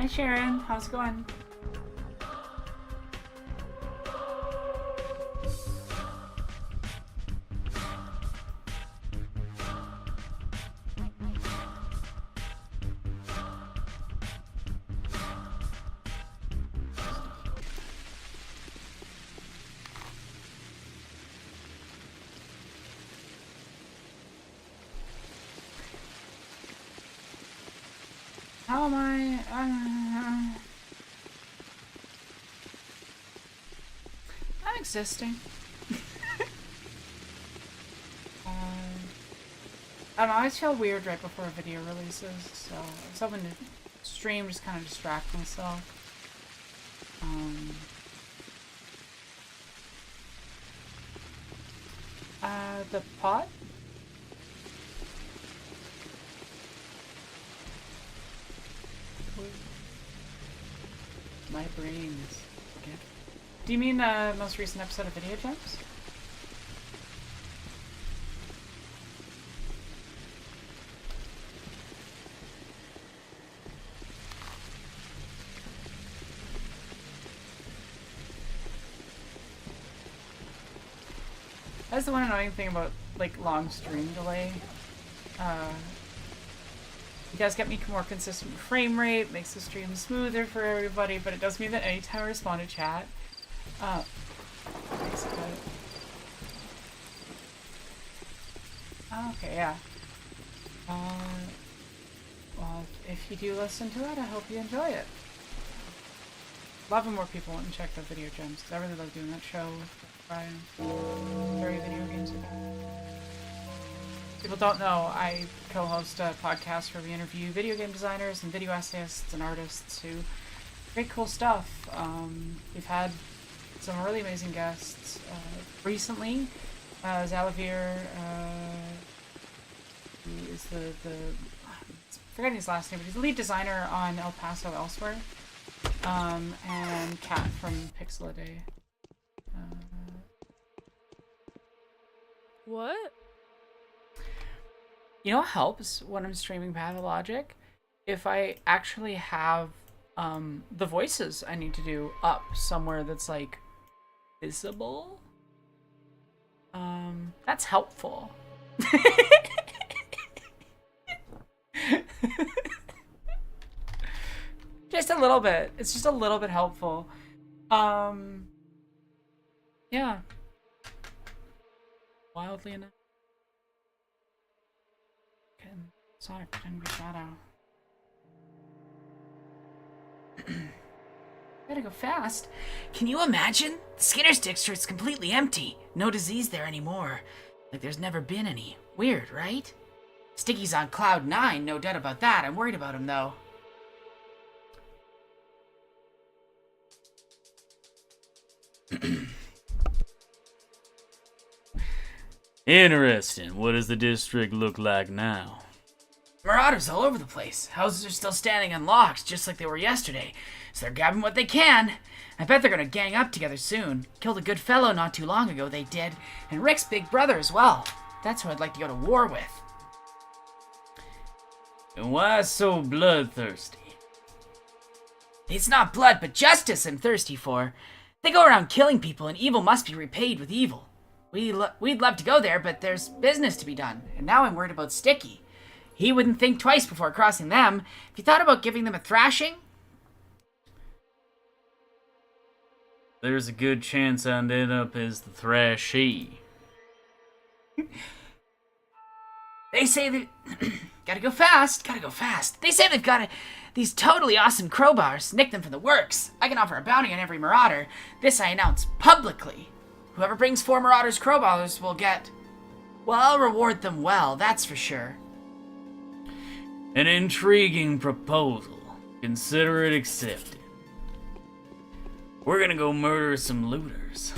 Sharon. How's it going? How am I? I'm existing. I don't know, I always feel weird right before a video releases, so I was hoping to stream, just kind of distract myself. The pot? My brains. Okay. Do you mean the most recent episode of Video Jumps? That's the one annoying thing about, like, long stream delay. You guys get me more consistent frame rate, makes the stream smoother for everybody, but it does mean that anytime I respond to chat, okay, yeah. Well, if you do listen to it, I hope you enjoy it. Loving more people want to check out Video Gems, because I really love doing that show with Brian. Very video games again. People don't know, I co-host a podcast where we interview video game designers and video essayists and artists who create cool stuff. We've had some really amazing guests. Recently, Zalavir, who is the forgetting his last name, but he's the lead designer on El Paso Elsewhere, and Kat from Pixel a Day. What? You know what helps when I'm streaming Pathologic? If I actually have the voices I need to do up somewhere that's like visible. That's helpful. Just a little bit. It's just a little bit helpful. Yeah. Wildly enough. Sonic pretend to be Shadow. Gotta go fast. Can you imagine? The Skinner's district's completely empty. No disease there anymore. Like there's never been any. Weird, right? Sticky's on cloud 9, no doubt about that. I'm worried about him, though. Interesting. What does the district look like now? Marauders all over the place. Houses are still standing unlocked, just like they were yesterday. So they're grabbing what they can. I bet they're gonna gang up together soon. Killed a good fellow not too long ago, they did. And Rick's big brother as well. That's who I'd like to go to war with. And why so bloodthirsty? It's not blood, but justice I'm thirsty for. They go around killing people, and evil must be repaid with evil. We'd love to go there, but there's business to be done. And now I'm worried about Sticky. He wouldn't think twice before crossing them. Have you thought about giving them a thrashing? There's a good chance I'd end up as the thrashee. They say that... gotta go fast. They say they've got these totally awesome crowbars. Nick them from the works. I can offer a bounty on every marauder. This I announce publicly. Whoever brings 4 marauders crowbars will get... Well, I'll reward them well, that's for sure. An intriguing proposal. Consider it accepted. We're gonna go murder some looters.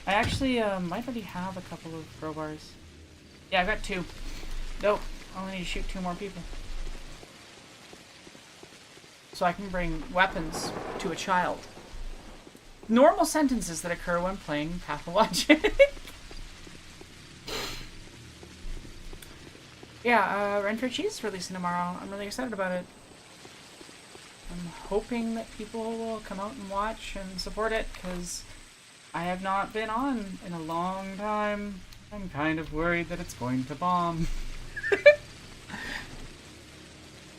I actually might already have a couple of crowbars. Yeah, I've got 2. Nope, I only need to shoot 2 more people. So I can bring weapons to a child. Normal sentences that occur when playing Pathologic. Yeah, Rent for Cheese is releasing tomorrow. I'm really excited about it. I'm hoping that people will come out and watch and support it, because I have not been on in a long time. I'm kind of worried that it's going to bomb.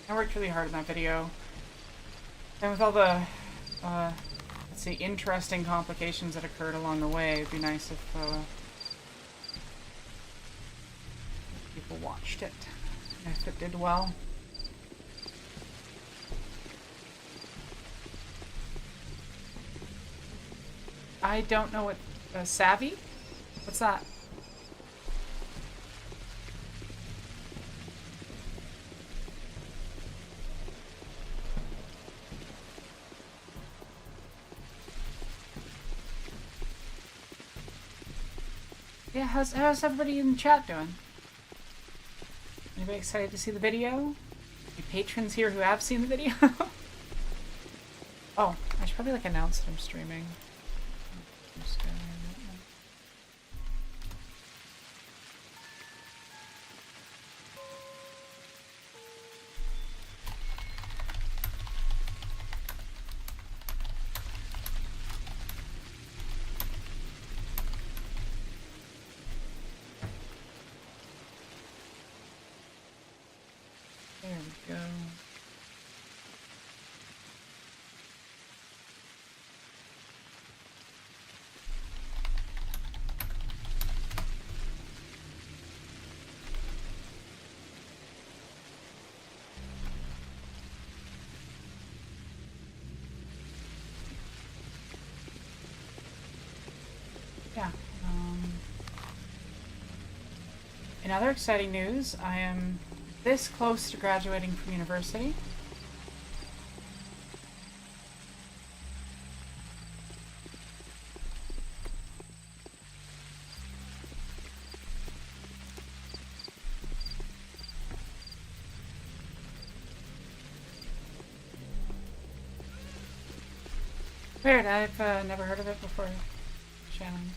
I worked really hard on that video. And with all the, let's see, interesting complications that occurred along the way, it'd be nice if people watched it. And if it did well. I don't know what... savvy? What's that? Yeah, how's everybody in the chat doing? Anybody excited to see the video? Any patrons here who have seen the video? Oh, I should probably like announce that I'm streaming. There we go. Yeah. In other exciting news, I am this close to graduating from university. Weird, I've never heard of it before, Shannon.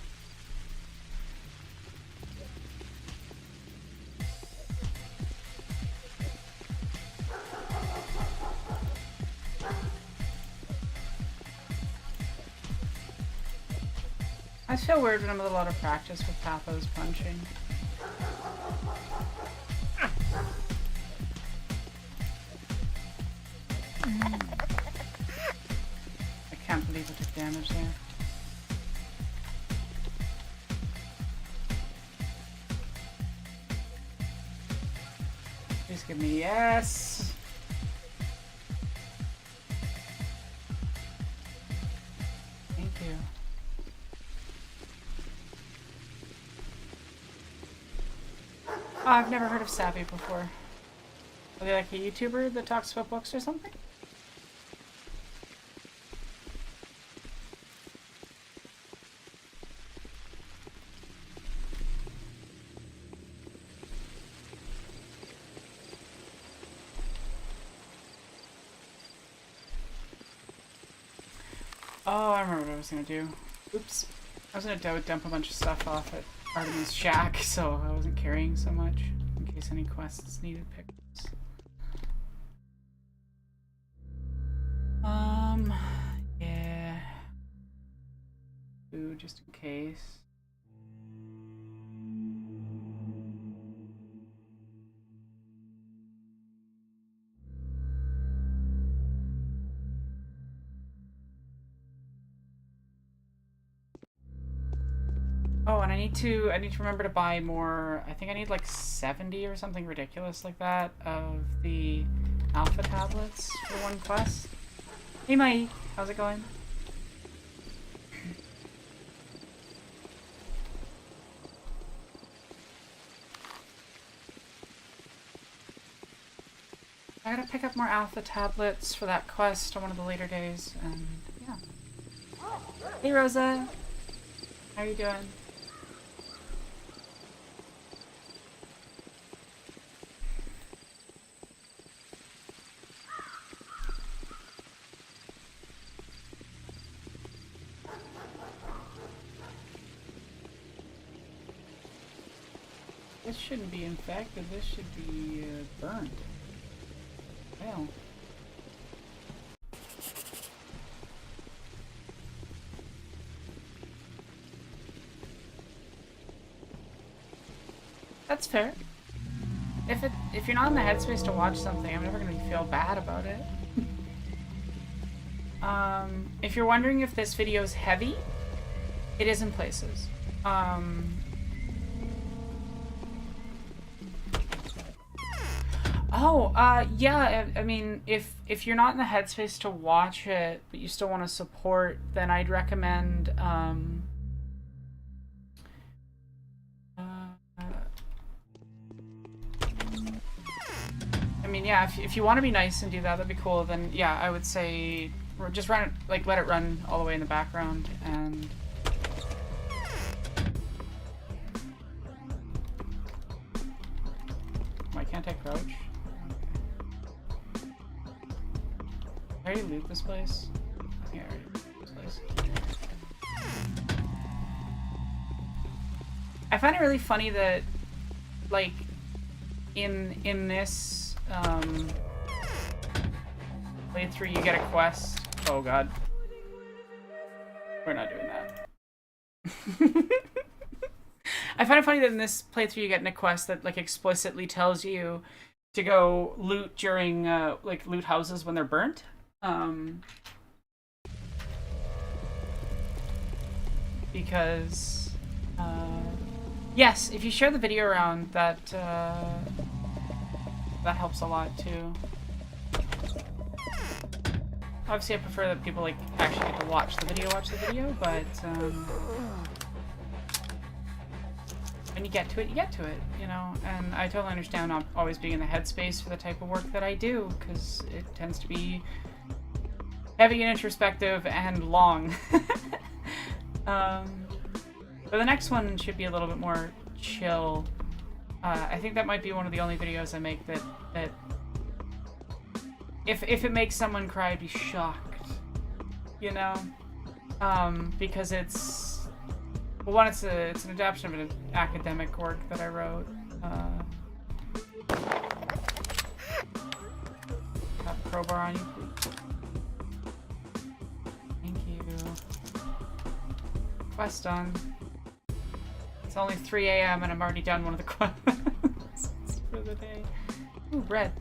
I feel weird when I'm with a lot of practice with Pathos punching. I can't believe I took damage there. Please give me yes! Thank you. Oh, I've never heard of Savvy before. Are they like a YouTuber that talks about books or something? Oh, I remember what I was gonna do. Oops. I was gonna dump a bunch of stuff off at Artemis' shack, so I wasn't carrying so much, in case any quests needed pickups. Yeah. Food, just in case. Oh, and I need to remember to buy more. I think I need like 70 or something ridiculous like that of the alpha tablets for one quest. Hey Mike, how's it going? I gotta pick up more alpha tablets for that quest on one of the later days, and yeah. Hey Rosa, how are you doing? This shouldn't be infected, this should be burnt. Well. That's fair. If you're not in the headspace to watch something, I'm never gonna feel bad about it. If you're wondering if this video is heavy, it is in places. Yeah, I mean, if you're not in the headspace to watch it, but you still want to support, then I'd recommend, I mean, yeah, if you want to be nice and do that, that'd be cool, then yeah, I would say just run it, like, let it run all the way in the background, and... Why can't I crouch? I already loot this place? Yeah, I already loot this place. I find it really funny that, like, in this, playthrough you get a quest. Oh god. We're not doing that. I find it funny that in this playthrough you get a quest that, like, explicitly tells you to go loot during, like, loot houses when they're burnt. Because, yes, if you share the video around, that helps a lot, too. Obviously, I prefer that people, like, actually get to watch the video, but, when you get to it, you know? And I totally understand not always being in the headspace for the type of work that I do, because it tends to be heavy and introspective and long. But the next one should be a little bit more chill. I think that might be one of the only videos I make that if it makes someone cry, I'd be shocked, you know? Because it's, well, one, it's an adaptation of an academic work that I wrote. Got a crowbar on you, please. Thank you. Quest done. It's only 3 AM and I'm already done one of the quests for the day. Ooh, bread.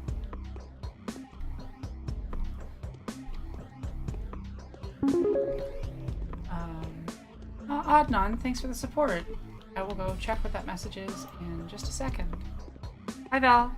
Adnan, thanks for the support. I will go check what that message is in just a second. Hi, Val.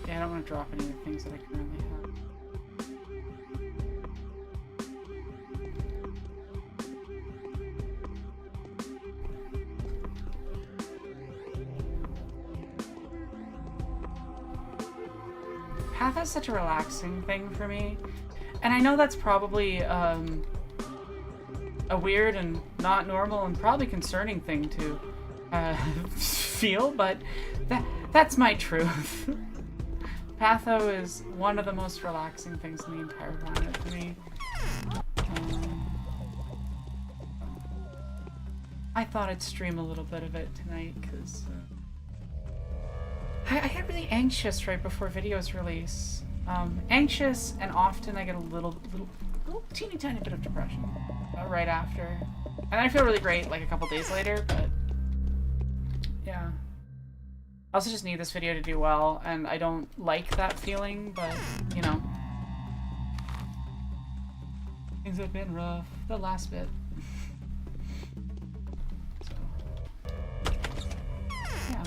Yeah, I don't want to drop any of the things that I currently have. Path is such a relaxing thing for me. And I know that's probably a weird and not normal and probably concerning thing to feel, but that's my truth. Patho is one of the most relaxing things in the entire planet to me. I thought I'd stream a little bit of it tonight because I get really anxious right before videos release. Anxious, and often I get a little teeny tiny bit of depression right after. And then I feel really great like a couple days later, but yeah. I also just need this video to do well, and I don't like that feeling, but, you know. Things have been rough. The last bit. So. Yeah.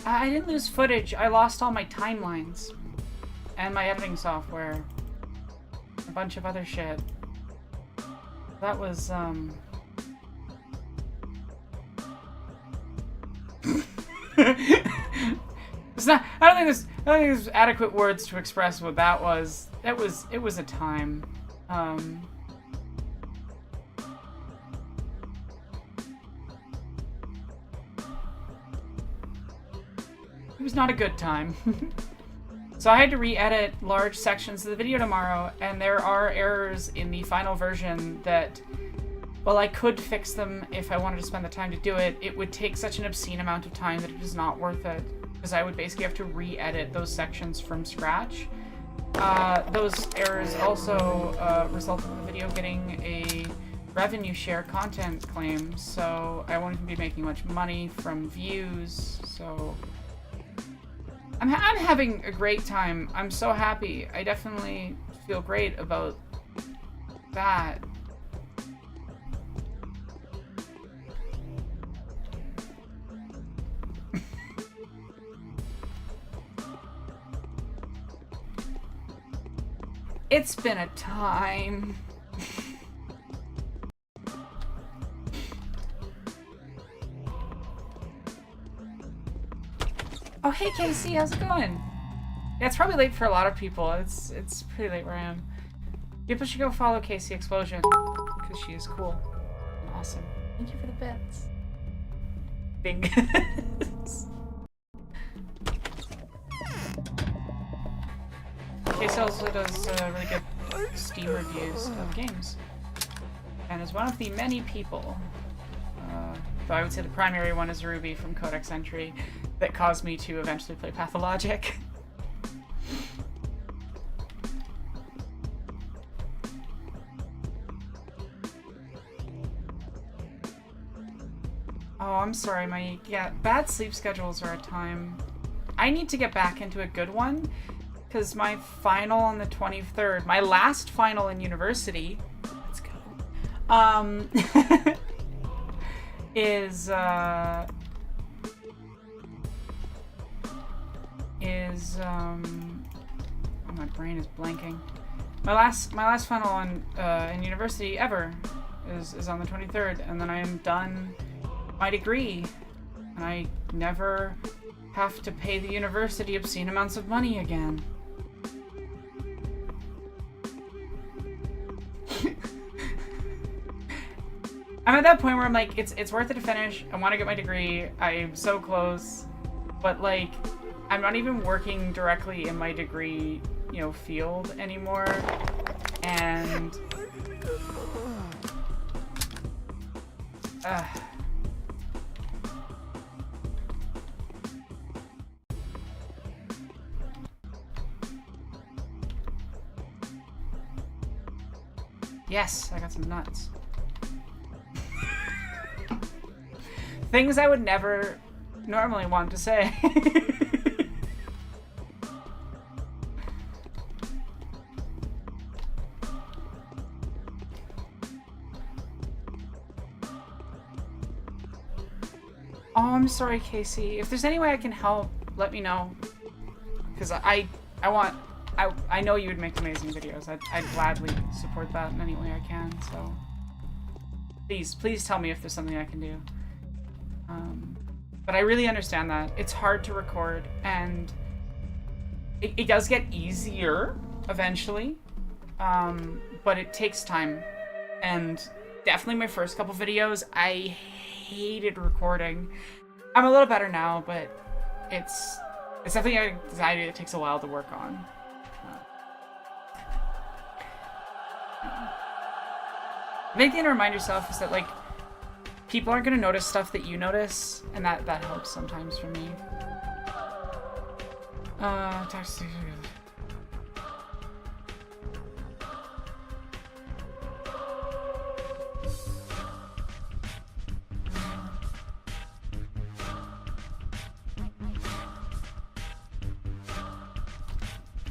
I didn't lose footage, I lost all my timelines. And my editing software. A bunch of other shit. That was, it's not, I don't think there's adequate words to express what that was. It was a time. It was not a good time. So I had to re-edit large sections of the video tomorrow, and there are errors in the final version that, while I could fix them if I wanted to spend the time to do it, it would take such an obscene amount of time that it is not worth it, because I would basically have to re-edit those sections from scratch. Those errors also resulted in the video getting a revenue share content claim, so I won't even be making much money from views, so... I'm having a great time. I'm so happy. I definitely feel great about that. It's been a time. Oh, hey Casey, how's it going? Yeah, it's probably late for a lot of people. It's pretty late where I am. People should go follow Casey Explosion, because she is cool and awesome. Thank you for the bits. Bing. Casey also does really good Steam reviews of games, and is one of the many people, though I would say the primary one is Ruby from Codex Entry, that caused me to eventually play Pathologic. Oh, I'm sorry, bad sleep schedules are a time. I need to get back into a good one, because my final on the 23rd, my last final in university, let's go, is, oh, my brain is blanking. My last final on in university ever is on the 23rd, and then I am done my degree, and I never have to pay the university obscene amounts of money again. I'm at that point where I'm like, it's worth it to finish. I want to get my degree. I'm so close, but like, I'm not even working directly in my degree, field anymore, and yes, I got some nuts. Things I would never normally want to say. Oh, I'm sorry, Casey. If there's any way I can help, let me know. Because I know you would make amazing videos. I'd gladly support that in any way I can, so... Please tell me if there's something I can do. But I really understand that. It's hard to record, and it does get easier eventually, but it takes time. And definitely my first couple videos, I hated recording. I'm a little better now, but it's definitely an anxiety that takes a while to work on. The big thing to remind yourself is that, like, people aren't going to notice stuff that you notice, and that helps sometimes for me.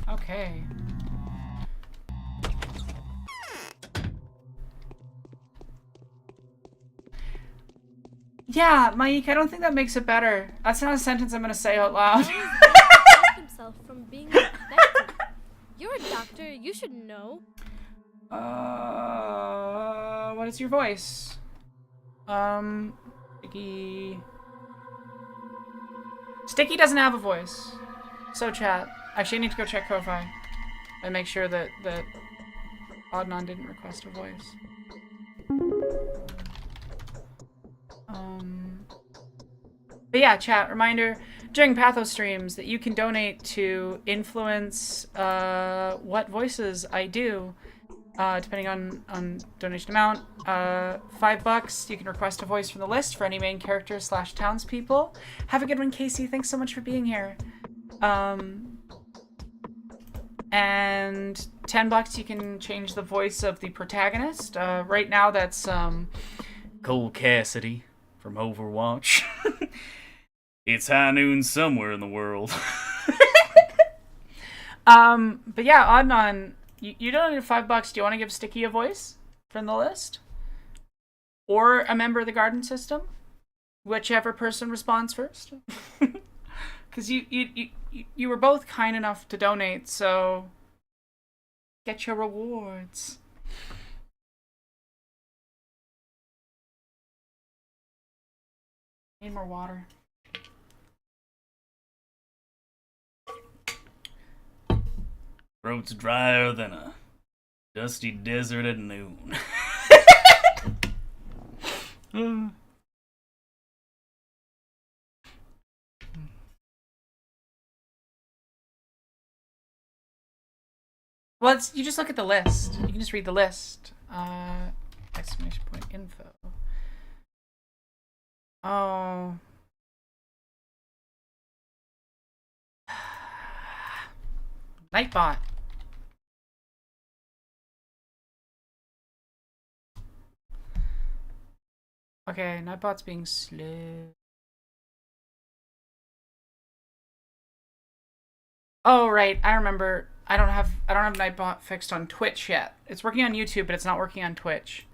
Okay. Yeah, Mike, I don't think that makes it better. That's not a sentence I'm gonna say out loud. himself from being infected. You're a doctor, you should know. What is your voice? Sticky. Sticky doesn't have a voice. So chat. Actually, I need to go check Ko-Fi and make sure that Adnan didn't request a voice. But yeah, chat, reminder, during Patho streams that you can donate to influence what voices I do, depending on donation amount. $5, you can request a voice from the list for any main characters / townspeople. Have a good one, Casey. Thanks so much for being here. And $10, you can change the voice of the protagonist. Right now, that's Cole Cassidy from Overwatch. It's high noon somewhere in the world. But yeah, Adnan, you donated $5. Do you want to give Sticky a voice from the list? Or a member of the garden system? Whichever person responds first. Because you were both kind enough to donate, so get your rewards. Need more water. Throat's drier than a dusty desert at noon. Well, you just look at the list. You can just read the list. Exclamation point info. Oh. Nightbot. Okay, Nightbot's being slow. Oh right, I remember. I don't have Nightbot fixed on Twitch yet. It's working on YouTube, but it's not working on Twitch.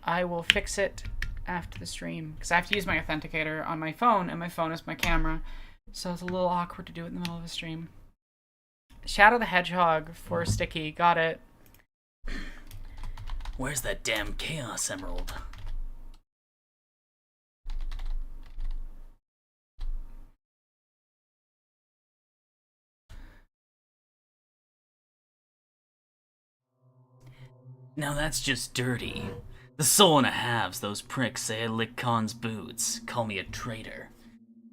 I will fix it after the stream because I have to use my authenticator on my phone, and my phone is my camera, so it's a little awkward to do it in the middle of a stream. Shadow the Hedgehog for Sticky. Got it. Where's that damn Chaos Emerald? Now that's just dirty. The soul and a halves, those pricks say I lick Khan's boots, call me a traitor.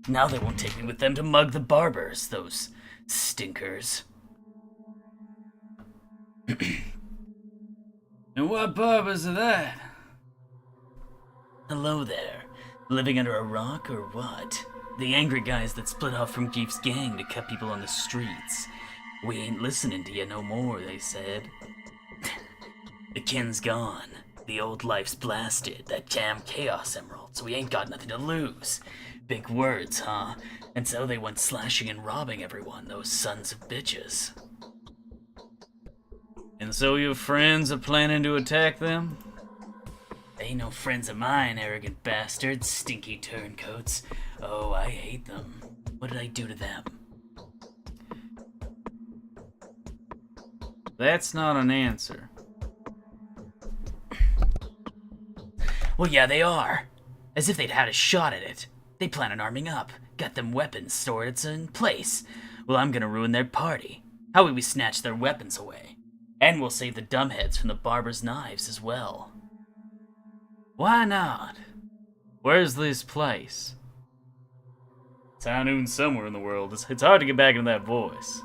Now they won't take me with them to mug the barbers, those stinkers. And what barbers are that? Hello there. Living under a rock or what? The angry guys that split off from Geef's gang to cut people on the streets. We ain't listening to you no more, they said. The kin's gone. The old life's blasted. That damn Chaos Emerald, so we ain't got nothing to lose. Big words, huh? And so they went slashing and robbing everyone, those sons of bitches. And so your friends are planning to attack them? They ain't no friends of mine, arrogant bastards, stinky turncoats. Oh, I hate them. What did I do to them? That's not an answer. Well, yeah, they are. As if they'd had a shot at it. They plan on arming up, got them weapons stored in place. Well, I'm gonna ruin their party. How will we snatch their weapons away? And we'll save the dumbheads from the barber's knives as well. Why not? Where's this place? It's high noon somewhere in the world. It's hard to get back into that voice.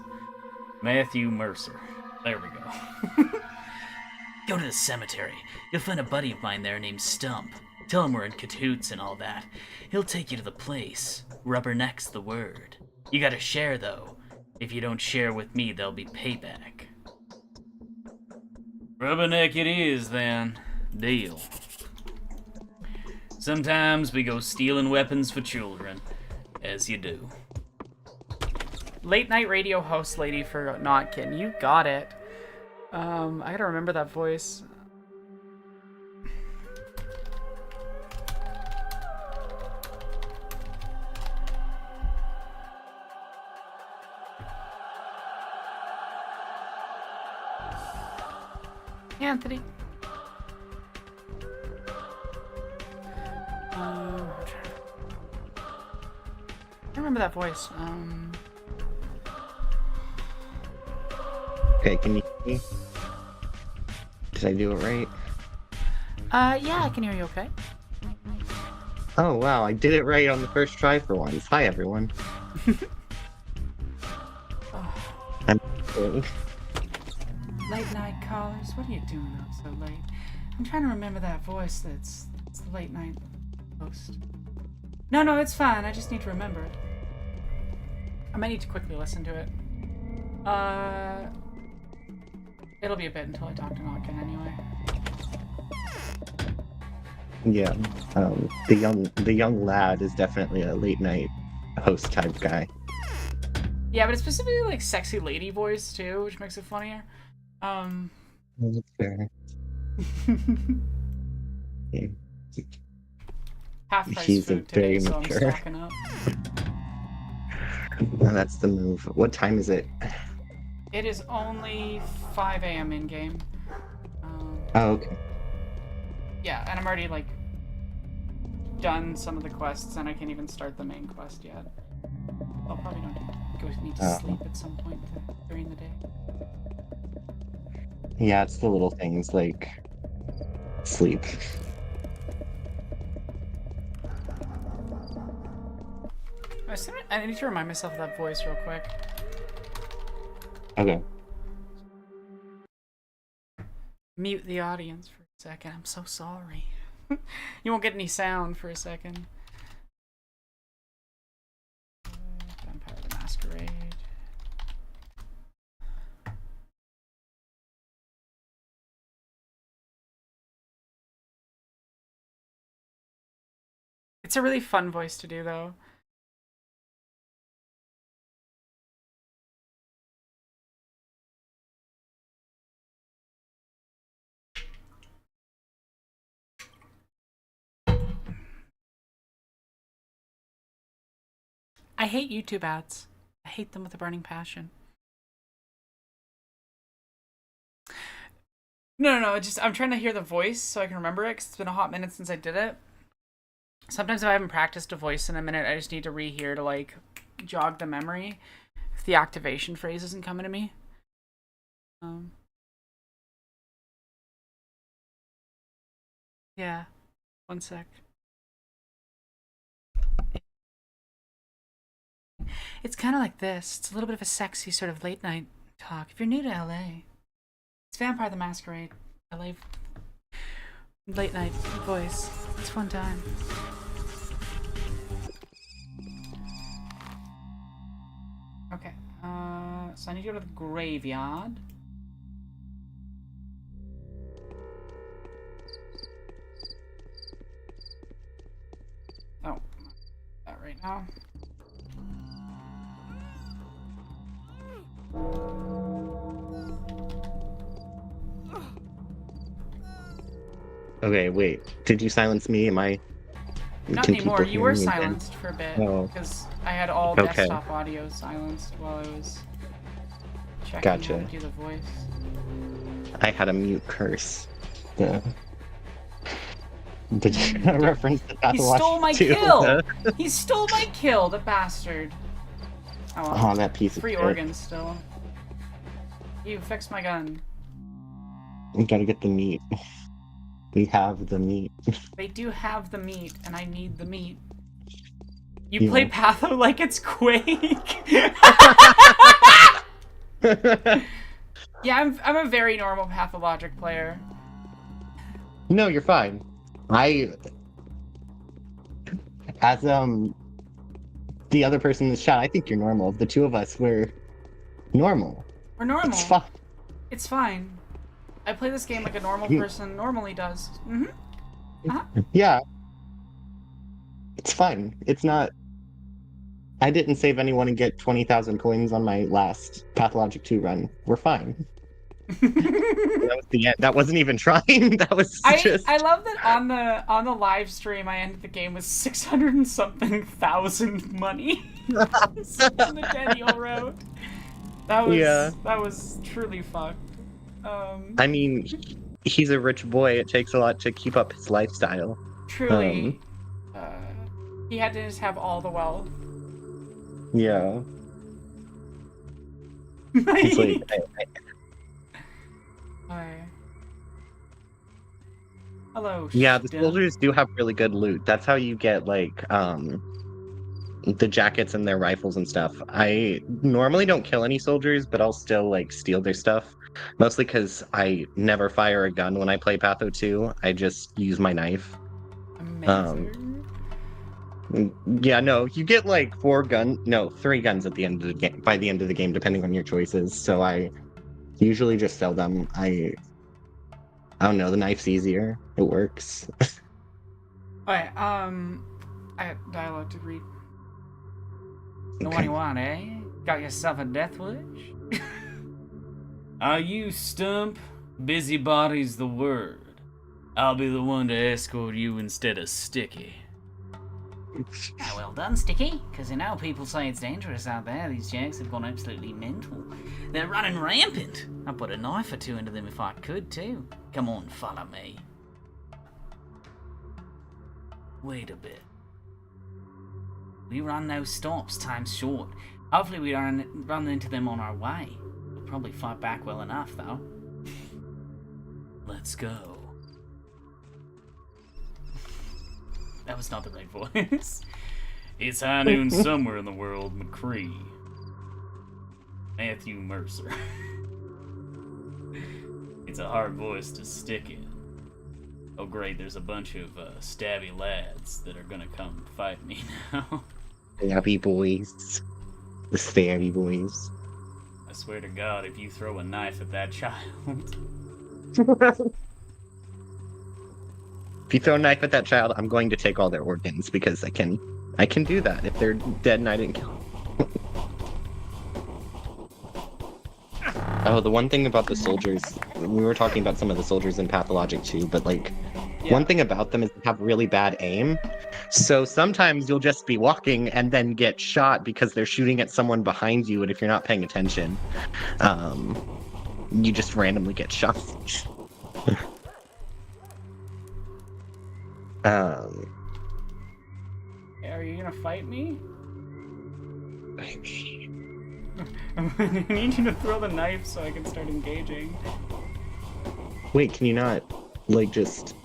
Matthew Mercer. There we go. Go to the cemetery. You'll find a buddy of mine there named Stump. Tell him we're in cahoots and all that. He'll take you to the place. Rubberneck's the word. You gotta share, though. If you don't share with me, there'll be payback. Rubberneck it is, then. Deal. Sometimes we go stealing weapons for children. As you do. Late night radio host lady for Notkin. You got it. I gotta remember that voice. Anthony. I remember that voice. Okay, can you hear me? Did I do it right? Yeah, I can hear you okay. Oh, wow, I did it right on the first try for once. Hi, everyone. I'm Late night callers, what are you doing up so late? I'm trying to remember that voice that's the late night host. No, it's fine. I just need to remember it. I might need to quickly listen to it. It'll be a bit until I talk to Notkin anyway. Yeah, the young lad is definitely a late night host type guy. Yeah, but it's specifically like sexy lady voice too, which makes it funnier. That's fair. Yeah. Half price He's food a very today, so I'm mature. stocking up. Well, that's the move. What time is it? It is only 5 a.m. in game. Oh, okay. Yeah, and I'm already like done some of the quests, and I can't even start the main quest yet. I'll probably need to sleep at some point during the day. Yeah, it's the little things like sleep. I need to remind myself of that voice real quick. Okay. Mute the audience for a second. I'm so sorry. You won't get any sound for a second. Vampire the Masquerade. It's a really fun voice to do, though. I hate YouTube ads. I hate them with a burning passion. No, I'm trying to hear the voice so I can remember it, because it's been a hot minute since I did it. Sometimes if I haven't practiced a voice in a minute, I just need to rehear to, like, jog the memory if the activation phrase isn't coming to me. Yeah. One sec. It's kind of like this. It's a little bit of a sexy sort of late night talk. If you're new to LA, it's Vampire the Masquerade. LA late night voice. It's fun time. Okay. So I need to go to the graveyard. Oh, that right now. Okay, wait. Did you silence me? Am I? Not Can anymore. people You hear were me again? silenced for a bit Oh. because I had all Okay. desktop audio silenced while I was checking Gotcha. how to do the voice. I had a mute curse. Yeah. Did you reference the He Pathologic stole my too? kill! He stole my kill, the bastard. Oh, well. Oh, that piece of Free shit. organs still. You fixed my gun. We gotta get the meat. We have the meat. They do have the meat, and I need the meat. You Yeah. play Patho like it's Quake? Yeah, I'm a very normal Pathologic player. No, you're fine. As the other person in the chat, I think you're normal. The two of us, we're normal. We're normal. It's fine. It's fine. I play this game like a normal person normally does. Yeah. It's fine. It's not. I didn't save anyone and get 20,000 coins on my last Pathologic 2 run. We're fine. That was the end. That wasn't even trying. That was just. I love that on the live stream I ended the game with 600 and something thousand money. The Daniel wrote. That was truly fucked. I mean, he's a rich boy. It takes a lot to keep up his lifestyle. Truly, he had to just have all the wealth. Yeah. It's like, Hi. Hello. yeah, the Stim. soldiers do have really good loot. That's how you get like the jackets and their rifles and stuff. I normally don't kill any soldiers, but I'll still like steal their stuff. Mostly because I never fire a gun when I play Patho 2. I just use my knife. Amazing. Yeah, no, you get like 3 guns at the end of the game by the end of the game, depending on your choices. So I usually just sell them. I don't know, the knife's easier. It works. Alright, I have dialogue to read. What do you want, eh? Got yourself a death wish? Are you Stump? Busybody's the word. I'll be the one to escort you instead of Sticky. Ah, well done, Sticky. Because you know, people say it's dangerous out there. These jerks have gone absolutely mental. They're running rampant. I'd put a knife or 2 into them if I could, too. Come on, follow me. Wait a bit. We run no stops, time's short. Hopefully we don't run into them on our way. We'll probably fight back well enough, though. Let's go. That was not the right voice. It's high noon somewhere in the world, McCree. Matthew Mercer. It's a hard voice to stick in. Oh great, there's a bunch of stabby lads that are gonna come fight me now. Stabby boys. The stabby boys. I swear to God, if you throw a knife at that child... If you throw a knife at that child, I'm going to take all their organs because I can do that if they're dead and I didn't kill them. Oh, the one thing about the soldiers, we were talking about some of the soldiers in Pathologic too, but like, one thing about them is they have really bad aim. So sometimes you'll just be walking and then get shot because they're shooting at someone behind you, and if you're not paying attention, you just randomly get shot. Are you gonna fight me? I need you to throw the knife so I can start engaging. Wait, can you not, like, just...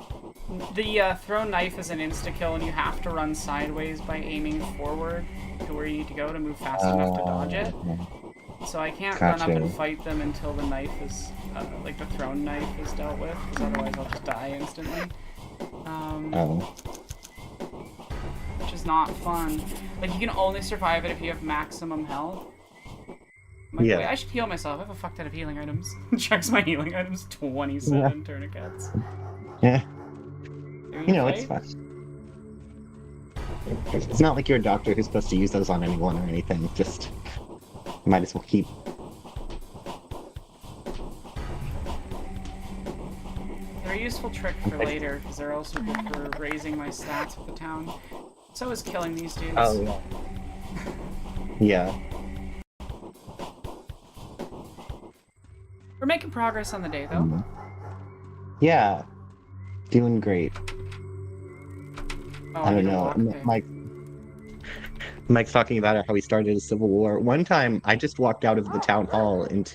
The throw knife is an insta-kill and you have to run sideways by aiming forward to where you need to go to move fast enough to dodge it. So I can't run up and fight them until the knife is, like the thrown knife is dealt with, because otherwise I'll just die instantly. Which is not fun. Like, you can only survive it if you have maximum health. Like, Yeah. wait, I should heal myself. I have a fuck ton of healing items. Checks my healing items, 27 tourniquets. Yeah. You know, it's fine. It's not like you're a doctor who's supposed to use those on anyone or anything. Just might as well keep. They're a useful trick for later, because they're also good for raising my stats with the town. So is killing these dudes. Oh, yeah. Yeah. We're making progress on the day, though. Yeah. Doing great. Oh, I don't need a know. lockpick. Mike's talking about how he started a civil war. One time, I just walked out of the town hall and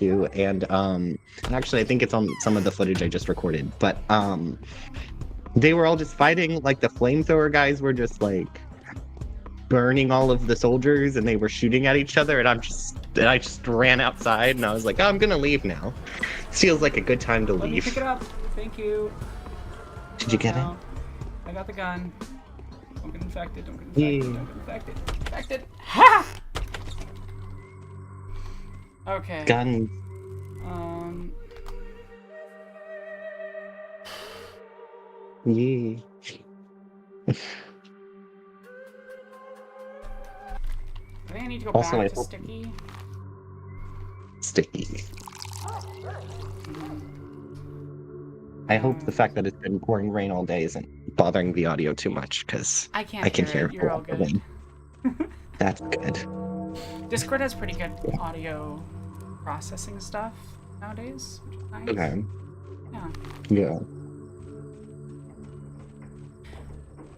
actually I think it's on some of the footage I just recorded, but they were all just fighting. Like, the flamethrower guys were just like burning all of the soldiers, and they were shooting at each other, and I just ran outside, and I was like, oh, I'm gonna leave now. Feels like a good time to Let me leave. pick it up. Thank you. Did you get it? I got the gun. Don't get infected. Don't get Yeah. infected. Don't get infected. Infected. Ha! Okay. Gun. Yeah. I think I need to go Also, back I to hope- Sticky. Sticky. I hope the fact that it's been pouring rain all day isn't bothering the audio too much, because I can't I can hear hear it. You're all the good. rain. That's good. Discord has pretty good audio processing stuff nowadays, which is nice. Okay. Yeah. Yeah.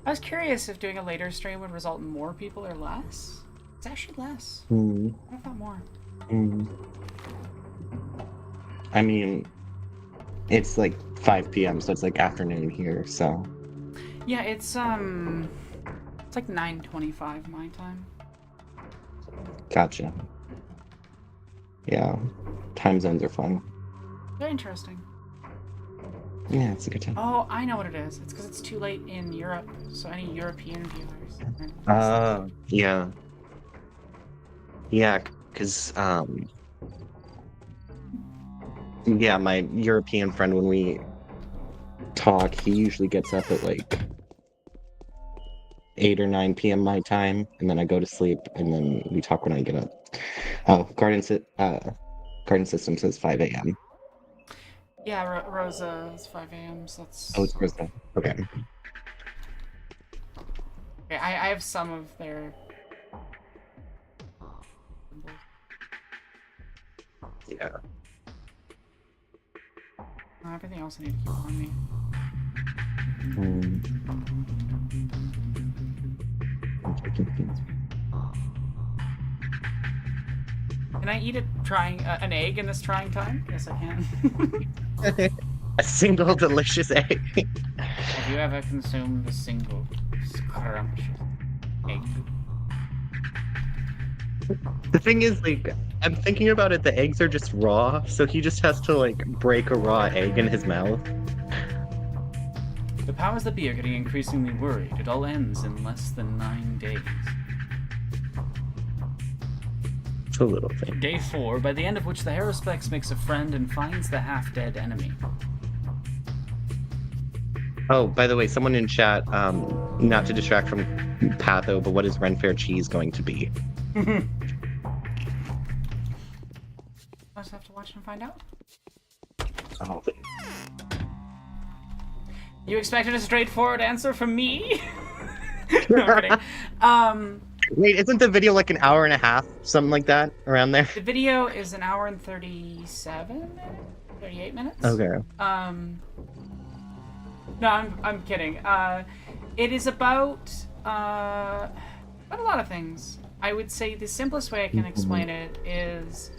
I was curious if doing a later stream would result in more people or less. It's actually less. Mm, I thought more. mm. I mean, it's like 5 p.m., so it's like afternoon here, so. Yeah, it's like 9:25 my time. Gotcha. Yeah. Time zones are fun. Very interesting. Yeah, it's a good time. Oh, I know what it is. It's because it's too late in Europe, so any European viewers. Yeah. Yeah, because, yeah, my European friend, when we talk, he usually gets up at like 8 or 9 p.m. my time, and then I go to sleep, and then we talk when I get up. Oh, Garden System says 5 a.m. Yeah, Rosa is 5 a.m. So that's. Oh, it's Krista. Okay. Okay, I have some of their. Yeah. Everything else I need to keep on me. Can I eat an egg in this trying time? Yes, I can. A single delicious egg. Have you ever consumed a single scrumptious egg? The thing is, like, I'm thinking about it, the eggs are just raw, so he just has to, like, break a raw egg in his mouth. The powers that be are getting increasingly worried. It all ends in less than 9 days. It's a little thing. Day 4, by the end of which the Haruspex makes a friend and finds the half-dead enemy. Oh, by the way, someone in chat, not to distract from Patho, but what is Renfair cheese going to be? I'll just have to watch and find out. Oh, You expected a straightforward answer from me? No, I'm kidding. Wait, isn't the video like an hour and a half? Something like that? Around there? The video is an hour and 38 minutes. Okay. No, I'm kidding. It is about a lot of things. I would say the simplest way I can explain it is,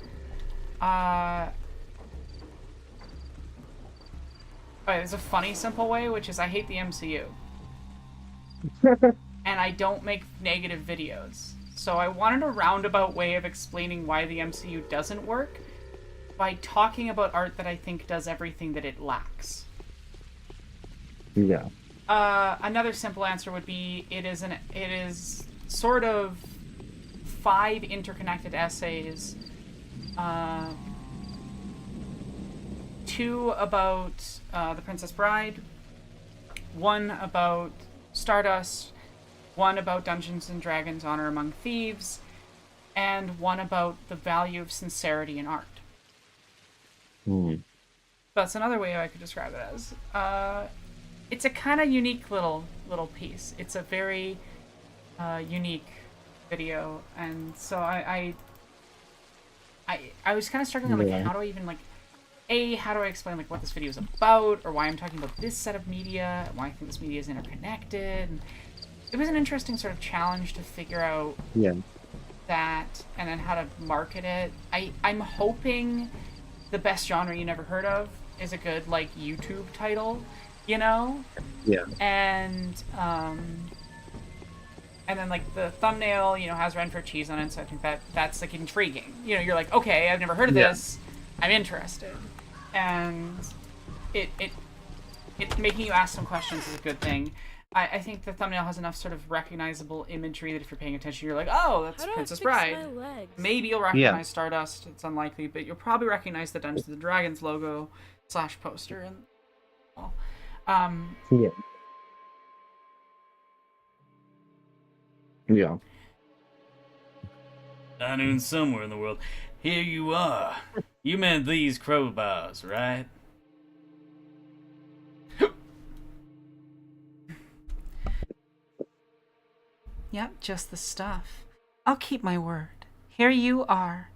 there's a funny, simple way, which is I hate the MCU. And I don't make negative videos. So I wanted a roundabout way of explaining why the MCU doesn't work by talking about art that I think does everything that it lacks. Yeah. Another simple answer would be it is sort of 5 interconnected essays. 2 about The Princess Bride, 1 about Stardust, 1 about Dungeons and Dragons Honor Among Thieves, and 1 about the value of sincerity in art. That's another way I could describe it as. It's a kind of unique little piece. It's a very unique video, and so I was kind of struggling with how do I even how do I explain what this video is about, or why I'm talking about this set of media, and why I think this media is interconnected. And it was an interesting sort of challenge to figure out that, and then how to market it. I'm hoping the best genre you never heard of is a good YouTube title, you know? Yeah. And then the thumbnail, has Renfair cheese on it, so I think that's intriguing. You're like, okay, I've never heard of this. I'm interested. And it making you ask some questions is a good thing. I think the thumbnail has enough sort of recognizable imagery that if you're paying attention, you're like, oh, that's Princess Bride. Maybe you'll recognize Stardust. It's unlikely, but you'll probably recognize the Dungeons and Dragons logo / poster. And Yeah. High noon somewhere in the world. Here you are. You meant these crowbars, right? Yep, just the stuff. I'll keep my word. Here you are.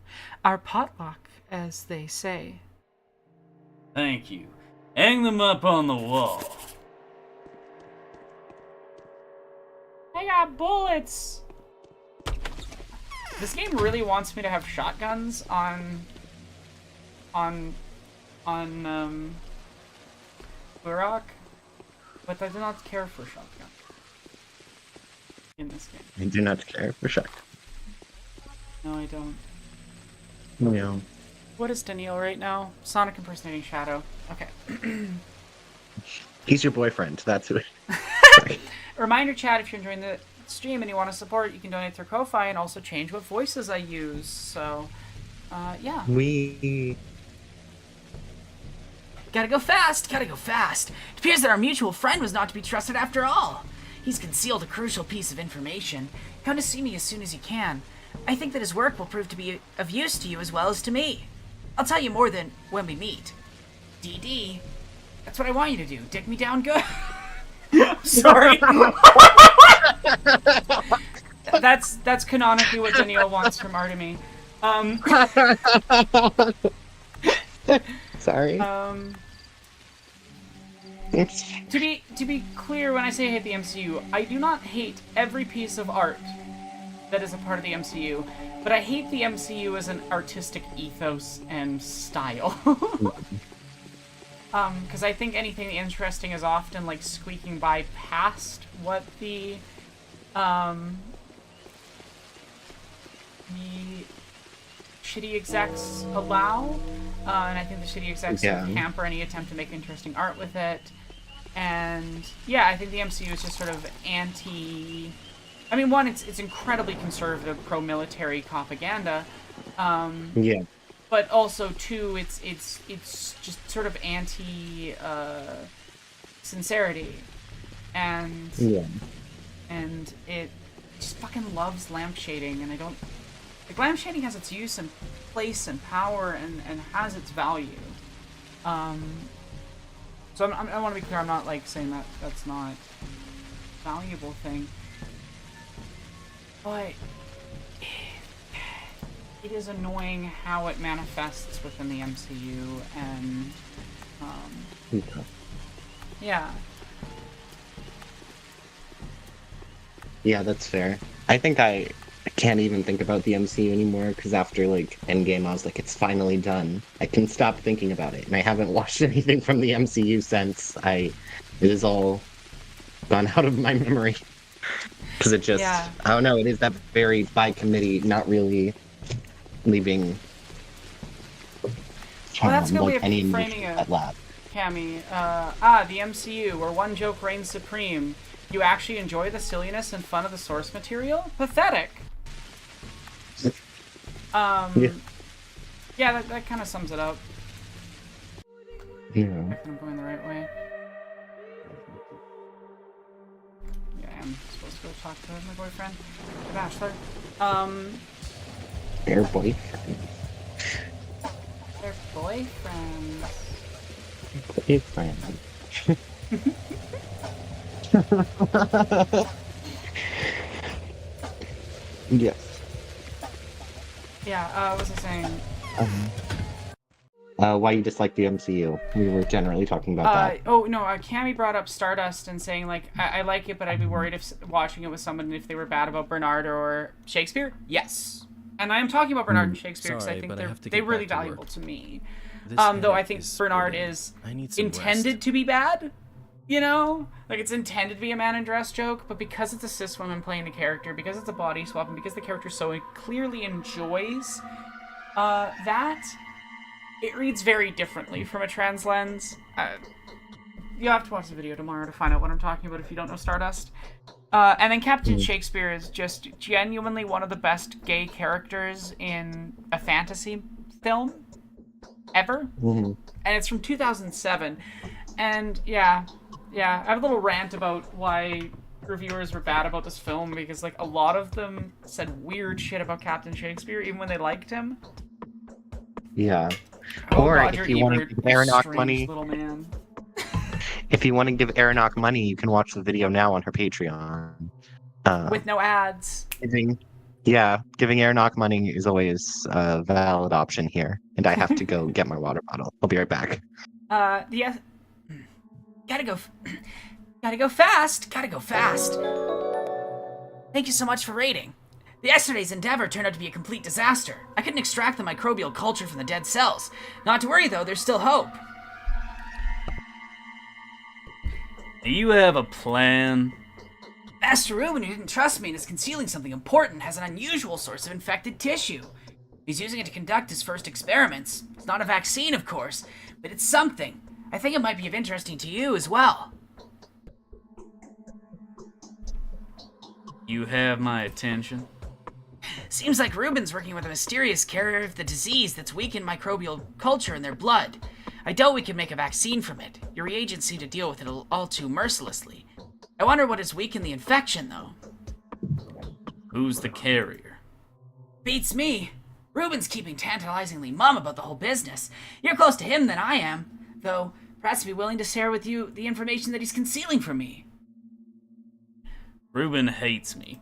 Our potluck, as they say. Thank you. Hang them up on the wall. I got bullets! This game really wants me to have shotguns on Burok, but I do not care for shotguns in this game. I do not care for shotguns. No, I don't. No. What is Daniil right now? Sonic impersonating Shadow. Okay. He's your boyfriend. That's who. Reminder chat, if you're enjoying the stream and you want to support, you can donate through Ko-Fi and also change what voices I use. So, yeah. We. Gotta go fast, gotta go fast. It appears that our mutual friend was not to be trusted after all. He's concealed a crucial piece of information. Come to see me as soon as you can. I think that his work will prove to be of use to you as well as to me. I'll tell you more than when we meet. DD. That's what I want you to do. Dick me down good. Sorry. That's canonically what Daniil wants from Artemy. Sorry. To be clear, when I say I hate the MCU, I do not hate every piece of art that is a part of the MCU, but I hate the MCU as an artistic ethos and style. Because I think anything interesting is often like squeaking by past what the shitty execs allow, and I think the shitty execs hamper any attempt to make interesting art with it. And yeah, I think the MCU is just sort of anti. I mean, one, it's incredibly conservative, pro-military propaganda. Yeah. But also, two, it's just sort of anti sincerity, and it just fucking loves lampshading, and I don't. Like, lampshading has its use and place and power and has its value. So I want to be clear. I'm not like saying that that's not a valuable thing, but it is annoying how it manifests within the MCU, and yeah. Yeah, that's fair. I think I can't even think about the MCU anymore, because after, like, Endgame, I was like, it's finally done. I can stop thinking about it, and I haven't watched anything from the MCU since. It is all gone out of my memory. Because it just, I don't know, it is that very by committee, not really leaving Well, that's a good way of any framing emotion it, at lab. Cammy. The MCU, where one joke reigns supreme. You actually enjoy the silliness and fun of the source material? Pathetic. Yeah, that kind of sums it up. Yeah. I'm going the right way. Yeah, I'm supposed to go talk to my boyfriend, the bachelor. Their boyfriend. Their boyfriend. Boyfriend. Yes. Yeah, what was I saying? Why you dislike the MCU? We were generally talking about that. Oh, no, Cammy brought up Stardust and saying, like, I like it, but I'd be worried if watching it with someone if they were bad about Bernard or Shakespeare. Yes. And I am talking about Bernard and Shakespeare because I think they're really valuable to me. Though I think Bernard is intended to be bad. You know? Like, it's intended to be a man in dress joke, but because it's a cis woman playing the character, because it's a body swap, and because the character so clearly enjoys that, it reads very differently from a trans lens. You'll have to watch the video tomorrow to find out what I'm talking about if you don't know Stardust. And then Captain Shakespeare is just genuinely one of the best gay characters in a fantasy film ever. And it's from 2007. And yeah, I have a little rant about why reviewers were bad about this film, because like a lot of them said weird shit about Captain Shakespeare even when they liked him. Yeah. Or if you want to give Aronach money, little man. if you want to give Aronach money, you can watch the video now on her Patreon. With no ads. Giving Aronach money is always a valid option here. And I have to go get my water bottle. I'll be right back. Gotta go fast. Gotta go fast. Thank you so much for raiding. Yesterday's endeavor turned out to be a complete disaster. I couldn't extract the microbial culture from the dead cells. Not to worry, though, there's still hope. Do you have a plan? Master Ruben, who didn't trust me and is concealing something important, has an unusual source of infected tissue. He's using it to conduct his first experiments. It's not a vaccine, of course, but it's something. I think it might be of interest to you as well. You have my attention. Seems like Ruben's working with a mysterious carrier of the disease that's weakened microbial culture in their blood. I doubt we can make a vaccine from it. Your reagents seem to deal with it all too mercilessly. I wonder what has weakened the infection, though. Who's the carrier? Beats me. Ruben's keeping tantalizingly mum about the whole business. You're close to him than I am, though perhaps he'd be willing to share with you the information that he's concealing from me. Ruben hates me.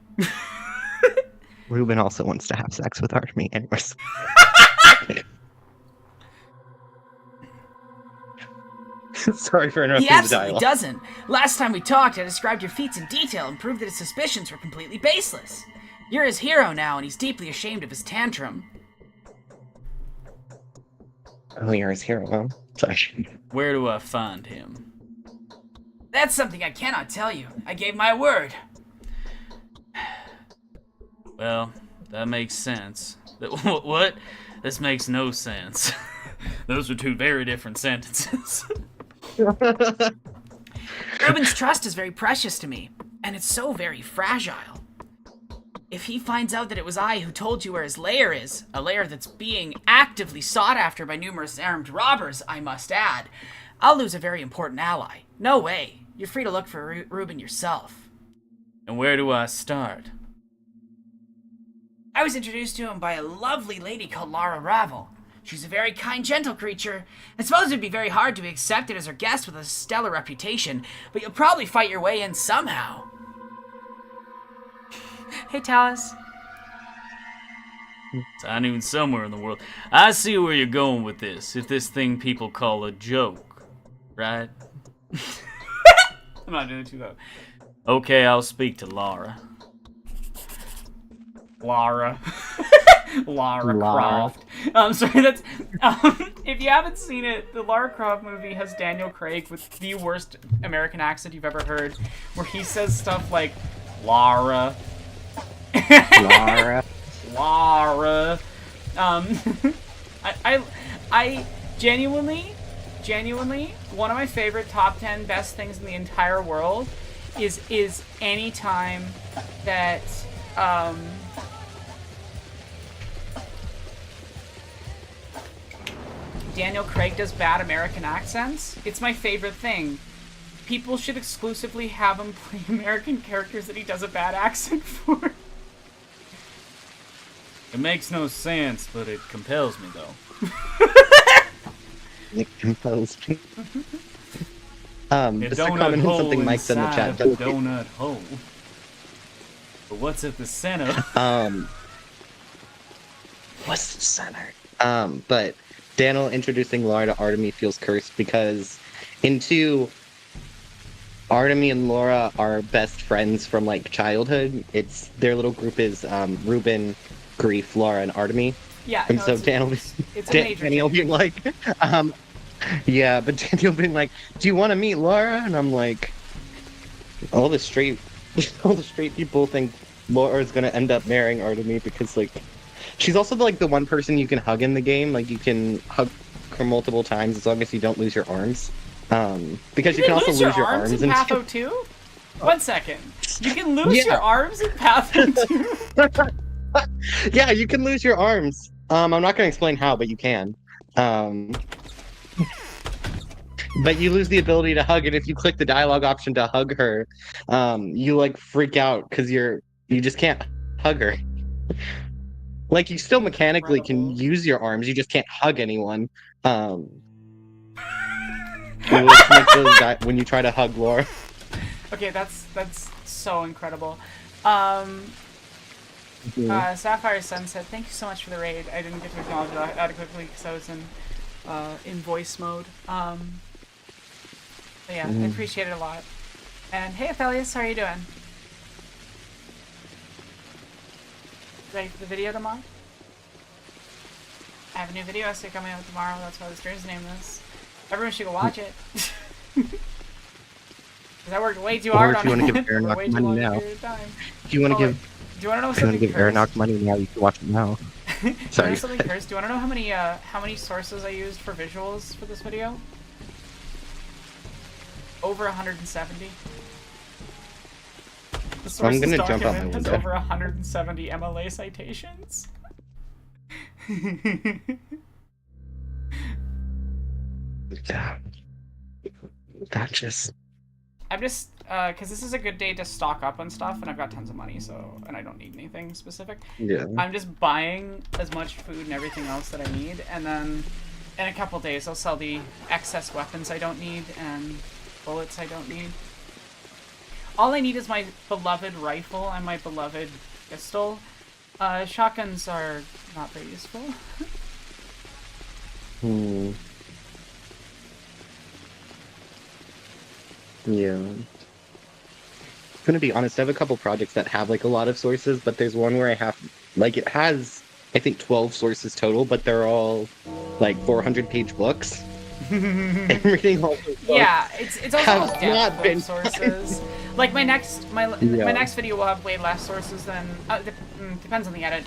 Ruben also wants to have sex with Artemy, anyways. Sorry for interrupting He the absolutely dialogue. doesn't. Last time we talked, I described your feats in detail and proved that his suspicions were completely baseless. You're his hero now, and he's deeply ashamed of his tantrum. Oh, you're his hero, huh? Sorry. Where do I find him? That's something I cannot tell you. I gave my word. Well, that makes sense. What? This makes no sense. Those are two very different sentences. Ruben's trust is very precious to me, and it's so very fragile. If he finds out that it was I who told you where his lair is, a lair that's being actively sought after by numerous armed robbers, I must add, I'll lose a very important ally. No way. You're free to look for Ruben yourself. And where do I start? I was introduced to him by a lovely lady called Lara Ravel. She's a very kind, gentle creature. I suppose it'd be very hard to be accepted as her guest with a stellar reputation, but you'll probably fight your way in somehow. Hey, Talus. I knew somewhere in the world. I see where you're going with this. If this thing people call a joke, right? I'm not doing it too loud. Okay, I'll speak to Lara. Lara Lara. Croft. Sorry, that's if you haven't seen it, the Lara Croft movie has Daniel Craig with the worst American accent you've ever heard, where he says stuff like Lara. Lara. Lara. I genuinely, one of my favorite top 10 best things in the entire world is any time that Daniel Craig does bad American accents. It's my favorite thing. People should exclusively have him play American characters that he does a bad accent for. It makes no sense, but it compels me, though. It composed me. A Just to donut comment on hole something Mike said in the inside chat. of a donut hole. But what's at the center? What's the center? But Daniel introducing Laura to Artemy feels cursed because Artemy and Laura are best friends from like childhood. It's their little group is Ruben, Grief, Laura, and Artemy. Yeah, And no, so it's a major Daniel change. being like, yeah, but Daniel being like, do you want to meet Laura? And I'm like, all the straight people think Laura's gonna end up marrying Artemy because like, she's also like the one person you can hug in the game. Like you can hug her multiple times as long as you don't lose your arms. Because you can also lose your arms in Patho 2? 1 second. You can lose your arms in Patho 2? Yeah, you can lose your arms. I'm not gonna explain how, but you can. But you lose the ability to hug, and if you click the dialogue option to hug her, you like freak out because you just can't hug her. Like you still mechanically can use your arms, you just can't hug anyone. When you try to hug Laura. Okay, that's so incredible. Sapphire Sunset, thank you so much for the raid. I didn't get to acknowledge it adequately because I was in voice mode. But yeah, I appreciate it a lot. And hey, Aphelios, how are you doing? Ready for the video tomorrow? I have a new video essay coming out tomorrow. That's why the stream's name is. Everyone should go watch it. Because I worked way too hard on it. Or if you want to give for Aeronox way too money long a now. period of time. If you want to give, Do you want to know if you want something to give cursed? Aeronox money now, you can watch it now. Do you Sorry. know something cursed? Do you want to know how many sources I used for visuals for this video? Over 170. The sources gonna jump out my document has window. over 170 MLA citations. Yeah. That just. I'm just, because this is a good day to stock up on stuff, and I've got tons of money, so, and I don't need anything specific. Yeah. I'm just buying as much food and everything else that I need, and then in a couple days I'll sell the excess weapons I don't need and bullets I don't need. All I need is my beloved rifle and my beloved pistol. Shotguns are not very useful. Yeah. I'm gonna be honest, I have a couple projects that have like a lot of sources, but there's one where I have like it has I think 12 sources total, but they're all like 400-page books. I'm reading all those books. Yeah, it's also Have depth not of been sources. Like my next Yeah. next video will have way less sources than depends on the edit,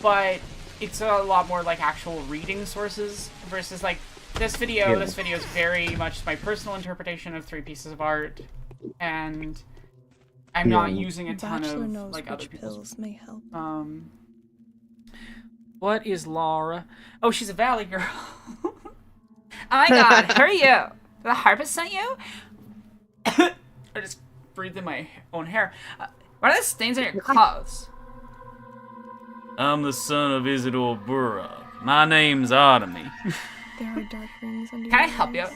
but it's a lot more like actual reading sources versus like this video. Yeah. This video is very much my personal interpretation of 3 pieces of art, and I'm not Yeah. using a ton Bachelor of knows like other which people's. pills may help. What is Laura? Oh, she's a valley girl. Oh my god, who are you? The harpist sent you? I just breathed in my own hair. What are the stains on your clothes? I'm the son of Isidore Burrough. My name's Otomy. There are dark rings under Can I your help you? eyes.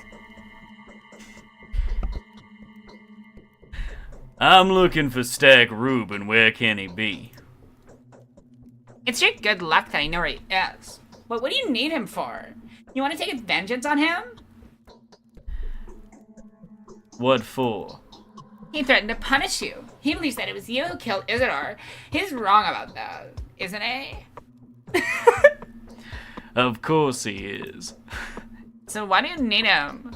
I'm looking for Stack Reuben. Where can he be? It's your good luck that I know where he is. But what do you need him for? You want to take vengeance on him? What for? He threatened to punish you. He believes that it was you who killed Isidore. He's wrong about that, isn't he? Of course he is. So why do you need him?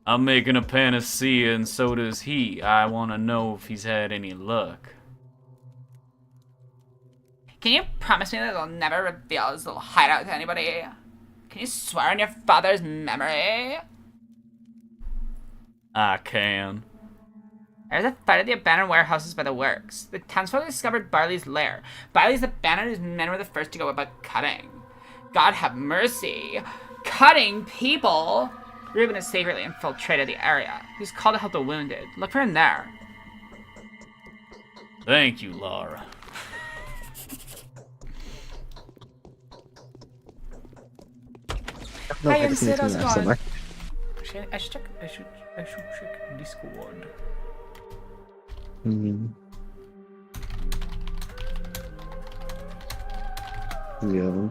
I'm making a panacea and so does he. I want to know if he's had any luck. Can you promise me that they'll never reveal his little hideout to anybody? Can you swear on your father's memory? I can. There's a fight at the abandoned warehouses by the works. The townsfolk discovered Barley's lair. Barley's abandoned. His men were the first to go about cutting. God have mercy. Cutting people! Reuben has secretly infiltrated the area. He's called to help the wounded. Look for him there. Thank you, Laura. No, Hi, I just need Sid, to how's it know going? somewhere. I should check Discord. Yeah.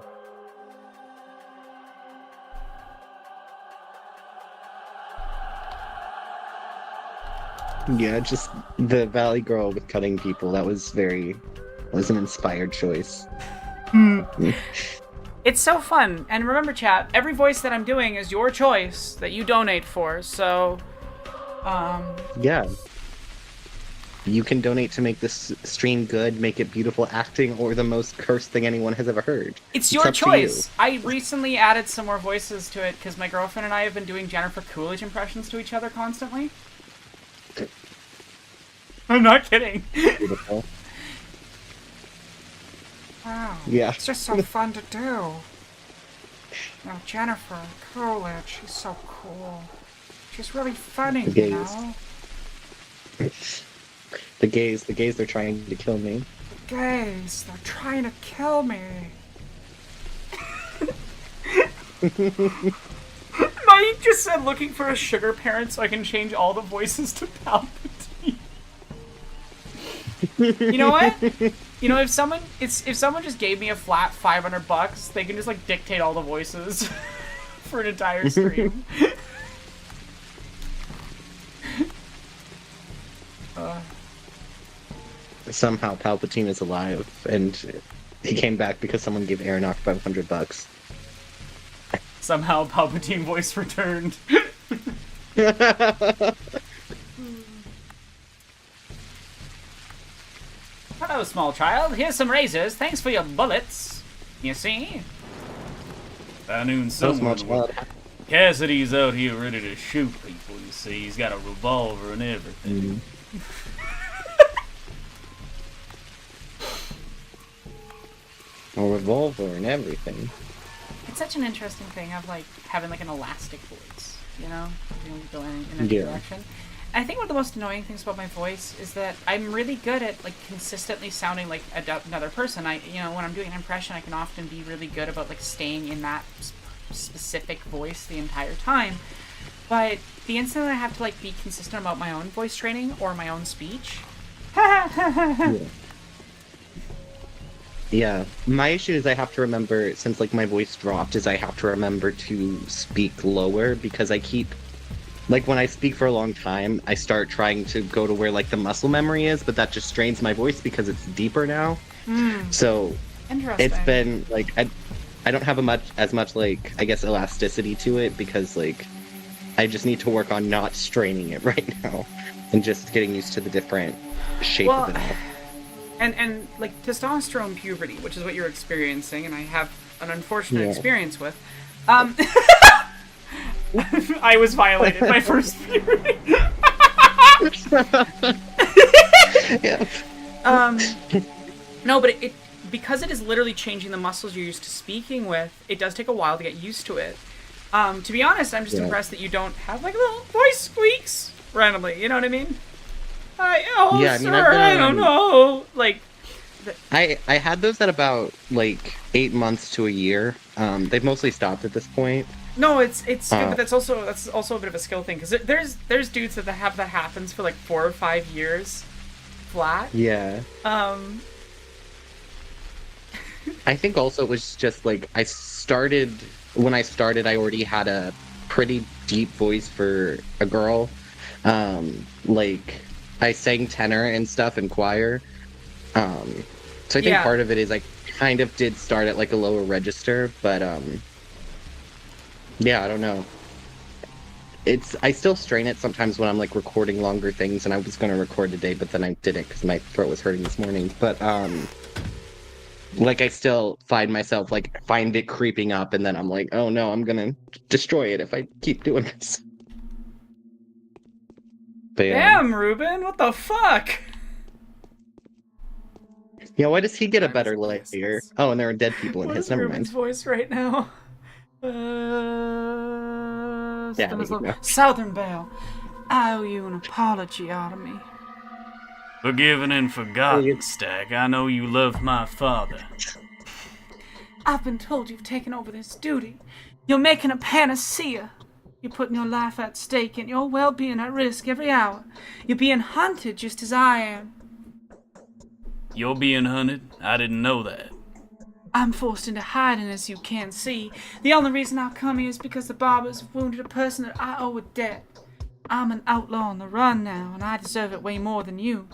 Yeah, just the Valley Girl with cutting people. That was an inspired choice. It's so fun. And remember, chat, every voice that I'm doing is your choice that you donate for. So, Yeah. You can donate to make this stream good, make it beautiful acting, or the most cursed thing anyone has ever heard. it's your up to choice. I recently added some more voices to it because my girlfriend and I have been doing Jennifer Coolidge impressions to each other constantly. I'm not kidding. Beautiful. Wow. Yeah. It's just so fun to do. Now, Jennifer Coolidge, she's so cool. She's really funny, you Gays. know? The gays, they're trying to kill me. Gays, they're trying to kill me. Mike just said looking for a sugar parent so I can change all the voices to Palpatine. You know what? You know, if someone just gave me a flat $500, they can just like dictate all the voices for an entire stream. somehow Palpatine is alive, and he came back because someone gave Aronach $500. Somehow Palpatine voice returned. Hello, small child. Here's some razors. Thanks for your bullets. You see? By noon somewhere. Cassidy's out here ready to shoot people, you see. He's got a revolver and everything. A revolver and everything. It's such an interesting thing of like having like an elastic voice, you know, being able to go in any direction. I think one of the most annoying things about my voice is that I'm really good at like consistently sounding like another person. When I'm doing an impression, I can often be really good about like staying in that specific voice the entire time. But the instant I have to like be consistent about my own voice training or my own speech, yeah. My issue is I have to remember, since like my voice dropped, is I have to remember to speak lower because I keep, like when I speak for a long time, I start trying to go to where like the muscle memory is, but that just strains my voice because it's deeper now. So it's been like I don't have as much like I guess elasticity to it because like I just need to work on not straining it right now and just getting used to the different shape of it all. And like testosterone puberty, which is what you're experiencing, and I have an unfortunate experience with. I was violated my first puberty. No, but it because it is literally changing the muscles you're used to speaking with, it does take a while to get used to it. To be honest, I'm just impressed that you don't have like little voice squeaks randomly. You know what I mean? I don't know. Like, I had those at about like 8 months to a year. They've mostly stopped at this point. No, it's good, but that's also a bit of a skill thing because there's dudes that have that happens for like 4 or 5 years flat. Yeah. I think also it was just like when I started, I already had a pretty deep voice for a girl. Like I sang tenor and stuff in choir. So I think part of it is I kind of did start at like a lower register, but yeah, I don't know. I still strain it sometimes when I'm like recording longer things, and I was going to record today, but then I didn't because my throat was hurting this morning. But like I still find it creeping up, and then I'm like, oh no, I'm gonna destroy it if I keep doing this. But, damn, Ruben, what the fuck? Yeah, why does he get a better layer? Oh, and there are dead people in his. Never Ruben's mind. Voice right now. Southern Belle, I owe you an apology out of me. Forgiven and forgotten, Stag. I know you loved my father. I've been told you've taken over this duty. You're making a panacea. You're putting your life at stake and your well-being at risk every hour. You're being hunted just as I am. You're being hunted? I didn't know that. I'm forced into hiding, as you can see. The only reason I've come here is because the barbers wounded a person that I owe a debt. I'm an outlaw on the run now, and I deserve it way more than you.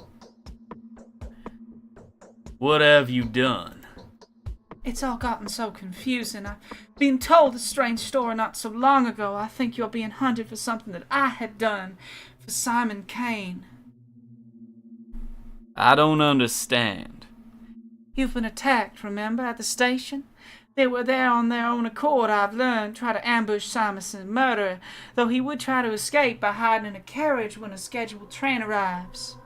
What have you done? It's all gotten so confusing. I've been told a strange story not so long ago. I think you're being hunted for something that I had done for Simon Kane. I don't understand. You've been attacked, remember, at the station? They were there on their own accord, I've learned, try to ambush Simonson's murderer, though he would try to escape by hiding in a carriage when a scheduled train arrives.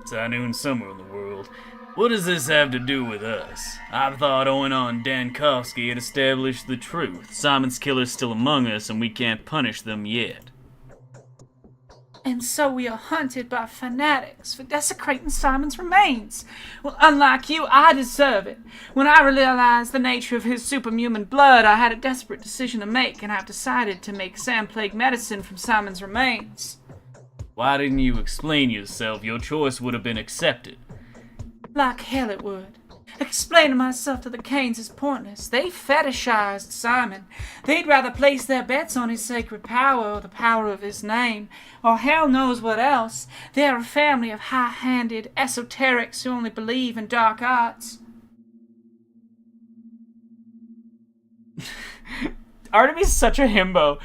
It's high noon somewhere in the world. What does this have to do with us? I thought Owen on Dankovsky had established the truth. Simon's killer's still among us, and we can't punish them yet. And so we are hunted by fanatics for desecrating Simon's remains. Well, unlike you, I deserve it. When I realized the nature of his superhuman blood, I had a desperate decision to make, and I've decided to make Sam Plague medicine from Simon's remains. Why didn't you explain yourself? Your choice would have been accepted. Like hell it would. Explaining myself to the Canes is pointless. They fetishized Simon. They'd rather place their bets on his sacred power or the power of his name, or hell knows what else. They're a family of high-handed esoterics who only believe in dark arts. Artemy's such a himbo.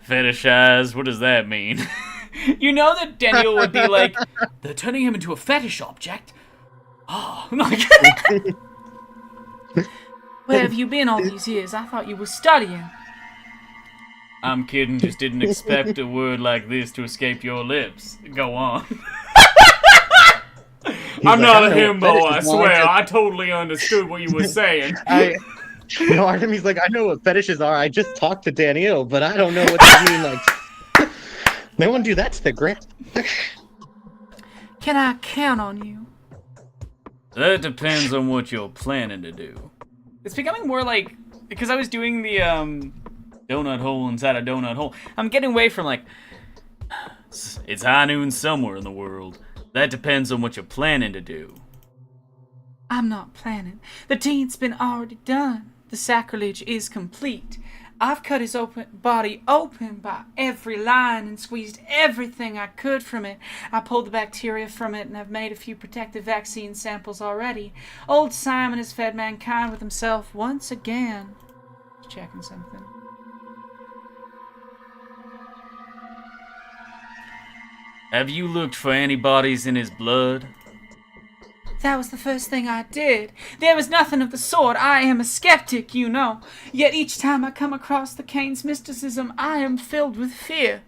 Fetishize, what does that mean? You know that Daniel would be like, they're turning him into a fetish object. Oh, where have you been all these years? I thought you were studying. I'm kidding, just didn't expect a word like this to escape your lips. Go on. I'm not a himbo, I swear. I totally understood what you were saying. Artemy's like, I know what fetishes are. I just talked to Danielle, but I don't know what they mean. Like, they won't do that to the grant. Can I count on you? That depends on what you're planning to do. It's becoming more like, because I was doing the Donut hole inside a donut hole. I'm getting away from like, it's high noon somewhere in the world. That depends on what you're planning to do. I'm not planning. The deed's been already done. The sacrilege is complete. I've cut his body open by every line and squeezed everything I could from it. I pulled the bacteria from it and I've made a few protective vaccine samples already. Old Simon has fed mankind with himself once again. Just checking something. Have you looked for antibodies in his blood? That was the first thing I did. There was nothing of the sort. I am a skeptic, you know. Yet each time I come across the Cain's mysticism, I am filled with fear.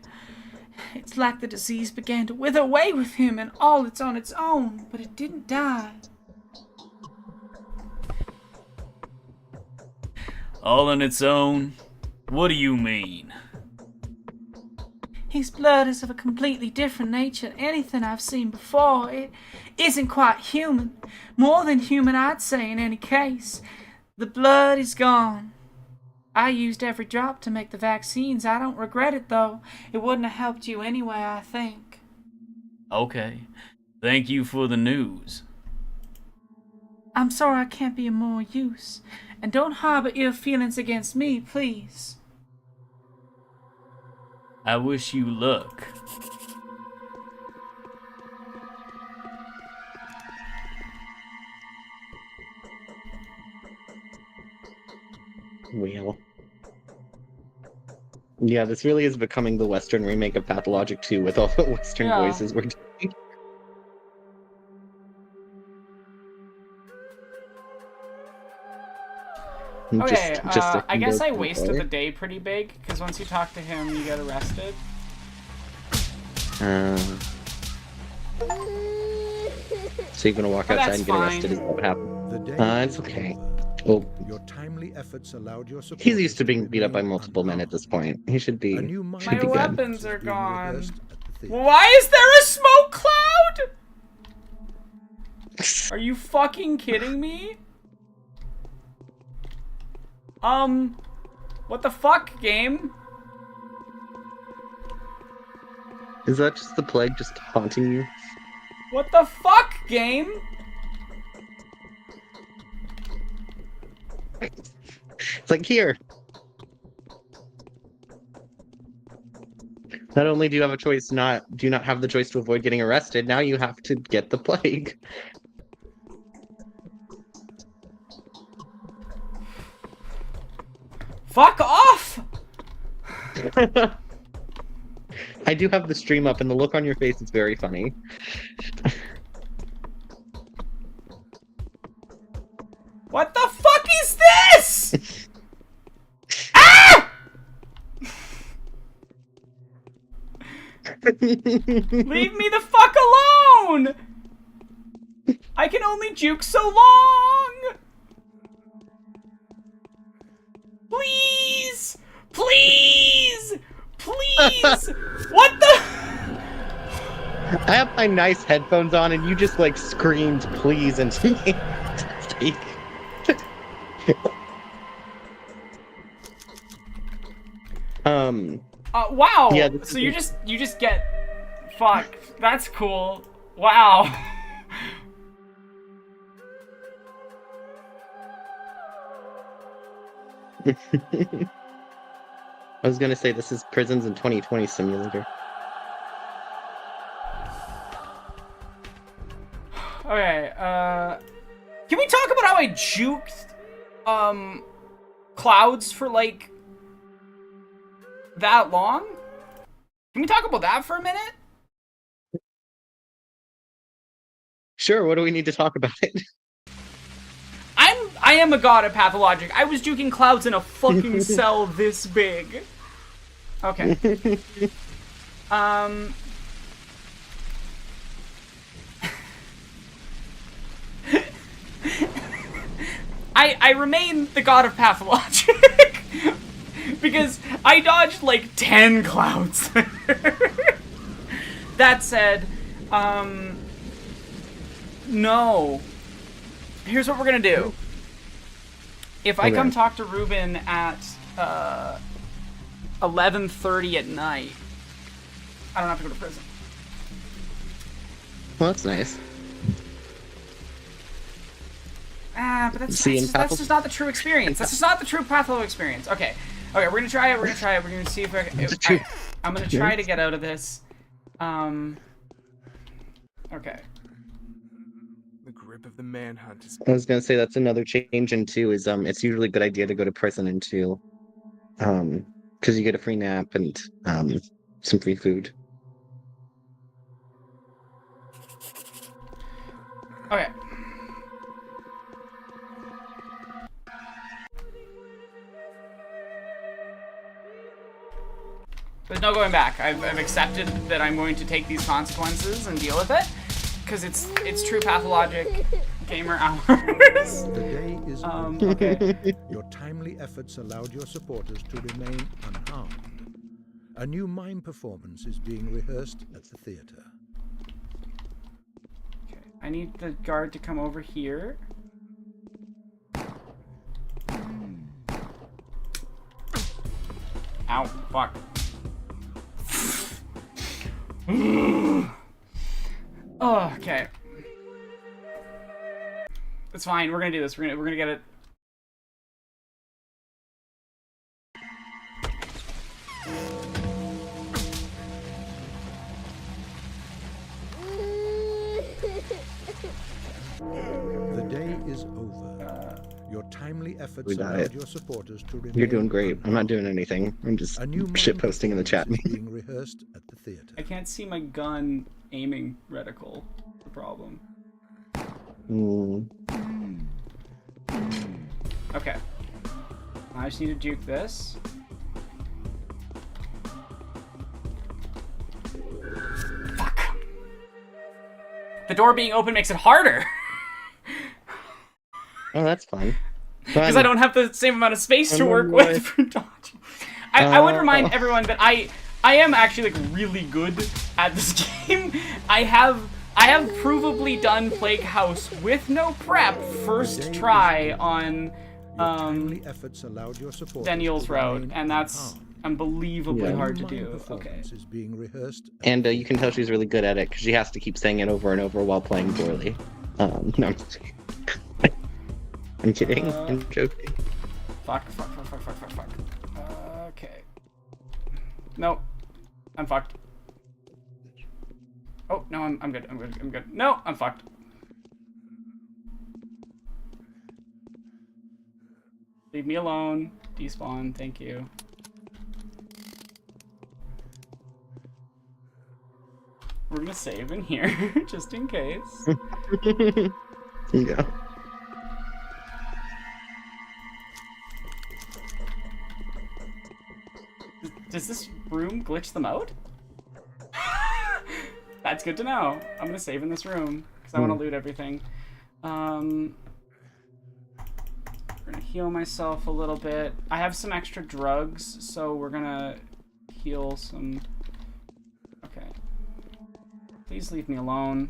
It's like the disease began to wither away with him, and all it's on its own, but it didn't die. All on its own? What do you mean? His blood is of a completely different nature than anything I've seen before. It isn't quite human. More than human, I'd say, in any case. The blood is gone. I used every drop to make the vaccines. I don't regret it, though. It wouldn't have helped you anyway, I think. Okay. Thank you for the news. I'm sorry I can't be of more use. And don't harbor ill feelings against me, please. I wish you luck. Well. Yeah, this really is becoming the Western remake of Pathologic 2 with all the Western voices we're doing. Okay, I guess I wasted the day pretty big, because once you talk to him, you get arrested. So you're gonna walk outside and get arrested, is that what happened? It's okay. Oh. Your timely efforts allowed your He's used to being beat up by multiple men at this point. He should be, My weapons are gone. Why is there a smoke cloud? Are you fucking kidding me? What the fuck, game? Is that just the plague just haunting you? What the fuck, game? It's like, here. Not only do you have a choice do you not have the choice to avoid getting arrested, now you have to get the plague. Fuck off! I do have the stream up, and the look on your face is very funny. What the fuck is this? Ah! Leave me the fuck alone! I can only juke so long! Please! Please! Please! What the? I have my nice headphones on, and you just, like, screamed please and speak. Wow. Yeah, so you just get fucked. That's cool. Wow. I was gonna say this is Prisons in 2020 simulator. Okay, can we talk about how I juked, clouds for, like, that long? Can we talk about that for a minute? Sure, what do we need to talk about it? I am a god at Pathologic. I was juking clouds in a fucking cell this big. Okay. I remain the god of Pathologic. Because I dodged like 10 clouds. That said, no. Here's what we're gonna do. If I come talk to Ruben at 11:30 at night, I don't have to go to prison. Well, that's nice. But that's just not the true experience. That's just not the true Patholo experience. Okay, we're gonna try it. We're gonna see if I'm gonna try to get out of this. Okay. The grip of the manhunt is... I was gonna say that's another change in 2 is it's usually a good idea to go to prison in 2. Because you get a free nap and some free food. Okay. There's no going back. I've accepted that I'm going to take these consequences and deal with it, because it's true Pathologic gamer hours. The day is over. Okay. Your timely efforts allowed your supporters to remain unharmed. A new mime performance is being rehearsed at the theater. Okay. I need the guard to come over here. Ow, fuck. Oh, okay. It's fine. We're gonna do this. We're gonna get it. The day is over. Your timely efforts We got allowed it. your supporters to remain You're doing great. I'm not unharmed. doing anything. I'm just A new shit posting in the chat. is being rehearsed at the theater. I can't see my gun aiming reticle. The problem. Okay. I just need to juke this. Fuck. The door being open makes it harder. Oh, that's fun. Because I don't have the same amount of space to work with for dodging. I would remind everyone that I am actually like really good at this game. I have provably done Plague House with no prep first try on Timely efforts allowed your supporters Daniel's to Road, remain and that's unharmed. unbelievably Yeah. hard to Mime do. Okay. performance is being rehearsed at And the you can tell she's really good at it because she has to keep saying it over and over while playing poorly. No, I'm just kidding. I'm kidding. I'm joking. Fuck. Okay. Nope. I'm fucked. Oh, no, I'm good. I'm good. No, I'm fucked. Leave me alone. Despawn, thank you. We're gonna save in here, just in case. Yeah. Does this room glitch them out? That's good to know. I'm gonna save in this room, because I want to loot everything. We're gonna heal myself a little bit. I have some extra drugs, so we're gonna heal some... Okay. Please leave me alone.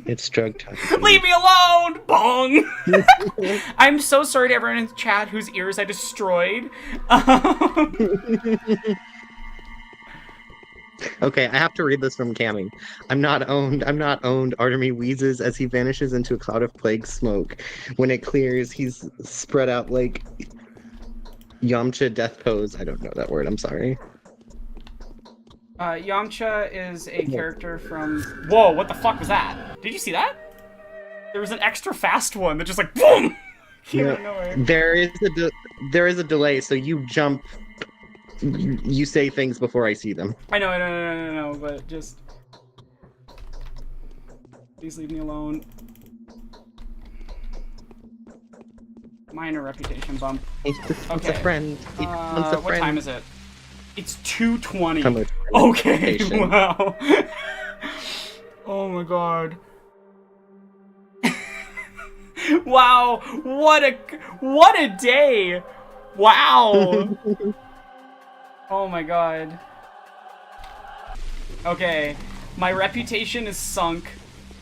It's drug time. Leave me alone! Bong! I'm so sorry to everyone in the chat whose ears I destroyed. Okay, I have to read this from Cammy. I'm not owned. I'm not owned. Artemy wheezes as he vanishes into a cloud of plague smoke. When it clears, he's spread out like Yamcha death pose. I don't know that word. I'm sorry. Yamcha is a character from... Whoa, what the fuck was that? Did you see that? There was an extra fast one that just like, boom! Came out of nowhere. There is a delay, so you jump. You say things before I see them. I know, but just... Please leave me alone. Minor reputation bump. He just wants a friend. He wants a friend. What time is it? It's 2:20. How much Okay, reputation? wow. Oh my god. Wow, what a day. Wow. Oh my god. Okay, my reputation is sunk.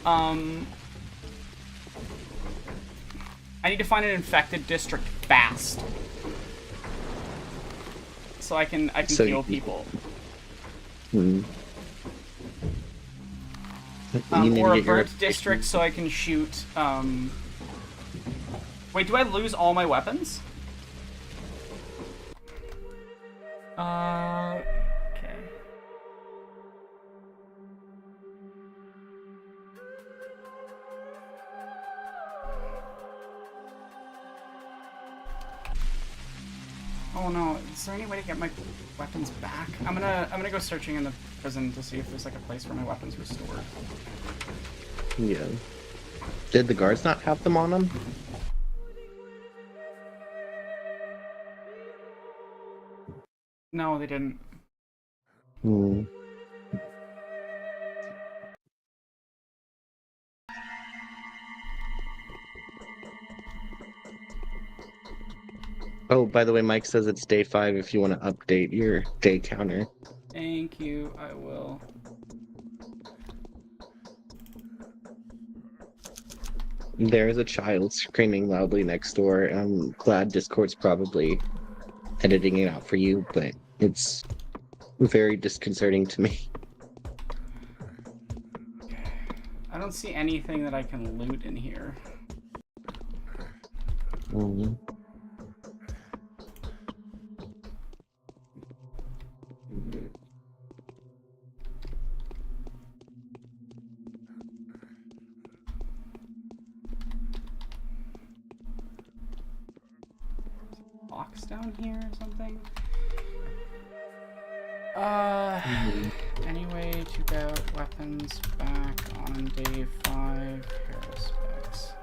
I need to find an infected district fast. So I can heal people. Hmm. Or a burnt district so I can shoot, Wait, do I lose all my weapons? Okay. Oh no, is there any way to get my weapons back? I'm gonna go searching in the prison to see if there's like a place where my weapons were stored. Yeah. Did the guards not have them on them? No, they didn't. Hmm. Oh, by the way, Mike says it's day 5 if you want to update your day counter. Thank you, I will. There is a child screaming loudly next door, and I'm glad Discord's probably editing it out for you, but it's very disconcerting to me. I don't see anything that I can loot in here. Mm. Box down here or something? Anyway to get weapons back on day 5. Parasocial.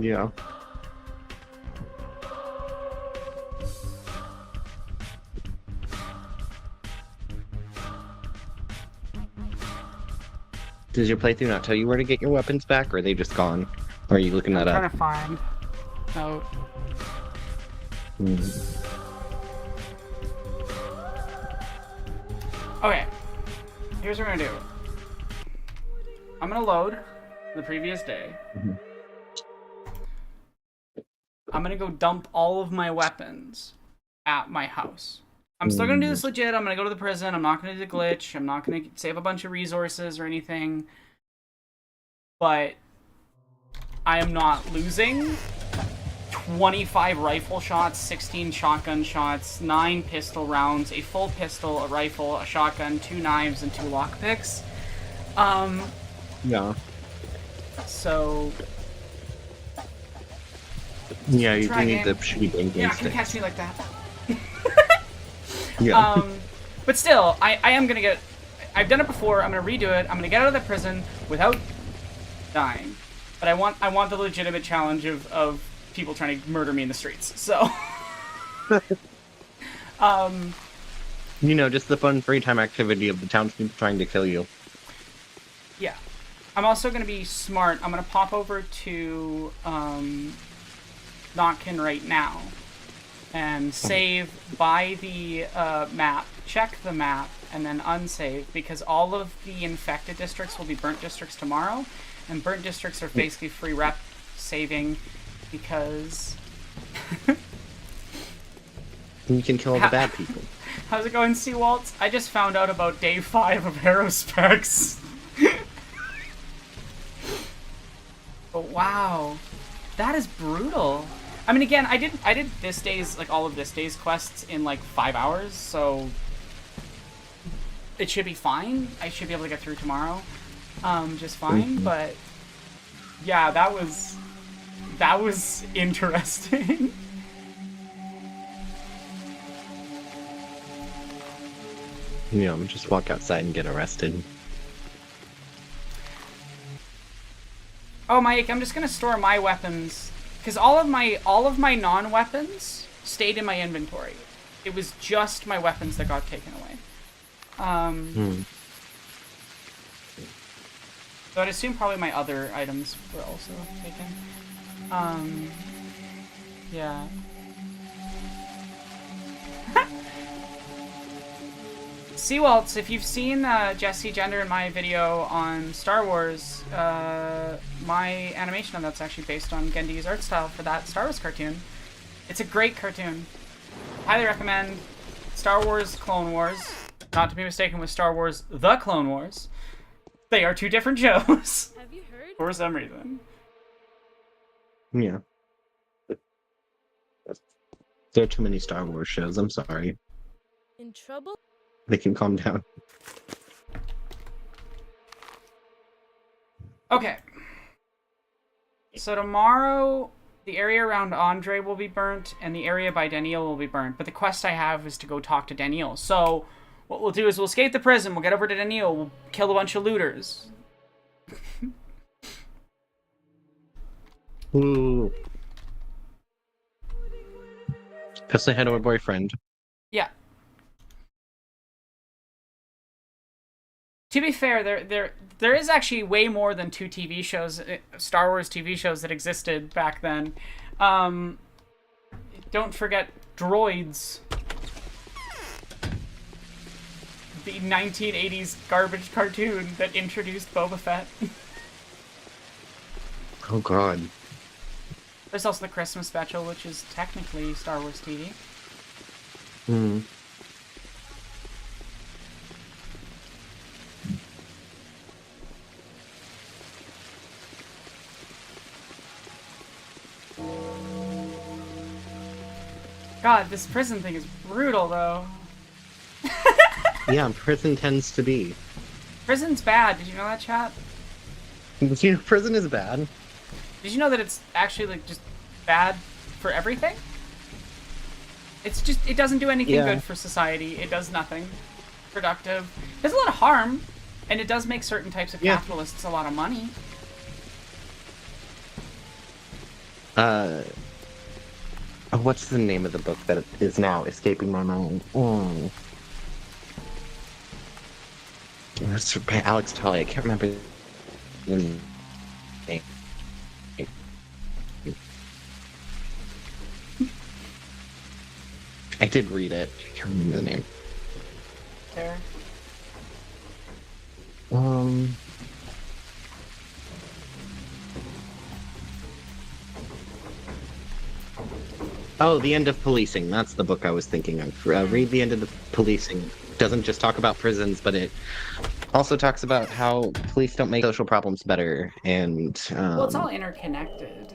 Yeah. Does your playthrough not tell you where to get your weapons back, or are they just gone? Or are you looking that I'm up? trying to find out. Okay, here's what I'm gonna do. I'm gonna load the previous day. I'm gonna go dump all of my weapons at my house. I'm still gonna do this legit. I'm gonna go to the prison. I'm not gonna do the glitch. I'm not gonna save a bunch of resources or anything. But I am not losing 25 rifle shots, 16 shotgun shots, 9 pistol rounds, a full pistol, a rifle, a shotgun, 2 knives, and 2 lockpicks. Yeah. So Yeah, you do Try need the game. shitty game yeah, stick. can catch me like that. Yeah. But still, I am gonna get. I've done it before. I'm gonna redo it. I'm gonna get out of the prison without dying. But I want the legitimate challenge of people trying to murder me in the streets. So, You know, just the fun free time activity of the townspeople trying to kill you. yeah. I'm also gonna be smart. I'm gonna pop over to Notkin right now and save by the map, check the map, and then unsave, because all of the infected districts will be burnt districts tomorrow, and burnt districts are basically free rep saving because... You can kill all the bad people. How's it going, Seawaltz? I just found out about day 5 of Aerospecs. But wow, that is brutal. I mean, again, I did this day's, like, all of this day's quests in, like, 5 hours, so it should be fine. I should be able to get through tomorrow, just fine, but yeah, that was interesting. You know, just walk outside and get arrested. Oh, Mike, I'm just gonna store my weapons, because all of my non-weapons stayed in my inventory. It was just my weapons that got taken away. So I'd assume probably my other items were also taken. Yeah. Seawaltz, if you've seen Jesse Gender in my video on Star Wars, my animation on that's actually based on Gendy's art style for that Star Wars cartoon. It's a great cartoon. Highly recommend. Star Wars Clone Wars, not to be mistaken with Star Wars The Clone Wars. They are two different shows. Have you heard? For some reason. Yeah. There are too many Star Wars shows, I'm sorry. In trouble? They can calm down. Okay. So tomorrow, the area around Andre will be burnt, and the area by Daniel will be burnt. But the quest I have is to go talk to Daniel. So what we'll do is we'll escape the prison, we'll get over to Daniel, we'll kill a bunch of looters. Ooh. Just say hi to her boyfriend. Yeah. To be fair, there is actually way more than 2 TV shows, Star Wars TV shows that existed back then. Don't forget Droids. The 1980s garbage cartoon that introduced Boba Fett. Oh god. There's also the Christmas special, which is technically Star Wars TV. Hmm. God, this prison thing is brutal, though. Yeah, prison tends to be. Prison's bad. Did you know that, chat? You know, prison is bad. Did you know that it's actually, like, just bad for everything? It's just, it doesn't do anything good for society. It does nothing productive. It does a lot of harm, and it does make certain types of capitalists a lot of money. What's the name of the book that is now escaping my mind? It's by Alex Tully. I can't remember the name. I did read it. I can't remember the name. There. Oh, The End of Policing. That's the book I was thinking of. Read The End of the Policing. Doesn't just talk about prisons, but it also talks about how police don't make social problems better, and Well, it's all interconnected.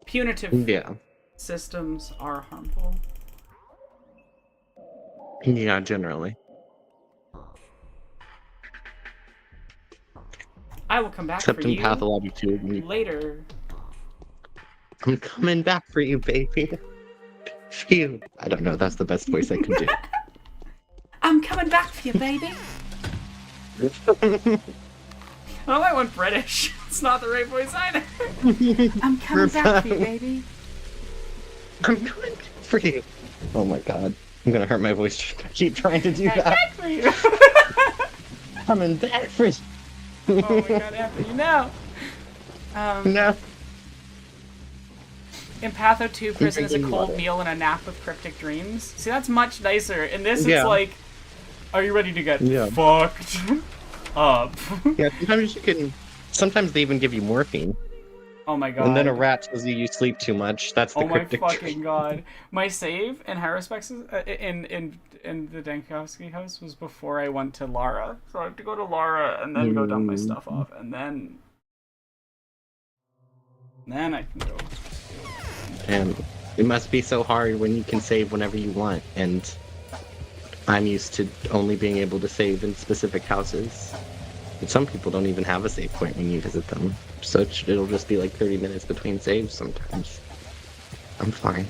Punitive systems are harmful. Yeah, generally. I will come back Except for in you Pathologic 2. later. I'm coming back for you, baby. Phew. I don't know, that's the best voice I could do. I'm coming back for you, baby. Oh, I went British. It's not the right voice either. I'm coming back for you, baby. I'm coming back for you. Oh my god. I'm gonna hurt my voice just to keep trying to do that. Back for you. Coming back for you. Oh my god, after you now. No. In Patho 2, prison is a drinking cold water. meal and a nap with cryptic dreams. See, that's much nicer. In this, Yeah. it's like, are you ready to get Yeah. fucked up? Yeah, sometimes you can. Sometimes they even give you morphine, Oh my god. and then a rat tells you sleep too much. That's the Oh my cryptic fucking dream. god. My save in high respects in the Dankovsky house was before I went to Lara. So I have to go to Lara and then go dump my stuff off and then I can go. And it must be so hard when you can save whenever you want, and I'm used to only being able to save in specific houses. But some people don't even have a save point when you visit them, so it'll just be like 30 minutes between saves sometimes. I'm fine.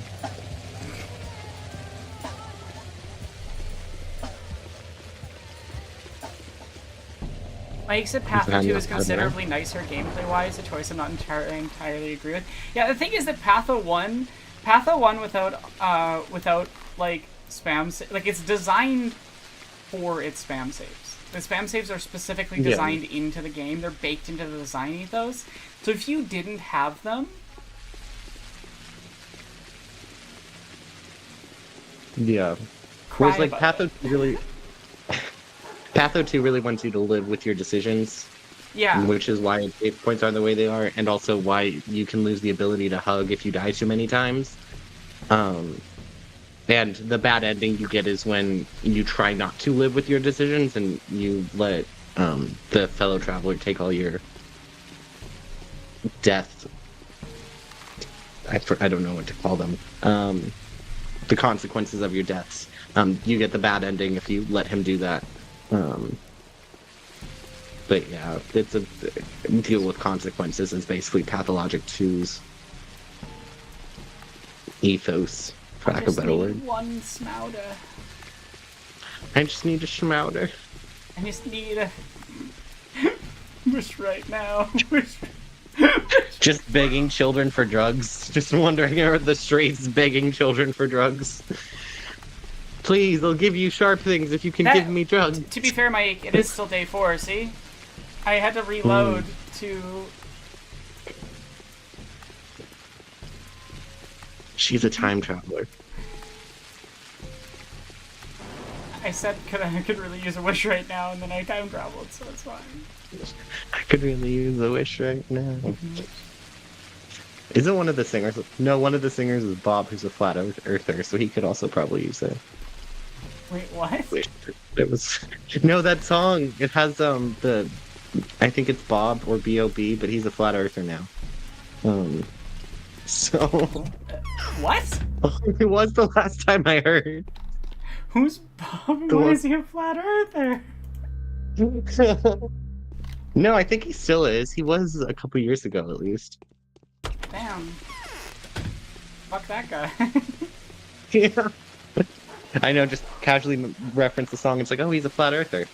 Mike said Path Daniel 2 is Padman. considerably nicer gameplay-wise, a choice I'm not entirely agree with. Yeah, the thing is that Patho 1 without like spam, like it's designed for its spam saves. The spam saves are specifically designed into the game. They're baked into the design ethos. So if you didn't have them, Yeah. cry Whereas like about it. Patho 2 really wants you to live with your decisions, Yeah. which is why save points are the way they are, and also why you can lose the ability to hug if you die too many times. And the bad ending you get is when you try not to live with your decisions and you let the fellow traveler take all your death. I don't know what to call them. The consequences of your deaths. You get the bad ending if you let him do that. But yeah, it's a deal with consequences is basically Pathologic 2's ethos, for lack of a better word. One smouder. I just need a schmouder. I just need a wish right now. Wish. Just begging children for drugs. Just wondering, are the streets begging children for drugs? Please, they'll give you sharp things if you can give me drugs. To be fair, Mike, it is still day 4, see? I had to reload to... She's a time traveler. I said I could really use a wish right now, and then I time traveled, so it's fine. I could really use a wish right now. Isn't one of the singers... No, one of the singers is Bob, who's a flat earther, so he could also probably use a Wait, what? wish. It was... No, that song, it has, the... I think it's Bob or B.O.B., but he's a flat earther now. So... What? It was the last time I heard. Who's Bob? and The Why one- is he a flat earther? No, I think he still is. He was a couple years ago, at least. Damn. Fuck that guy. Yeah. I know, just casually reference the song. It's like, oh, he's a flat earther.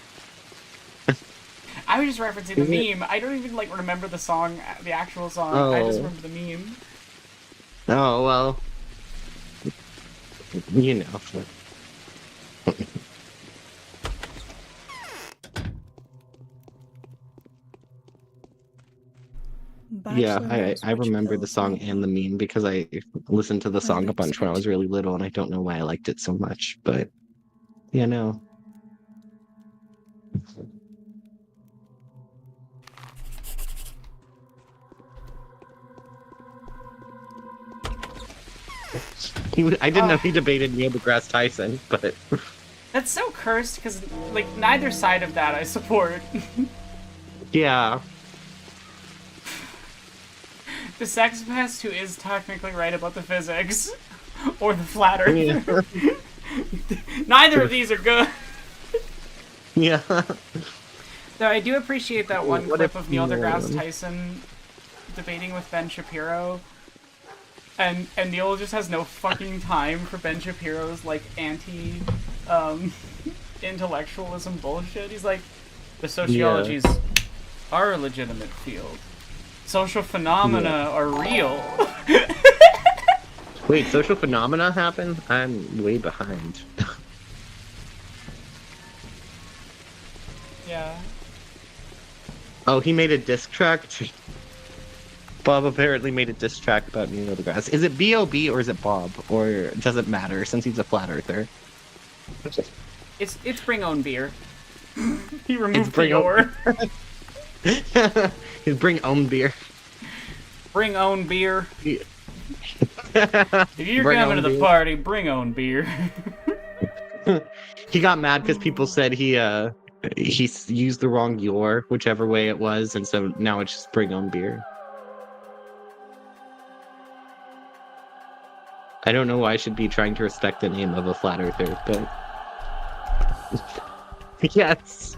I was just referencing the meme. I don't even like remember the song, the actual song. I just remember the meme. Oh, well. You know. Yeah, I remember the song and the meme because I listened to the song a bunch when I was really little, and I don't know why I liked it so much, but yeah, no. I didn't know he debated Neil deGrasse Tyson, but That's so cursed because, like, neither side of that I support. yeah. The sex pest who is technically right about the physics, or the flat earther. Neither of these are good. Yeah. Though I do appreciate that one What clip if of Neil Neil- deGrasse Tyson debating with Ben Shapiro, and Neil just has no fucking time for Ben Shapiro's like anti intellectualism bullshit. He's like, the sociologies are a legitimate field. Social phenomena are real. Wait, social phenomena happen? I'm way behind. Yeah. Oh, he made a diss track? Bob apparently made a diss track about Neil deGrasse. Is it B.O.B. or is it Bob? Or does it matter since he's a flat earther? It's bring own beer. He It's removed the bring or. He's bring own beer. Bring own beer. Yeah. If you're Bring coming own to the beer. party, bring own beer. He got mad because people said he used the wrong your, whichever way it was, and so now it's just bring own beer. I don't know why I should be trying to respect the name of a flat earther, but yes,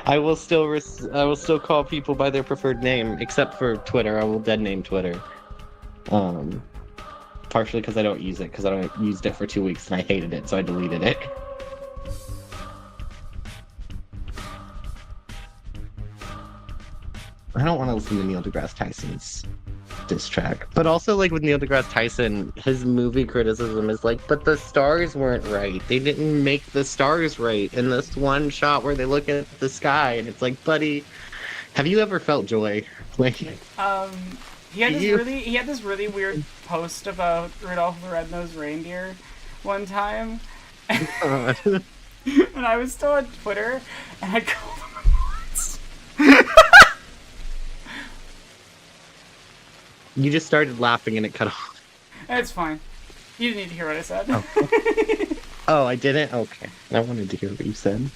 I will still call people by their preferred name, except for Twitter. I will dead name Twitter. Partially because I don't use it, because I don't used it for 2 weeks and I hated it, so I deleted it. I don't want to listen to Neil deGrasse Tyson's diss track. But also, like, with Neil deGrasse Tyson, his movie criticism is like, but the stars weren't right. They didn't make the stars right in this one shot where they look at the sky, and it's like, buddy, have you ever felt joy? Like, He had this really weird post about Rudolph the Red-Nosed Reindeer one time. And I was still on Twitter, and I called him once. you just started laughing and it cut off. It's fine. You didn't need to hear what I said. Oh, I didn't? Okay. I wanted to hear what you said.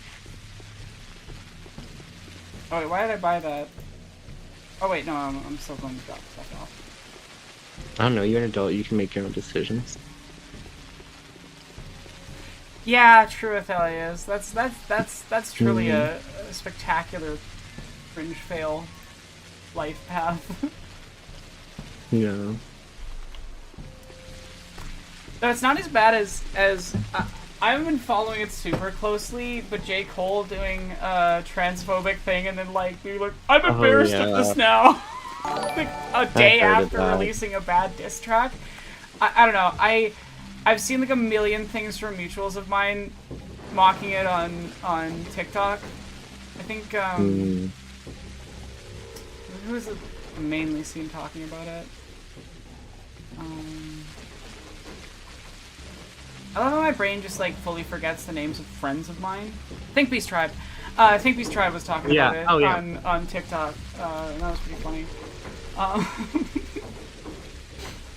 Oh wait, why did I buy that? Oh wait, no, I'm still going to drop stuff off. I don't know, you're an adult, you can make your own decisions. Yeah, true, Athelius. That's truly a spectacular fringe fail life path. Yeah. No, it's not as bad as I haven't been following it super closely, but J. Cole doing a transphobic thing and then like being like, I'm embarrassed of this now. Like a day after releasing a bad diss track. I don't know. I've seen like a million things from mutuals of mine mocking it on TikTok. I think who is it mainly seen talking about it? I love how my brain just like fully forgets the names of friends of mine. Think Beast Tribe. Think Beast Tribe was talking about it on TikTok. And that was pretty funny.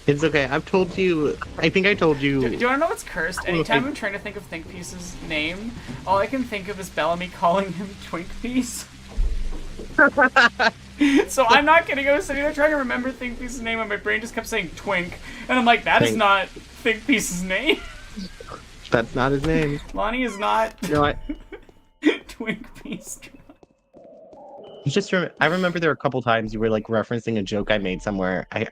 It's okay. I've told you. I think I told you. Do you want to know what's cursed? Anytime I'm trying to think of Think Piece's name, all I can think of is Bellamy calling him Twink Piece. So I'm not kidding. I was sitting there trying to remember Think Piece's name, and my brain just kept saying Twink, and I'm like, that is not Think Piece's name. That's not his name. Lonnie is not. You know what? Twink Piece. I remember there were a couple times you were like referencing a joke I made somewhere. I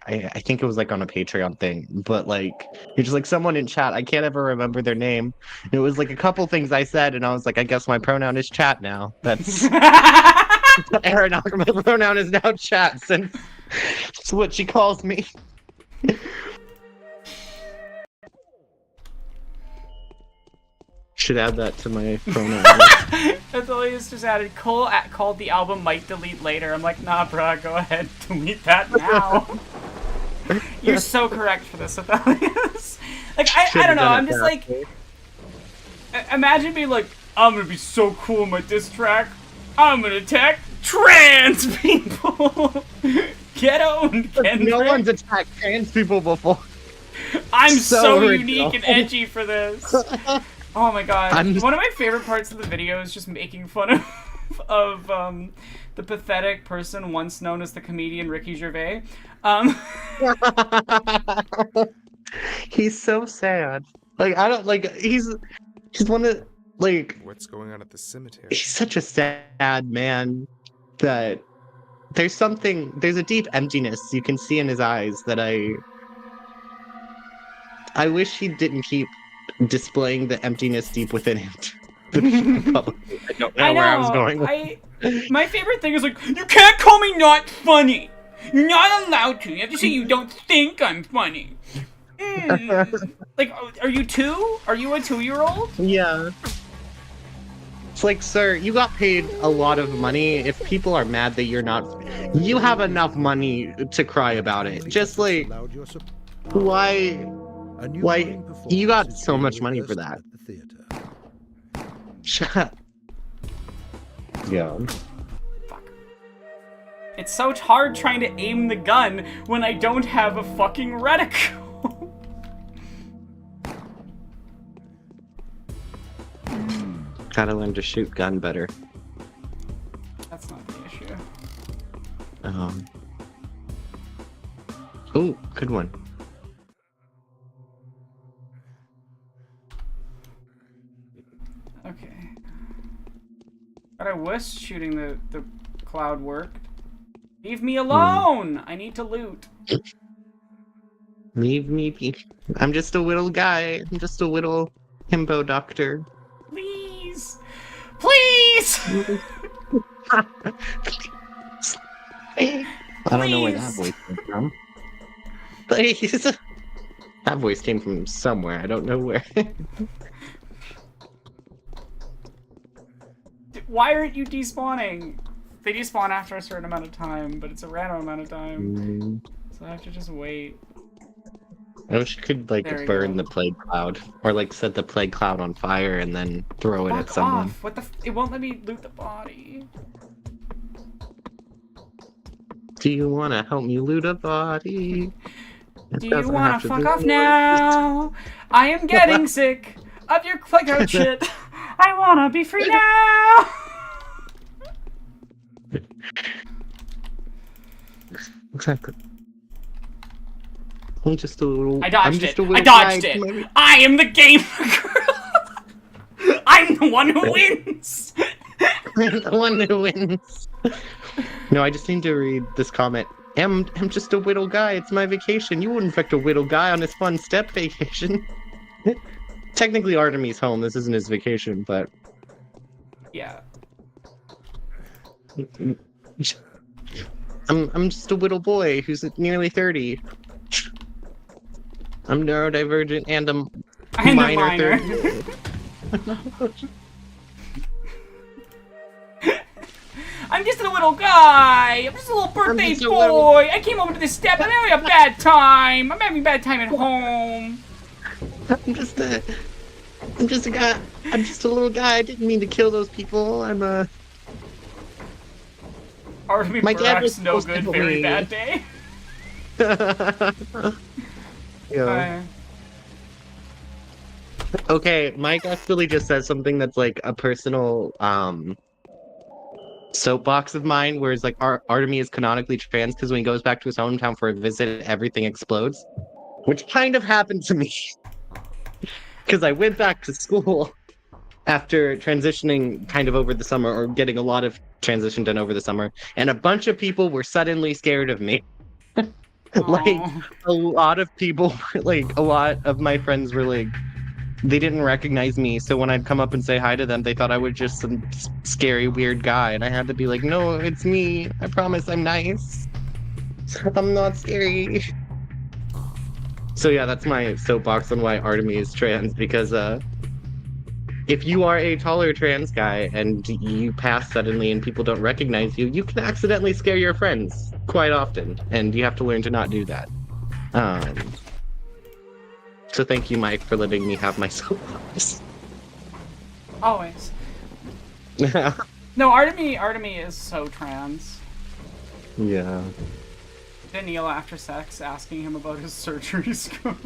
think it was like on a Patreon thing, but like you're just like someone in chat. I can't ever remember their name. It was like a couple things I said, and I was like, I guess my pronoun is chat now. That's Aaron. My pronoun is now chat since it's what she calls me. Should add that to my pronoun. That's all he's just added. Cole called the album Might Delete Later. I'm like, nah, bruh, go ahead, delete that now. You're so correct for this, Athelius. Like, I don't know, I'm just like... Imagine being like, I'm gonna be so cool in my diss track. I'm gonna attack trans people. Get owned, Kendrick. No one's attacked trans people before. I'm so original. unique and edgy for this. Oh my god. One of my favorite parts of the video is just making fun of the pathetic person once known as the comedian Ricky Gervais. He's so sad. Like, I don't, like, he's one of, like... What's going on at the cemetery? He's such a sad man that there's a deep emptiness you can see in his eyes that I wish he didn't keep displaying the emptiness deep within him. I don't know where I was going. My favorite thing is like, you can't call me not funny. You're not allowed to. You have to say you don't think I'm funny. Like, are you two? Are you a 2-year-old? Yeah. It's like, sir, you got paid a lot of money. If people are mad that you're not, you have enough money to cry about it. Just like, why? A new Why? mime performance You got is so being much money for rehearsed that. at the theater. Shut up. Yeah. Fuck. It's so hard trying to aim the gun when I don't have a fucking reticle. Gotta learn to shoot gun better. That's not the issue. Oh, good one. Okay. But I wish shooting the cloud worked. Leave me alone! I need to loot. Leave me be. I'm just a little guy. I'm just a little himbo doctor. Please! Please! I don't know where that voice came from. Please. That voice came from somewhere. I don't know where. Why aren't you despawning? They despawn after a certain amount of time, but it's a random amount of time. So I have to just wait. I wish you could, like, There you burn go. the plague cloud. Or, like, set the plague cloud on fire and then throw it at Fuck someone. off! What the it won't let me loot the body. Do you want to help me loot a body? Do you wanna fuck off now? I am getting sick of your click out shit. I wanna be free now! Exactly. I'm just a little. I dodged I'm just it. A little I dodged guy. it. I am the gamer girl. I'm the one who wins. I'm the one who wins. No, I just need to read this comment. I'm just a little guy. It's my vacation. You wouldn't infect a little guy on his fun step vacation. Technically, Artemis' home. This isn't his vacation, but Yeah. I'm just a little boy who's nearly 30. I'm neurodivergent and I'm I'm a minor. minor. I'm just a little guy. I'm just a little birthday just a boy. little- I came over to this step. I'm having a bad time. I'm having a bad time at home. I'm just a guy. I'm just a little guy. I didn't mean to kill those people. I'm a. Artemis My dad was Burak's no supposed to good, help very me. bad day. Yeah. Okay, Mike actually just said something that's like a personal soapbox of mine, whereas like Artemis is canonically trans because when he goes back to his hometown for a visit, everything explodes, which kind of happened to me because I went back to school after transitioning kind of over the summer, or getting a lot of transition done over the summer, and a bunch of people were suddenly scared of me. Like Aw. a lot of people, like a lot of my friends were like, they didn't recognize me, so when I'd come up and say hi to them, they thought I was just some scary, weird guy, and I had to be like, no, it's me. I promise I'm nice. I'm not scary. So yeah, that's my soapbox on why Artemis is trans, because if you are a taller trans guy and you pass suddenly and people don't recognize you, you can accidentally scare your friends quite often, and you have to learn to not do that. So thank you, Mike, for letting me have my soapbox. Always. No, Artemis is so trans. Yeah. Danielle after sex asking him about his surgery scars.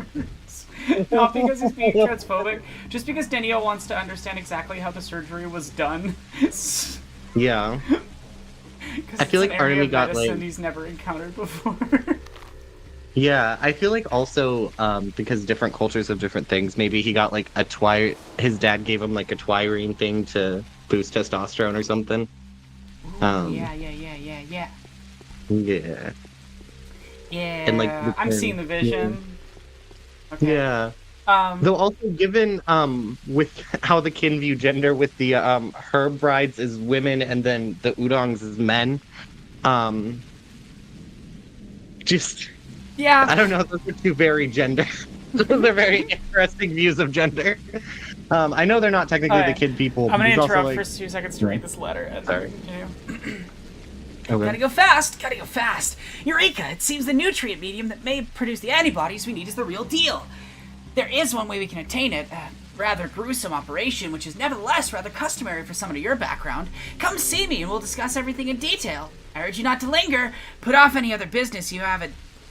Not because he's being transphobic, just because Danielle wants to understand exactly how the surgery was done. Yeah. I feel like Artemis got like he's never encountered before. Yeah, I feel like also because different cultures have different things, maybe he got like his dad gave him like a twirine thing to boost testosterone or something. Yeah. Yeah. Yeah. And like I'm seeing the vision. Okay. Yeah. Though also given with how the kin view gender with the herb brides as women and then the udongs as men, just Yeah. I don't know, those are two very gender those are very interesting views of gender. I know they're not technically Okay. the kid people. I'm gonna There's also, interrupt like- for 2 seconds to read this letter. And Sorry. continue. Okay. Gotta go fast, gotta go fast. Eureka! It seems the nutrient medium that may produce the antibodies we need is the real deal. There is one way we can obtain it. A rather gruesome operation, which is nevertheless rather customary for someone of your background. Come see me and we'll discuss everything in detail. I urge you not to linger. Put off any other business you have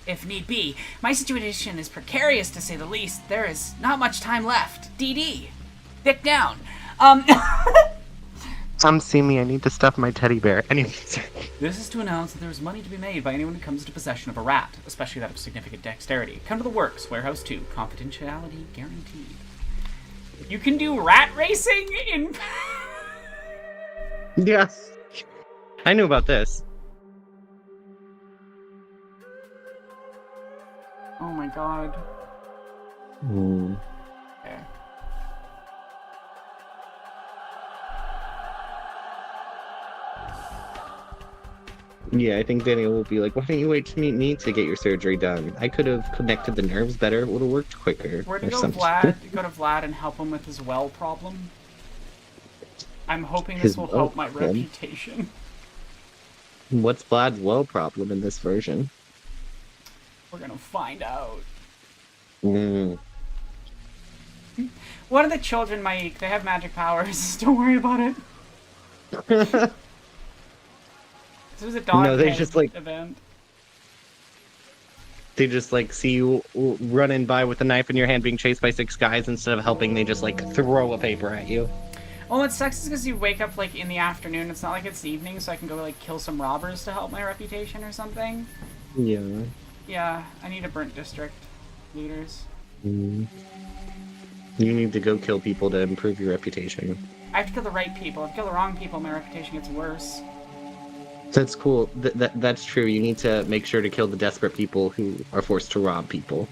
if need be. My situation is precarious to say the least. There is not much time left. DD. Thick down. Come see me. I need to stuff my teddy bear. Anyways. This is to announce that there is money to be made by anyone who comes into possession of a rat, especially that of significant dexterity. Come to the works, Warehouse 2. Confidentiality guaranteed. You can do rat racing in... Yes. I knew about this. Oh my god. Hmm. Okay. Yeah, I think Daniel will be like, why don't you wait to meet me to get your surgery done? I could have connected the nerves better. It would have worked quicker. We're or to go something. go to Vlad and help him with his well problem. I'm hoping His this will well help my problem? reputation. What's Vlad's well problem in this version? We're gonna find out. Mm. One of the children, Mike, they have magic powers. Don't worry about it. This was a dog No, they head just, like- event. They just like see you running by with a knife in your hand being chased by 6 guys. Instead of helping, they just like throw a paper at you. Well, what sucks is because you wake up like in the afternoon. It's not like it's evening, so I can go like kill some robbers to help my reputation or something. Yeah. Yeah, I need a burnt district. Looters. Mm. You need to go kill people to improve your reputation. I have to kill the right people. If I kill the wrong people, my reputation gets worse. That's cool. That's true. You need to make sure to kill the desperate people who are forced to rob people.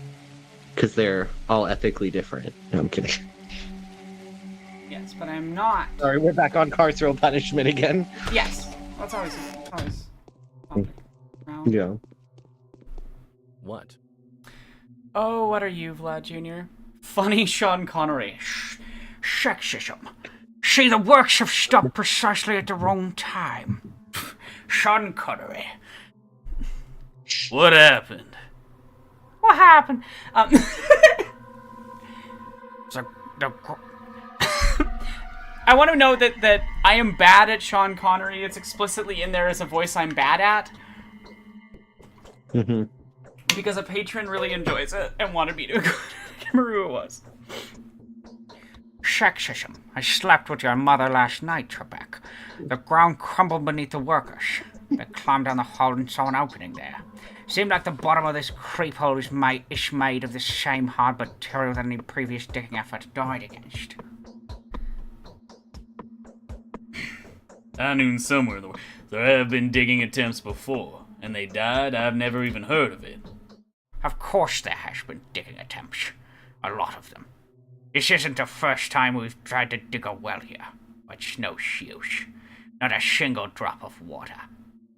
Because they're all ethically different. No, I'm kidding. Yes, but I'm not. Sorry, we're back on carceral punishment again. Yes. That's always around. Yeah. What? Oh, what are you, Vlad Jr.? Funny Sean Connery. Sexism. See, the works have stopped precisely at the wrong time. Sean Connery. What happened? What happened? I want to know that I am bad at Sean Connery. It's explicitly in there as a voice I'm bad at. Mm-hmm. Because a patron really enjoys it and wanted me to go. I can't remember who it was. Sexism. I slept with your mother last night, Trebek. The ground crumbled beneath the workers. They climbed down the hall and saw an opening there. Seemed like the bottom of this creep hole is made of the same hard material that any previous digging effort died against. I knew somewhere in the world. There have been digging attempts before, and they died. I've never even heard of it. Of course there has been digging attempts. A lot of them. This isn't the first time we've tried to dig a well here. But it's no use. Not a single drop of water.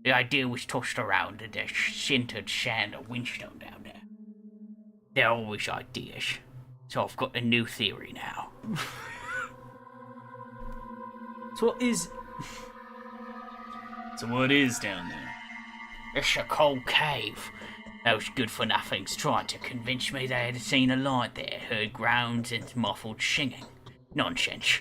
The idea was tossed around and there's sintered sand or whinstone down there. They're always ideas. So I've got a new theory now. So what is... So what is down there? It's a cold cave. Those good-for-nothings tried to convince me they had seen a light there, heard groans and muffled singing. Nonsense.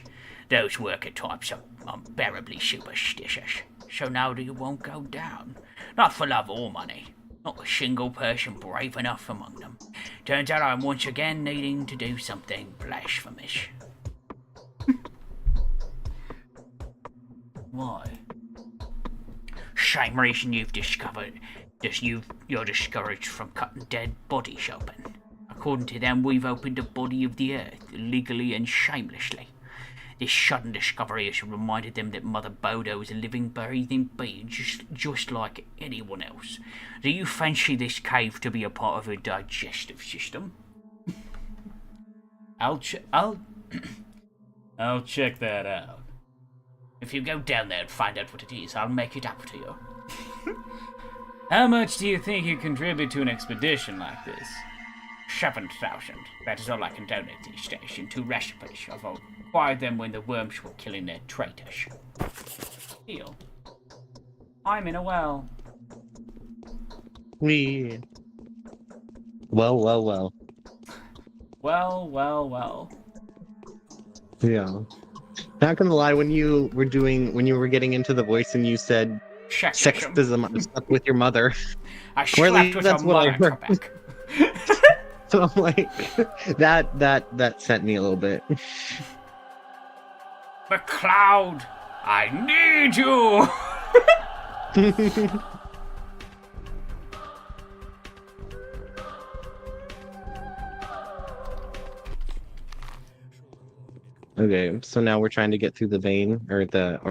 Those worker types are unbearably superstitious. So now you won't go down. Not for love or money. Not a single person brave enough among them. Turns out I'm once again needing to do something blasphemous. Why? Same reason you're discouraged from cutting dead bodies open. According to them, we've opened a body of the earth, illegally and shamelessly. This sudden discovery has reminded them that Mother Bodo is a living, breathing being, just like anyone else. Do you fancy this cave to be a part of her digestive system? I'll check that out. If you go down there and find out what it is, I'll make it up to you. How much do you think you contribute to an expedition like this? 7,000. That is all I can donate these days in 2 recipes. I've acquired them when the worms were killing their traitors. Deal. I'm in a well. We. Well. Well. Yeah. Not gonna lie, when you were getting into the voice and you said sexism, I'm stuck with your mother. I slept with your mother, Trebek. So I'm like, that sent me a little bit. McCloud, I need you! Okay, so now we're trying to get through the vein, or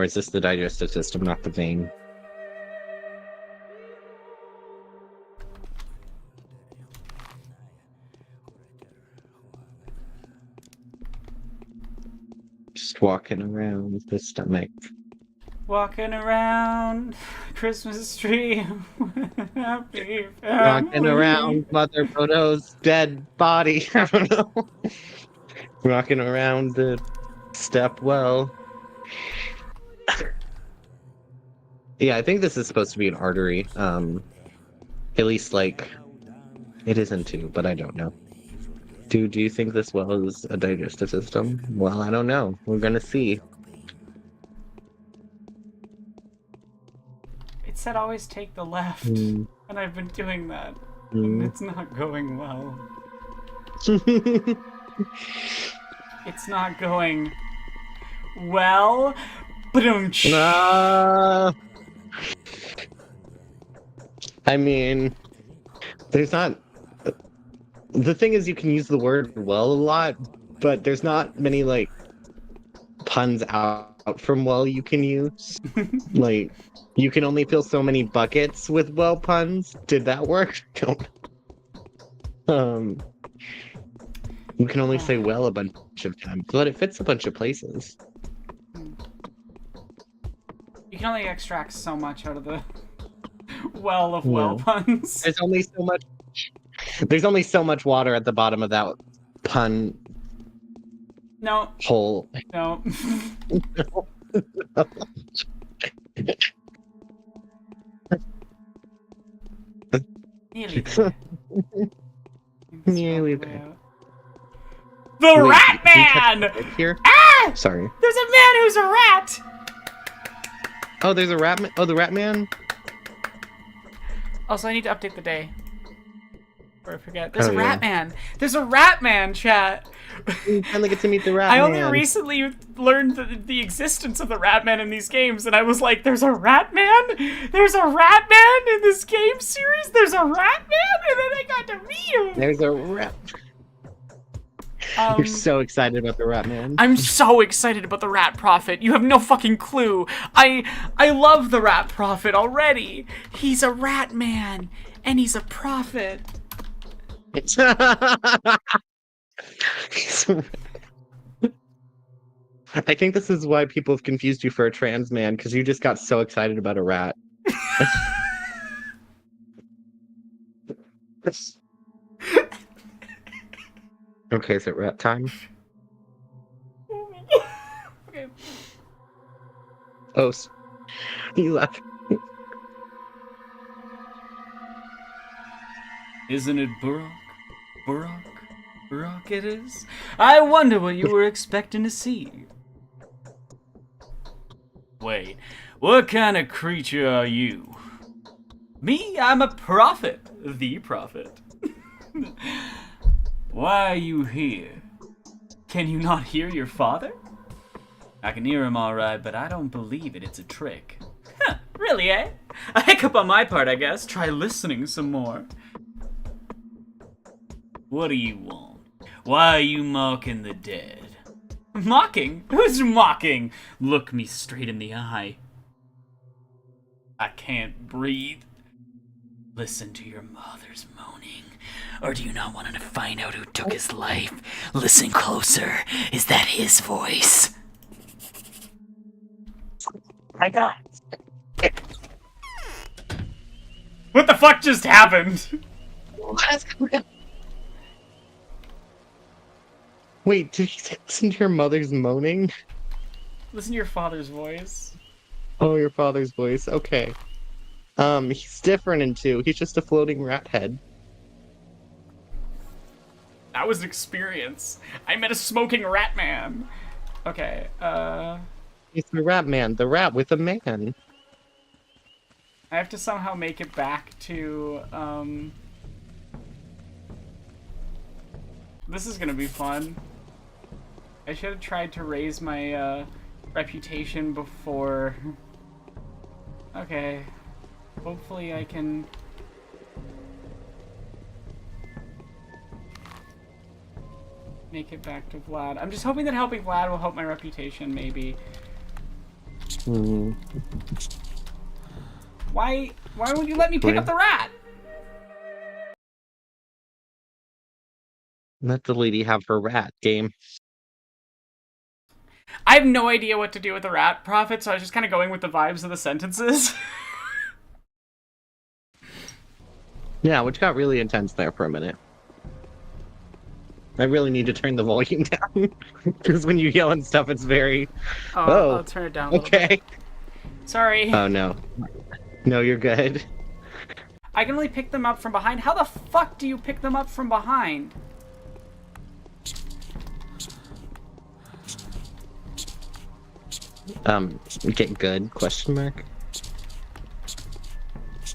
is this the digestive system, not the vein? Just walking around the stomach. Walking around Christmas tree. Happy family. Walking around Mother Proto's dead body. I don't know. Walking around the step well. Yeah, I think this is supposed to be an artery. At least, like, it isn't too, but I don't know. Do you think this well is a digestive system? Well, I don't know. We're gonna see. It said always take the left, and I've been doing that, and it's not going well. It's not going well, but I mean, there's not. The thing is, you can use the word well a lot, but there's not many, like, puns out from well you can use. Like, you can only fill so many buckets with well puns. Did that work? You can only say well a bunch of times, but it fits a bunch of places. You can only extract so much out of the well of well puns. There's only so much water at the bottom of that pun hole. No. Nearly there. Nearly there. The Rat Man! Here? Ah! Sorry. There's a man who's a rat! Oh, there's a rat man? Oh, the Rat Man? Also, I need to update the day. Before I forget. There's a Rat Man! There's a Rat Man, chat! You finally get to meet the Rat Man. I only recently learned the existence of the Rat Man in these games, and I was like, there's a Rat Man? There's a Rat Man in this game series? There's a Rat Man? And then I got to meet him! There's a Rat. You're so excited about the Rat Man. I'm so excited about the Rat Prophet. You have no fucking clue. I love the Rat Prophet already. He's a Rat Man, and he's a prophet. I think this is why people have confused you for a trans man, because you just got so excited about a rat. Okay, is it rat time? Okay. Oh, you left. Isn't it Burrock? Burrock it is? I wonder what you were expecting to see. Wait, what kind of creature are you? Me? I'm a prophet. The prophet. Why are you here? Can you not hear your father? I can hear him alright, but I don't believe it. It's a trick. Huh, really, eh? A hiccup on my part, I guess. Try listening some more. What do you want? Why are you mocking the dead? Mocking? Who's mocking? Look me straight in the eye. I can't breathe. Listen to your mother's moaning. Or do you not want to find out who took his life? Listen closer. Is that his voice? My God. What the fuck just happened? Wait, did you listen to your mother's moaning? Listen to your father's voice. Oh, your father's voice. Okay. He's different in 2. He's just a floating rat head. That was an experience. I met a smoking rat man. Okay, It's the rat man, the rat with a man. I have to somehow make it back to, This is gonna be fun. I should have tried to raise my, reputation before... Okay. Hopefully I can... make it back to Vlad. I'm just hoping that helping Vlad will help my reputation, maybe. Why would you let me pick up the rat? Let the lady have her rat game. I have no idea what to do with the rat, Prophet, so I was just kind of going with the vibes of the sentences. Yeah, which got really intense there for a minute. I really need to turn the volume down, because when you yell and stuff, it's very... I'll turn it down a little okay. bit. Sorry. Oh, no. No, you're good. I can only pick them up from behind. How the fuck do you pick them up from behind? Get good, question mark?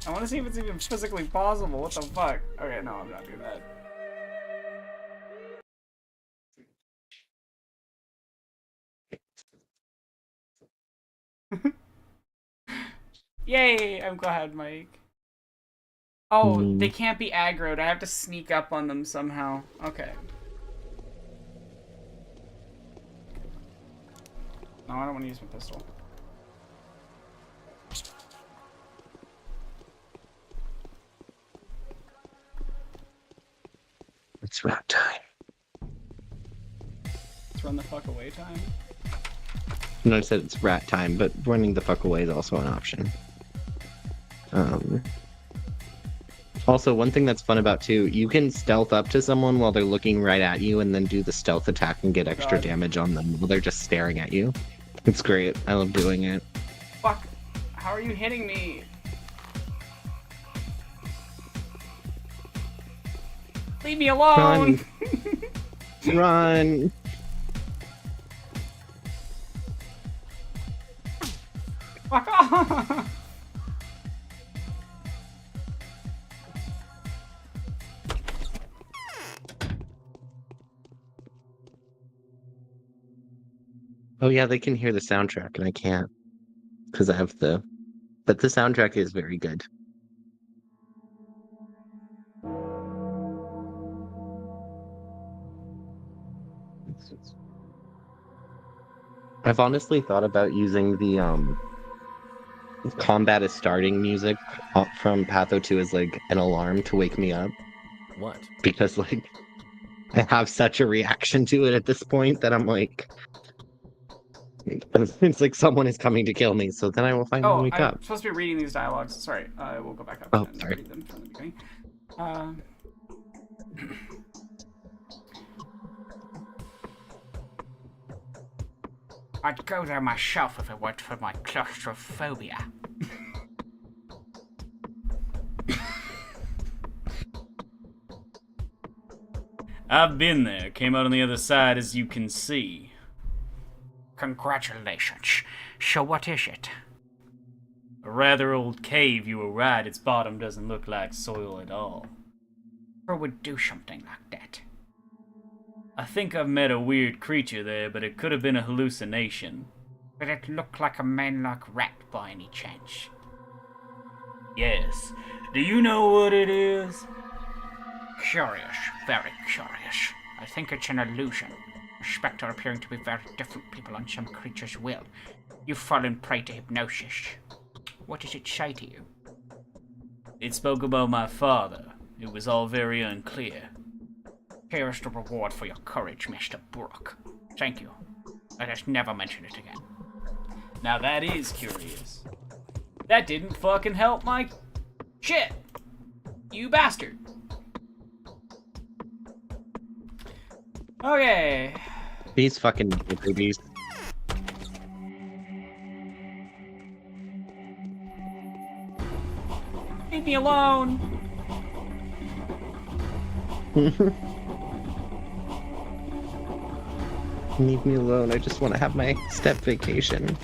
I want to see if it's even physically possible. What the fuck? Okay, no, I'm not doing that. Yay! I'm glad, Mike. Oh, they can't be aggroed. I have to sneak up on them somehow. Okay. No, I don't want to use my pistol. It's rat time. It's run the fuck away time. No, I said it's rat time, but running the fuck away is also an option. Also, one thing that's fun about 2, you can stealth up to someone while they're looking right at you and then do the stealth attack and get extra damage on them while they're just staring at you. It's great. I love doing it. Fuck. How are you hitting me? Leave me alone! Run! Run! Fuck off! Oh yeah, they can hear the soundtrack and I can't. Because I have the... But the soundtrack is very good. I've honestly thought about using the combat is starting music from Patho 2 as like an alarm to wake me up. What? Because like I have such a reaction to it at this point that I'm like it's like someone is coming to kill me, so then I will finally wake up. I'm supposed to be reading these dialogues. Sorry, I will go back up and read them from the beginning. I'd go there myself if it weren't for my claustrophobia. I've been there. Came out on the other side, as you can see. Congratulations. So what is it? A rather old cave, you were right. Its bottom doesn't look like soil at all. Who would do something like that? I think I've met a weird creature there, but it could have been a hallucination. Did it look like a man-like rat by any chance? Yes. Do you know what it is? Curious. Very curious. I think it's an illusion. A spectre appearing to be very different people on some creature's will. You've fallen prey to hypnosis. What does it say to you? It spoke about my father. It was all very unclear. Here's the reward for your courage, Mr. Brooke. Thank you. Let us never mention it again. Now that is curious. That didn't fucking help, Mike. Shit! You bastard! Okay. These fucking babies. Leave me alone. Leave me alone. I just want to have my step vacation.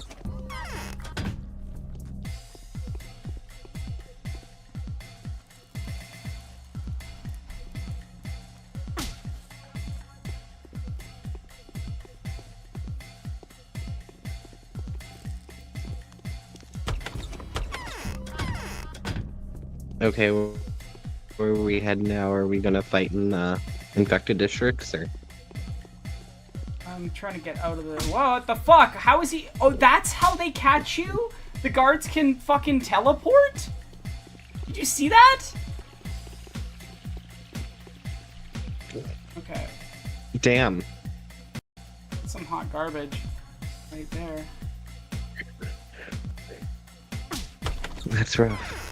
Okay, where are we heading now? Are we gonna fight in infected districts or? I'm trying to get out of the. What the fuck? How is he? Oh, that's how they catch you? The guards can fucking teleport? Did you see that? Okay. Damn. Some hot garbage right there. That's rough.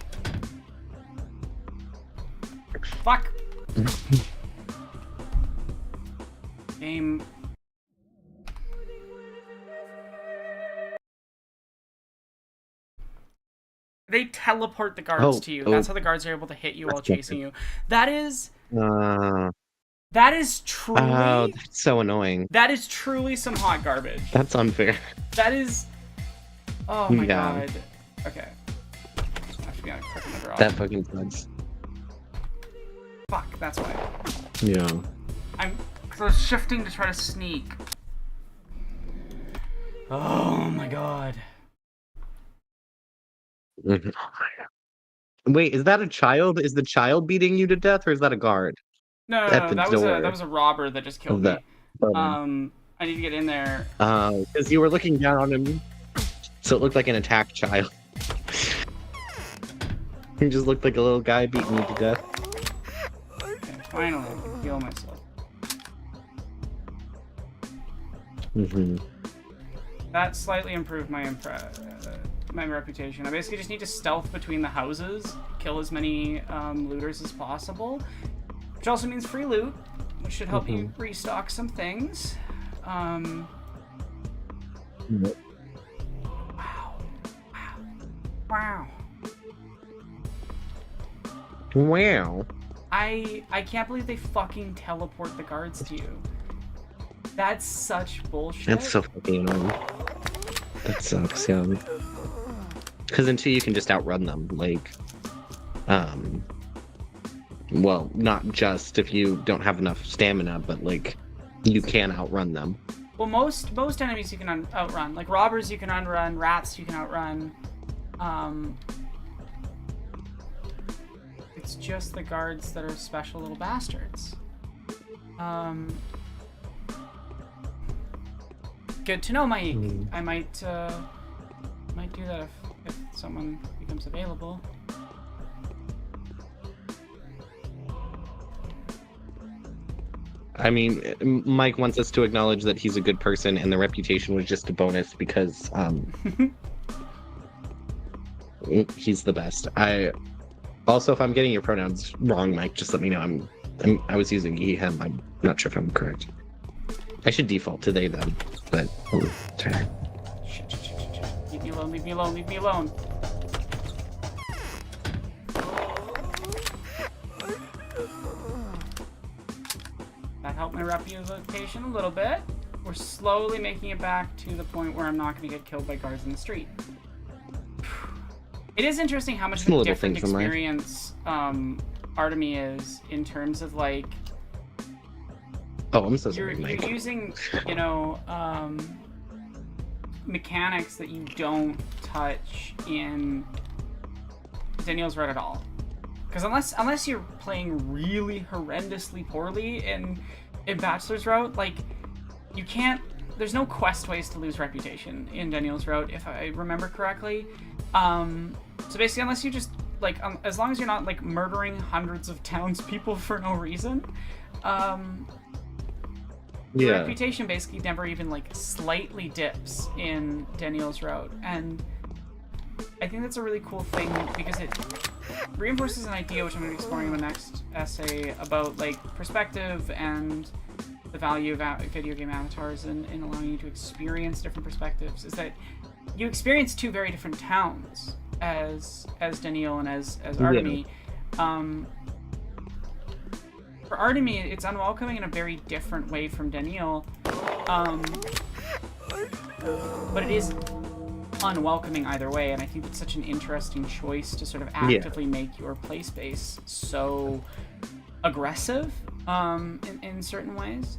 Fuck. Game. They teleport the guards to you. That's how the guards are able to hit you while chasing you. That is truly. Oh, that's so annoying. That is truly some hot garbage. That's unfair. That is. Oh my Yeah. god. Okay. I have to be on a quick another That fucking sucks. Fuck, that's why. Yeah. I'm shifting to try to sneak. Oh my god. Wait, is that a child? Is the child beating you to death, or is that a guard? No, At the that door was a robber that just killed of me. the- I need to get in there. Because you were looking down on him, so it looked like an attacked child. He just looked like a little guy beating you to death. Okay, finally, I can heal myself. That slightly improved my my reputation. I basically just need to stealth between the houses, kill as many looters as possible, which also means free loot, which should help me restock some things. Wow. Wow. Wow. I can't believe they fucking teleport the guards to you. That's such bullshit. That's so fucking annoying. That sucks, yeah. Because until you can just outrun them, like, well, not just if you don't have enough stamina, but like, you can outrun them. Well, most enemies you can outrun. Like robbers you can outrun, rats you can outrun. It's just the guards that are special little bastards. Good to know, Mike. I might do that if someone becomes available. I mean, Mike wants us to acknowledge that he's a good person, and the reputation was just a bonus because he's the best. Also, if I'm getting your pronouns wrong, Mike, just let me know. I was using he, him. I'm not sure if I'm correct. I should default to they, them, but try. Leave me alone, leave me alone, leave me alone. That helped my reputation a little bit. We're slowly making it back to the point where I'm not going to get killed by guards in the street. It is interesting how much of a different experience Artemy is in terms of like. Oh, I'm so sorry, Mike. You're using, mechanics that you don't touch in Daniel's Road at all. Because unless you're playing really horrendously poorly in Bachelor's Route, like you can't. There's no quest ways to lose reputation in Daniel's Route, if I remember correctly. So basically, unless you just like, as long as you're not like murdering hundreds of townspeople for no reason, your reputation basically never even like slightly dips in Daniel's Road, and I think that's a really cool thing because it reinforces an idea which I'm going to be exploring in the next essay about like perspective and the value of video game avatars in allowing you to experience different perspectives is that you experience two very different towns as Daniel and as Artemy. For Artemy, it's unwelcoming in a very different way from Daniel, but it is unwelcoming either way, and I think it's such an interesting choice to sort of actively make your play space so aggressive in certain ways.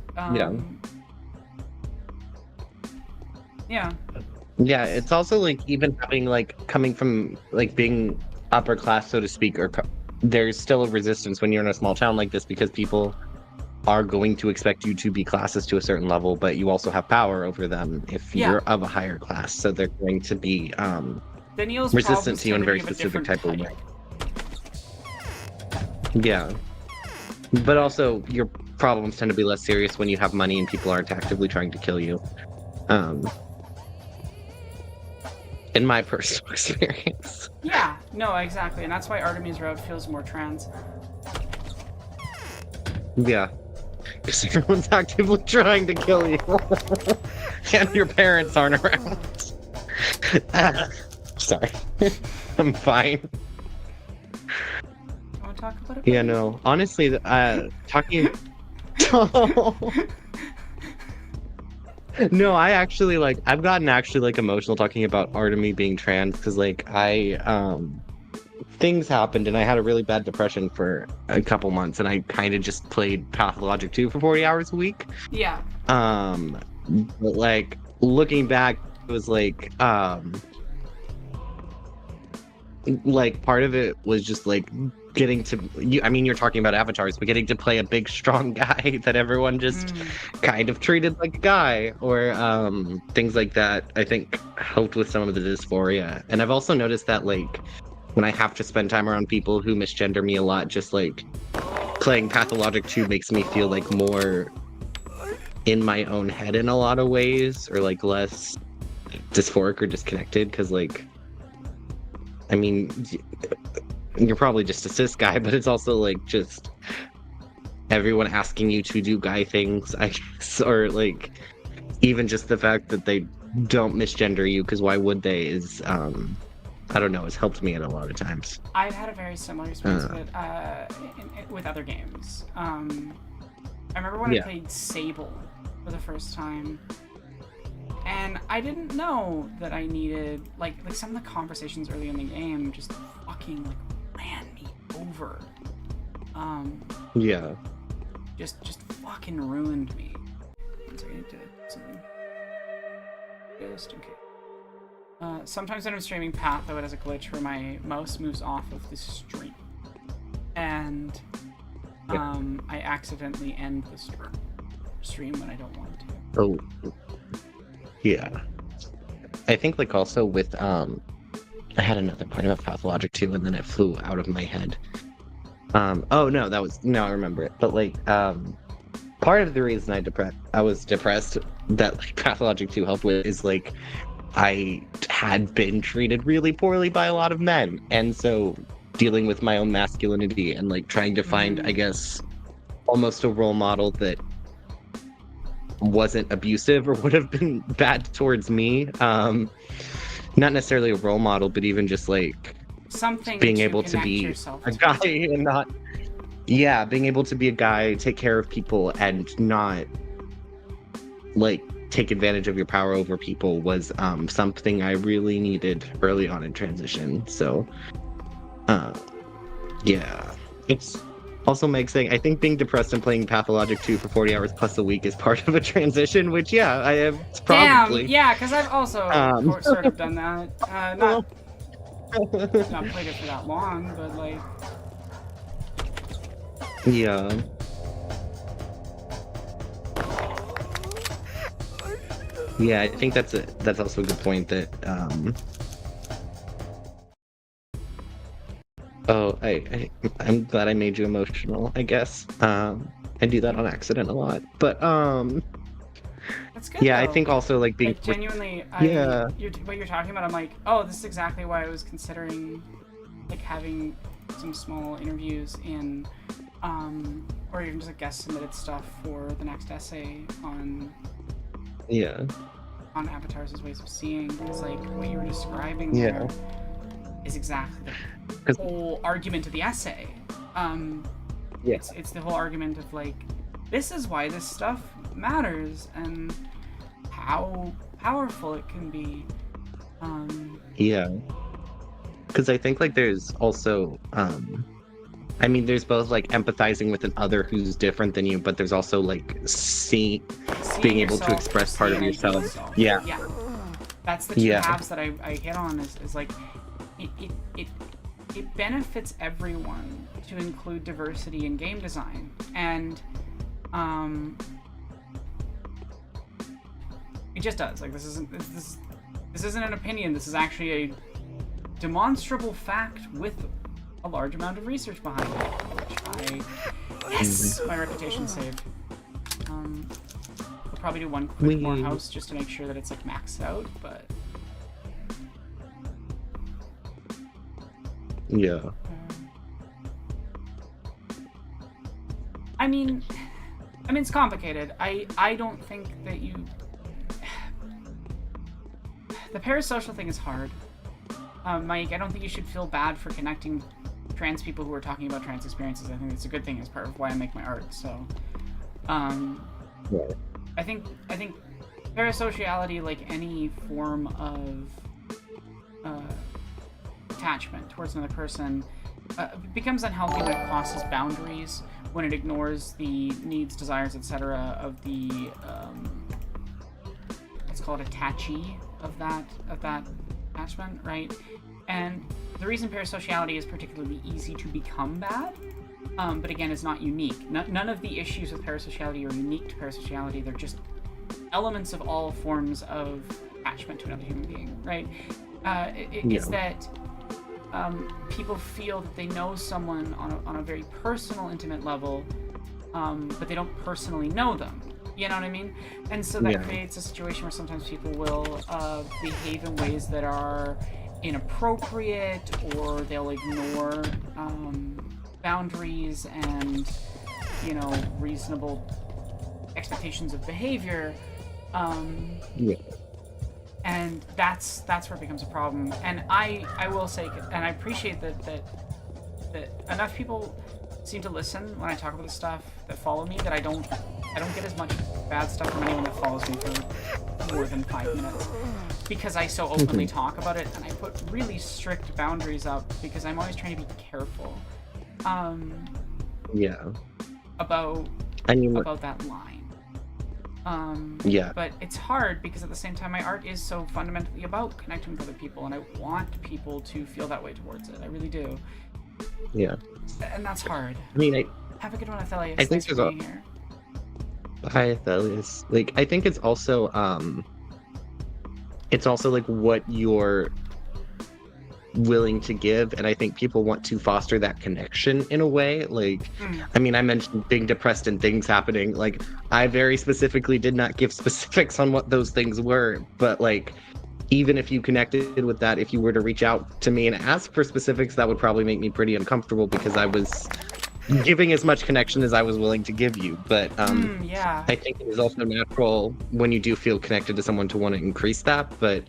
Yeah, it's also like even having like coming from like being upper class, so to speak, or there's still a resistance when you're in a small town like this because people are going to expect you to be classes to a certain level, but you also have power over them if you're of a higher class, so they're going to be Daniel's resistant to you in a very specific type of way. Yeah. But also, your problems tend to be less serious when you have money and people aren't actively trying to kill you. In my personal experience. Yeah, no, exactly. And that's why Artemy's Road feels more trans. Yeah. Because everyone's actively trying to kill you. And your parents aren't around. Sorry. I'm fine. Want to talk about it? Yeah, no. Honestly, talking... No, I actually, like, I've gotten actually, like, emotional talking about Artemy being trans, because, like, things happened, and I had a really bad depression for a couple months, and I kind of just played Pathologic 2 for 40 hours a week. Yeah. But, like, looking back, it was, like, part of it was just, like, getting to, I mean, you're talking about avatars, but getting to play a big, strong guy that everyone just kind of treated like a guy, or things like that, I think helped with some of the dysphoria. And I've also noticed that, like, when I have to spend time around people who misgender me a lot, just, like, playing Pathologic 2 makes me feel, like, more in my own head in a lot of ways, or, like, less dysphoric or disconnected, because, like, I mean, you're probably just a cis guy, but it's also, like, just everyone asking you to do guy things, I guess, or, like, even just the fact that they don't misgender you, because why would they, is, I don't know, has helped me in a lot of times. I've had a very similar experience with other games. I remember when I played Sable for the first time, and I didn't know that I needed, like some of the conversations early in the game just fucking, like, ran me over. Just fucking ruined me. One second, I did something. Just in case. Sometimes when I'm streaming Path, though, it has a glitch where my mouse moves off of the stream. And I accidentally end the stream when I don't want to. Oh. Yeah. I think, like, also with, I had another point about Pathologic 2, and then it flew out of my head. Oh, no, I remember it. But, like, part of the reason I was depressed that, like, Pathologic 2 helped with is, like, I had been treated really poorly by a lot of men, and so dealing with my own masculinity and, like, trying to find, I guess, almost a role model that wasn't abusive or would have been bad towards me. Not necessarily a role model, but even just, like, something being able to be a guy and not, being able to be a guy, take care of people, and not, like, take advantage of your power over people was something I really needed early on in transition. So, it's also Meg saying, I think being depressed and playing Pathologic 2 for 40 hours plus a week is part of a transition, which, I have probably. Damn, yeah, because I've also sort of done that. Not played it for that long, but, like... Yeah. Yeah, I think that's also a good point that, I'm glad I made you emotional, I guess. I do that on accident a lot. But, that's good, yeah, though. I think also, like, being... Like, genuinely, what you're talking about, I'm like, oh, this is exactly why I was considering, like, having some small interviews in or even just like guest submitted stuff for the next essay on avatars as ways of seeing. Because like what you were describing there is exactly the whole argument of the essay. It's the whole argument of like, this is why this stuff matters and how powerful it can be. Because I think like there's also I mean, there's both like empathizing with an other who's different than you, but there's also like being able to express part of yourself. Yeah. That's the two halves that I hit on is like it benefits everyone to include diversity in game design, and it just does. Like this isn't an opinion. This is actually a demonstrable fact with a large amount of research behind it, which my reputation saved. We'll probably do one quick more house just to make sure that it's like maxed out, but I mean it's complicated. I don't think that the parasocial thing is hard. Mike, I don't think you should feel bad for connecting trans people who are talking about trans experiences. I think it's a good thing as part of why I make my art. So, I think parasociality, like any form of attachment towards another person, becomes unhealthy when it crosses boundaries, when it ignores the needs, desires, etc. of the let's call it attachee of that attachment, right? And the reason parasociality is particularly easy to become bad, but again, is not unique. None of the issues with parasociality are unique to parasociality. They're just elements of all forms of attachment to another human being, right? Is that people feel that they know someone on a very personal, intimate level, but they don't personally know them. You know what I mean? And so that creates a situation where sometimes people will behave in ways that are inappropriate, or they'll ignore boundaries and, reasonable expectations of behavior. And that's where it becomes a problem. And I will say, and I appreciate that enough people seem to listen when I talk about this stuff, that follow me, that I don't get as much bad stuff from anyone that follows me for more than 5 minutes, because I so openly talk about it, and I put really strict boundaries up because I'm always trying to be careful about that line. But it's hard because at the same time my art is so fundamentally about connecting with other people, and I want people to feel that way towards it. I really do. And that's hard. I mean, have a good one, Athelius. I think Thanks for being here. Hi, Athelius. Like, I think it's also like what you're willing to give, and I think people want to foster that connection in a way. Like, I mean, I mentioned being depressed and things happening. Like, I very specifically did not give specifics on what those things were, but like, even if you connected with that, if you were to reach out to me and ask for specifics, that would probably make me pretty uncomfortable because I was giving as much connection as I was willing to give you. But I think it is also natural when you do feel connected to someone to want to increase that, but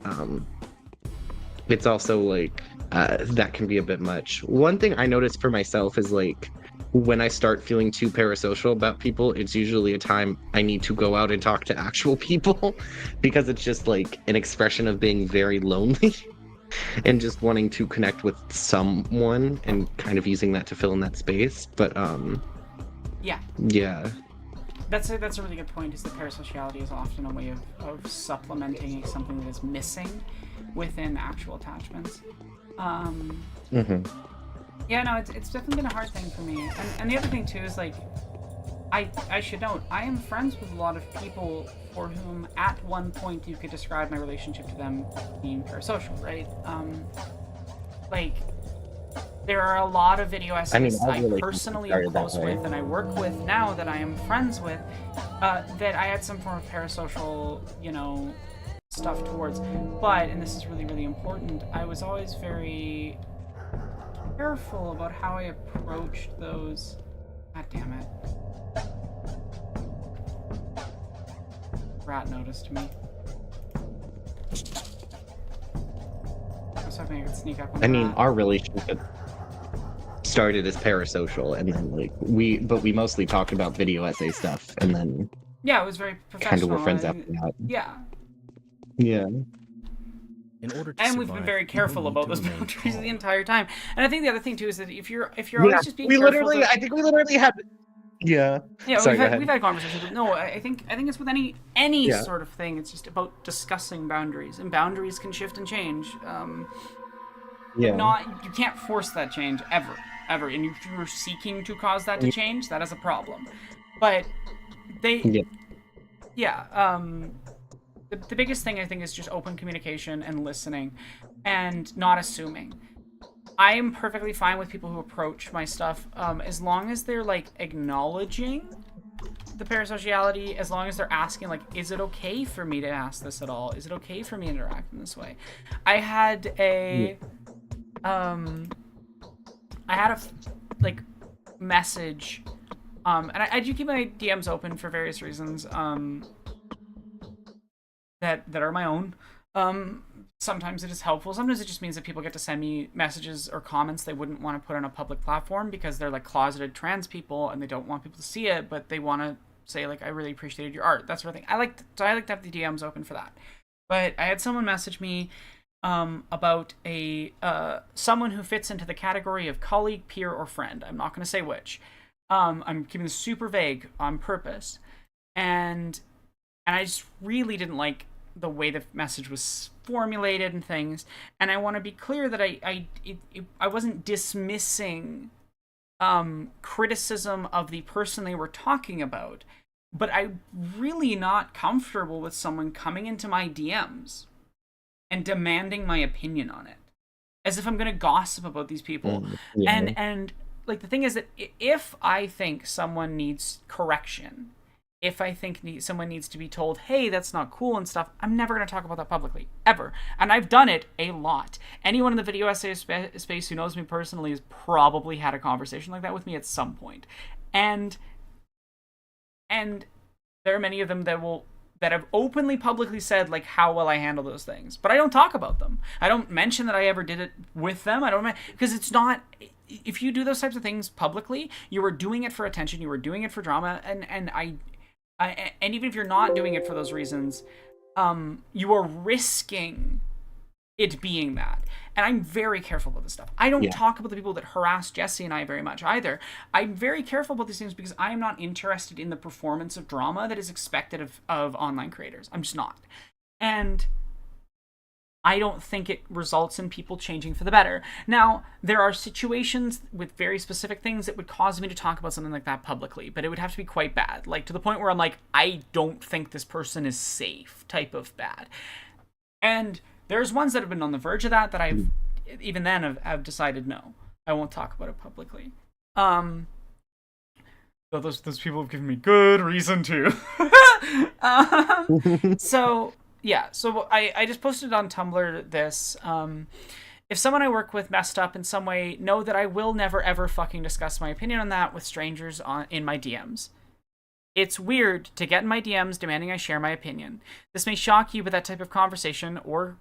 it's also like that can be a bit much. One thing I noticed for myself is like when I start feeling too parasocial about people, it's usually a time I need to go out and talk to actual people because it's just like an expression of being very lonely and just wanting to connect with someone and kind of using that to fill in that space. But that's a really good point, is that parasociality is often a way of supplementing something that is missing within actual attachments. Yeah, no, it's definitely been a hard thing for me. And the other thing too is like, I should note, I am friends with a lot of people for whom at one point you could describe my relationship to them being parasocial, right? Like, there are a lot of video essays I personally am close with and I work with now that I am friends with, that I had some form of parasocial, stuff towards. But, and this is really, really important, I was always very careful about how I approached those God damn it. Rat noticed me. I was hoping I could sneak up on the I mean, rat. our relationship started as Parasocial, and then like we mostly talked about video essay stuff, and then Yeah, it was very professional. kind of were friends and- after that. Yeah. Yeah. In order to And we've been survive, very people careful need about to those remain boundaries calm. the entire time. And I think the other thing too is that if you're always just being we careful literally, to- I think we literally had. Yeah. Yeah, Sorry, we've go had ahead. conversations, but no, I think it's with any Yeah. sort of thing. It's just about discussing boundaries, and boundaries can shift and change. Yeah. You can't force that change ever. And if you're seeking to cause that to change, that is a problem. But Yeah. the biggest thing I think is just open communication and listening, and not assuming. I am perfectly fine with people who approach my stuff, as long as they're like acknowledging the parasociality, as long as they're asking like, is it okay for me to ask this at all? Is it okay for me to interact in this way? I had a like message, and I do keep my DMs open for various reasons, that are my own. Sometimes it is helpful. Sometimes it just means that people get to send me messages or comments they wouldn't want to put on a public platform because they're like closeted trans people and they don't want people to see it, but they want to say like, I really appreciated your art, that sort of thing. I like to have the DMs open for that. But I had someone message me about someone who fits into the category of colleague, peer, or friend. I'm not going to say which. I'm keeping this super vague on purpose, and I just really didn't like the way the message was formulated and things. And I want to be clear that I wasn't dismissing criticism of the person they were talking about, but I'm really not comfortable with someone coming into my DMs and demanding my opinion on it, as if I'm going to gossip about these people. Yeah. And like, the thing is that if I think someone needs correction, if I think someone needs to be told, hey, that's not cool and stuff, I'm never going to talk about that publicly, ever. And I've done it a lot. Anyone in the video essay space who knows me personally has probably had a conversation like that with me at some point. And there are many of them that have openly publicly said like, how will I handle those things? But I don't talk about them. I don't mention that I ever did it with them. I don't, because it's not, if you do those types of things publicly, you are doing it for attention, you are doing it for drama, and even if you're not doing it for those reasons, you are risking it being that. And I'm very careful about this stuff. I don't talk about the people that harass Jesse and I very much either. I'm very careful about these things because I am not interested in the performance of drama that is expected of online creators. I'm just not. And I don't think it results in people changing for the better. Now, there are situations with very specific things that would cause me to talk about something like that publicly, but it would have to be quite bad. Like, to the point where I'm like, I don't think this person is safe type of bad. And there's ones that have been on the verge of that I've, even then, have decided, no, I won't talk about it publicly. So those people have given me good reason to. So... yeah, so I just posted on Tumblr this, if someone I work with messed up in some way, know that I will never ever fucking discuss my opinion on that with strangers in my DMs. It's weird to get in my DMs demanding I share my opinion. This may shock you, but that type of conversation or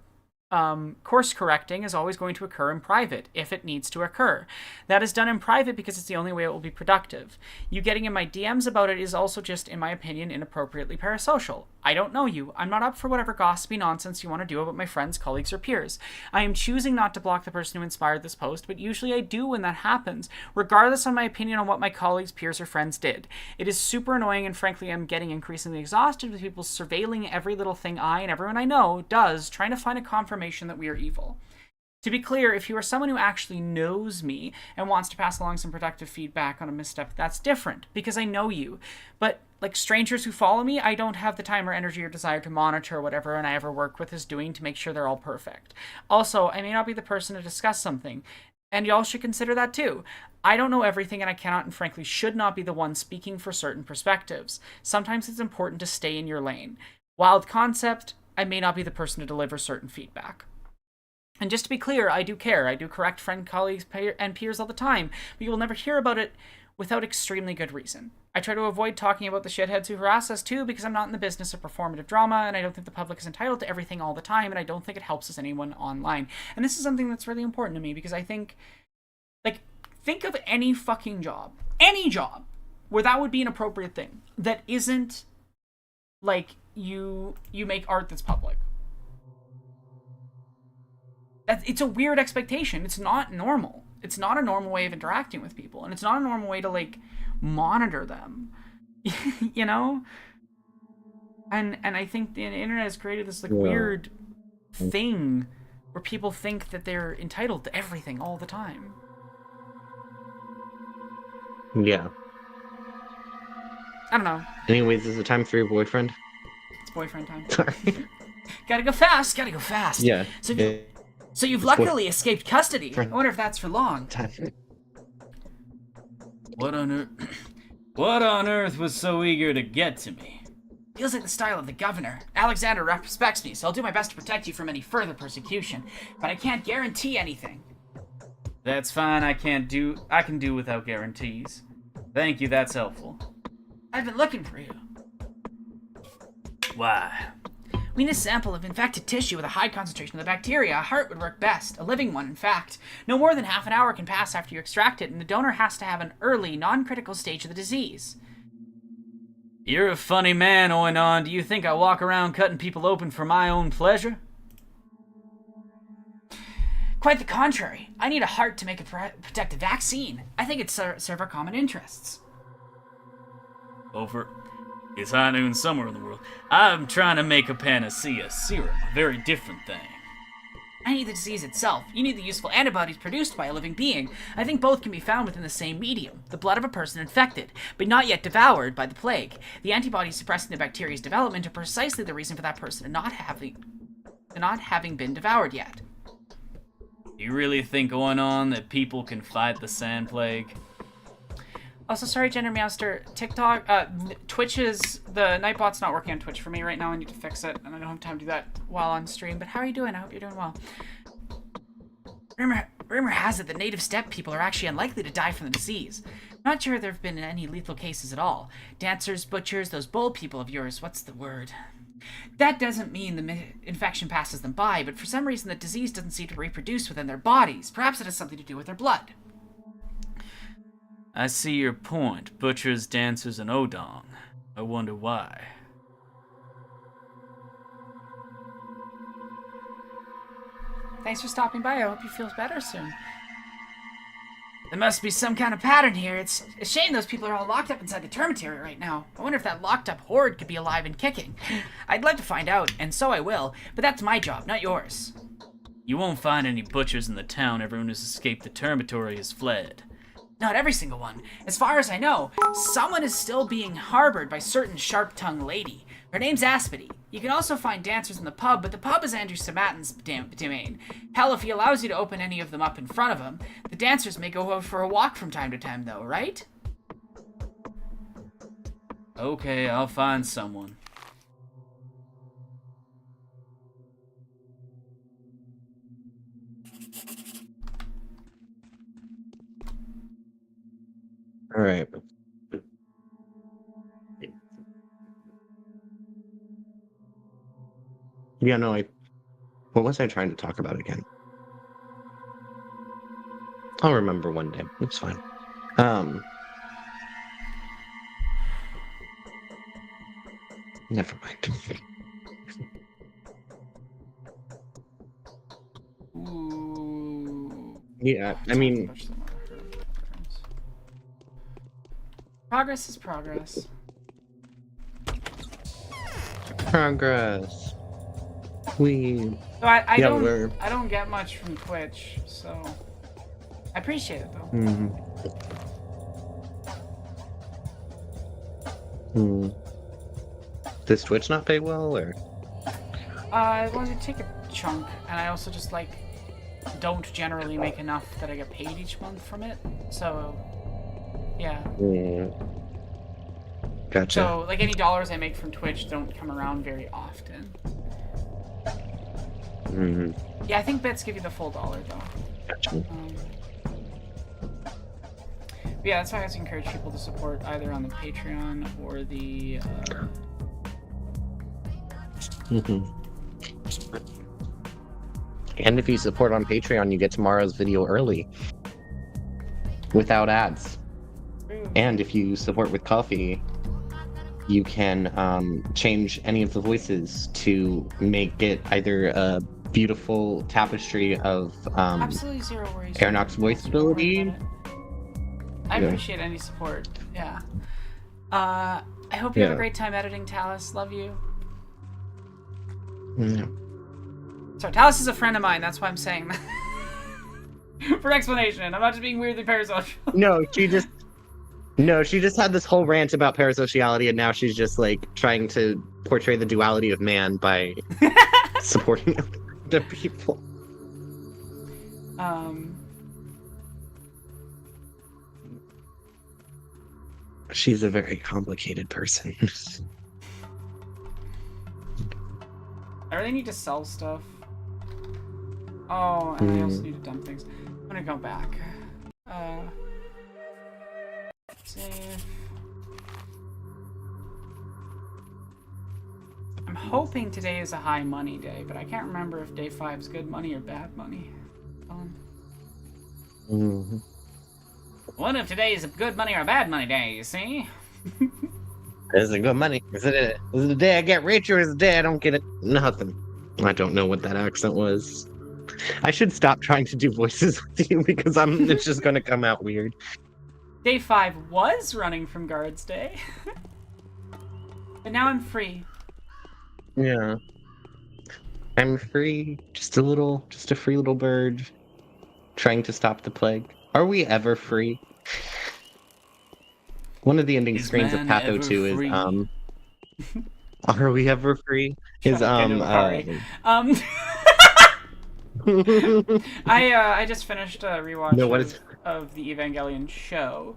course correcting is always going to occur in private, if it needs to occur. That is done in private because it's the only way it will be productive. You getting in my DMs about it is also just, in my opinion, inappropriately parasocial. I don't know you. I'm not up for whatever gossipy nonsense you want to do about my friends, colleagues, or peers. I am choosing not to block the person who inspired this post, but usually I do when that happens, regardless of my opinion on what my colleagues, peers, or friends did. It is super annoying, and frankly, I'm getting increasingly exhausted with people surveilling every little thing I and everyone I know does, trying to find a confirmation that we are evil. To be clear, if you are someone who actually knows me and wants to pass along some productive feedback on a misstep, that's different, because I know you. But, like, strangers who follow me, I don't have the time or energy or desire to monitor whatever and I ever work with is doing to make sure they're all perfect. Also, I may not be the person to discuss something, and y'all should consider that too. I don't know everything, and I cannot and frankly should not be the one speaking for certain perspectives. Sometimes it's important to stay in your lane. Wild concept, I may not be the person to deliver certain feedback. And just to be clear, I do care. I do correct friend, colleagues, and peers all the time, but you will never hear about it without extremely good reason. I try to avoid talking about the shitheads who harass us too, because I'm not in the business of performative drama, and I don't think the public is entitled to everything all the time, and I don't think it helps us anyone online. And this is something that's really important to me, because I think, like, think of any fucking job, where that would be an appropriate thing, that isn't, like, you make art that's public. It's a weird expectation. It's not normal. It's not a normal way of interacting with people, and it's not a normal way to, like, monitor them. You know? And I think the internet has created this, like, weird thing where people think that they're entitled to everything all the time. Yeah. I don't know. Anyways, is it time for your boyfriend? It's boyfriend time. Sorry. Gotta go fast. Yeah. So you've luckily escaped custody. I wonder if that's for long. What on earth was so eager to get to me? Feels like the style of the governor. Alexander respects me, so I'll do my best to protect you from any further persecution. But I can't guarantee anything. That's fine. I can do without guarantees. Thank you. That's helpful. I've been looking for you. Why? We need a sample of infected tissue with a high concentration of the bacteria. A heart would work best. A living one, in fact. No more than half an hour can pass after you extract it, and the donor has to have an early, non-critical stage of the disease. You're a funny man, Oinon. Do you think I walk around cutting people open for my own pleasure? Quite the contrary. I need a heart to make a protective vaccine. I think it'd serve our common interests. It's high noon somewhere in the world. I'm trying to make a panacea serum, a very different thing. I need the disease itself. You need the useful antibodies produced by a living being. I think both can be found within the same medium, the blood of a person infected, but not yet devoured by the plague. The antibodies suppressing the bacteria's development are precisely the reason for that person not having been devoured yet. Do you really think, Oinon, that people can fight the sand plague? Also, sorry, Gender Meowster. The Nightbot's not working on Twitch for me right now. I need to fix it, and I don't have time to do that while on stream. But how are you doing? I hope you're doing well. Rumor has it that native steppe people are actually unlikely to die from the disease. I'm not sure there have been any lethal cases at all. Dancers, butchers, those bold people of yours, what's the word? That doesn't mean the infection passes them by, but for some reason the disease doesn't seem to reproduce within their bodies. Perhaps it has something to do with their blood. I see your point. Butchers, dancers, and Odong. I wonder why. Thanks for stopping by. I hope you feel better soon. There must be some kind of pattern here. It's a shame those people are all locked up inside the termitary right now. I wonder if that locked up horde could be alive and kicking. I'd like to find out, and so I will, but that's my job, not yours. You won't find any butchers in the town. Everyone who's escaped the termitory has fled. Not every single one. As far as I know, someone is still being harbored by certain sharp-tongued lady. Her name's Aspity. You can also find dancers in the pub, but the pub is Andrew Sabatin's domain. Hell, if he allows you to open any of them up in front of him, the dancers may go out for a walk from time to time, though, right? Okay, I'll find someone. All right. Yeah, no, what was I trying to talk about again? I'll remember one day. It's fine. Never mind. Ooh. Yeah, I mean, Progress is progress. progress. We. So I Yeah, don't get much from Twitch, so I appreciate it though. Does Twitch not pay well, or? I wanted to take a chunk, and I also just like don't generally make enough that I get paid each month from it. So yeah. Gotcha. So like any dollars I make from Twitch don't come around very often. Yeah, I think bits give you the full dollar though. Gotcha. Yeah, that's why I always encourage people to support either on the Patreon or the. And if you support on Patreon, you get tomorrow's video early, without ads. And if you support with coffee, you can change any of the voices to make it either a beautiful tapestry of Absolutely zero worries. Aeronoc's voice Don't worry ability. about it. I Yeah. appreciate any support. Yeah. I hope you have a Yeah. great time editing, Talus. Love you. Yeah. So Talus is a friend of mine. That's why I'm saying that. For explanation, I'm not just being weirdly parasocial. She just had this whole rant about parasociality, and now she's just like trying to portray the duality of man by supporting the people. She's a very complicated person. I really need to sell stuff. Oh, and I also need to dump things. I'm gonna go back. Save. I'm hoping today is a high money day, but I can't remember if day 5 is good money or bad money. Mm-hmm. What if today is a good money or a bad money day, you see? Is it good money? Is it the day I get rich, or is it the day I don't get it? Nothing. I don't know what that accent was. I should stop trying to do voices with you because it's just gonna come out weird. Day 5 was running from Guards Day. But now I'm free. Yeah. I'm free. Just a free little bird trying to stop the plague. Are we ever free? One of the ending Is screens of man Patho ever 2 is free? Are we ever free? Is I just finished a rewatch No, what is of the Evangelion show.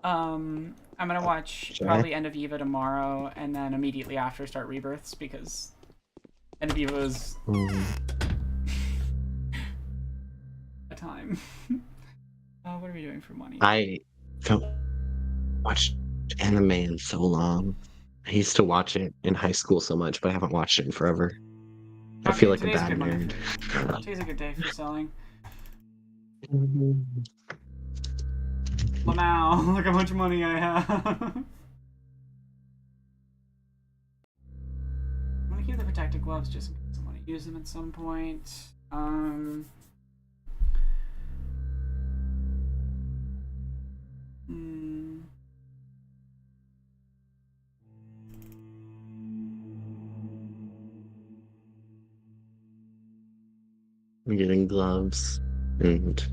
I'm gonna watch probably End of Eva tomorrow, and then immediately after start Rebirths, because End of Eva was a time. What are we doing for money? I don't watch anime in so long. I used to watch it in high school so much, but I haven't watched it in forever. I feel like a Today's bad good money nerd. for- Today's a good day for selling. Well, now look how much money I have. I'm gonna keep the protective gloves just in case I want to use them at some point. I'm getting gloves, and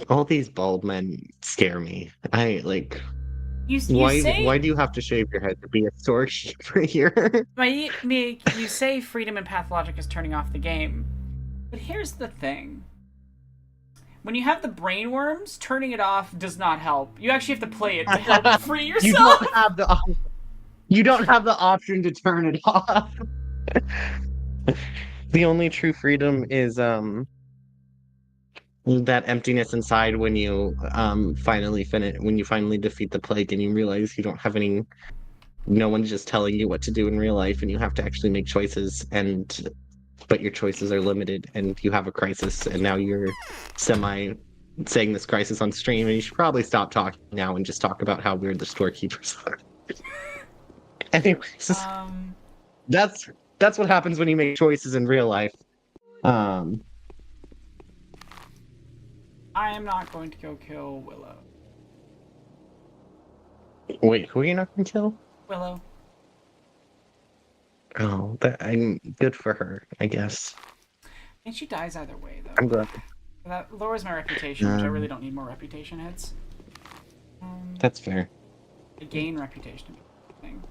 all these bald men scare me. You Why say do you have to shave your head to be a storekeeper here? you say freedom and Pathologic is turning off the game, but here's the thing. When you have the brainworms, turning it off does not help. You actually have to play it to help free yourself. You don't have the option to turn it off. The only true freedom is that emptiness inside when you finally defeat the plague and you realize you don't have any. No one's just telling you what to do in real life, and you have to actually make choices, but your choices are limited, and you have a crisis, and now you're saying this crisis on stream, and you should probably stop talking now and just talk about how weird the storekeepers are. Anyways, that's what happens when you make choices in real life. I am not going to go kill Willow. Wait, who are you not gonna kill? Willow. Oh, I'm good for her, I guess. I think she dies either way, though. I'm glad. That lowers my reputation, which I really don't need more reputation hits. That's fair. I gain reputation. Thing.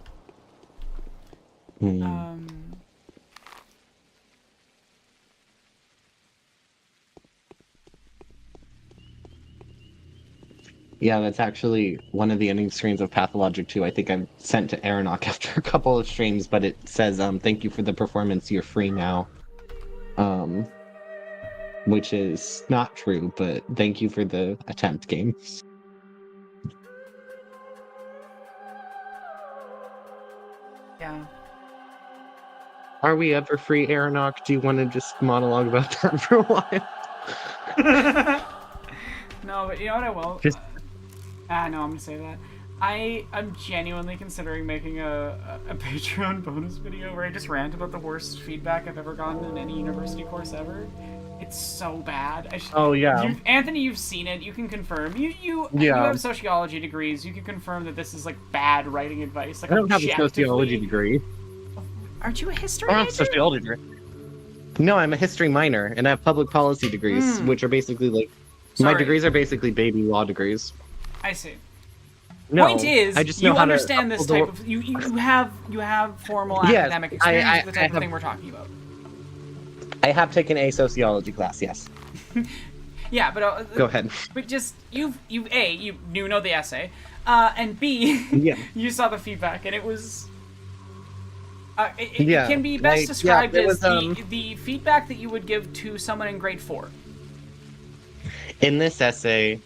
Yeah, that's actually one of the ending screens of Pathologic 2. I think I've sent to Aeronoc after a couple of streams, but it says, thank you for the performance, you're free now. which is not true, but thank you for the attempt, game. Yeah. Are we ever free, Aeronok? Do you want to just monologue about that for a while? No, but you know what I will? Just- no, I'm gonna say that. I'm genuinely considering making a Patreon bonus video where I just rant about the worst feedback I've ever gotten in any university course ever. It's so bad. Oh, yeah. Anthony, you've seen it. You can confirm. You Yeah. have sociology degrees. You can confirm that this is like bad writing advice. Like I don't have a objectively. sociology degree. Aren't you a history I don't have a major? sociology degree. No, I'm a history minor, and I have public policy degrees, which are basically like... My Sorry. degrees are basically baby law degrees. I see. No, Point is, I just know you how understand to this type of you have formal Yes, academic experience with the type of have- thing we're talking about. I have taken a sociology class, yes. Yeah, but Go ahead. But just you know the essay, and B, Yeah. you saw the feedback, and it was. It Yeah, can be best like, described yeah, it as was, the feedback that you would give to someone in grade 4. In this essay,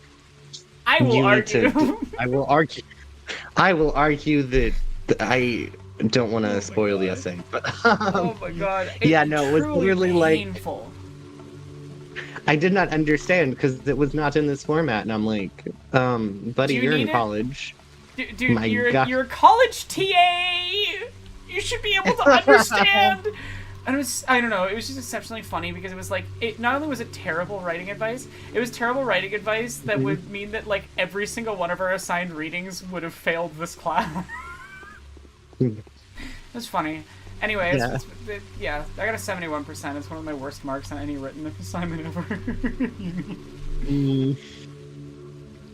I will you argue. need to. I will argue that I don't want to spoil the essay, but Oh my god! yeah, no, it was truly literally like painful. I did not understand because it was not in this format, and I'm like, buddy, Do you you're in need it? college. Dude, My God. you're a college TA. You should be able to understand. And I don't know, it was just exceptionally funny because it was like, not only was it terrible writing advice, it was terrible writing advice that would mean that like every single one of our assigned readings would have failed this class. It was funny. Anyway, yeah, I got a 71%. It's one of my worst marks on any written assignment ever.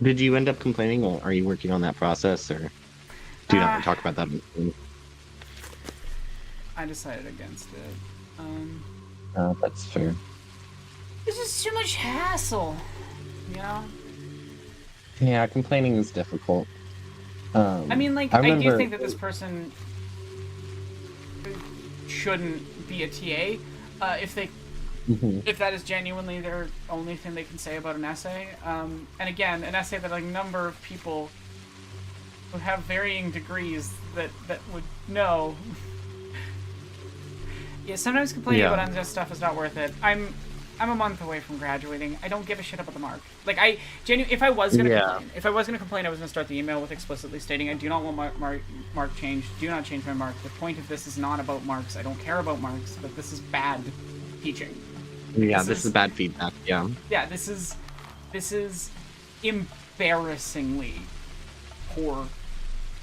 Did you end up complaining, or are you working on that process, or do you not want to talk about that? I decided against it. That's fair. It's just too much hassle, you know? Yeah, complaining is difficult. I mean, like, I I do remember- think that this person shouldn't be a TA if that is genuinely their only thing they can say about an essay. And again, an essay that a number of people who have varying degrees that would know. Yeah, sometimes complaining about unjust stuff is not worth it. I'm a month away from graduating. I don't give a shit about the mark. Like, if I was gonna complain, I was gonna start the email with explicitly stating I do not want my mark changed. Do not change my mark. The point of this is not about marks. I don't care about marks, but this is bad teaching. Yeah, this is bad feedback. Yeah. Yeah, this is embarrassingly poor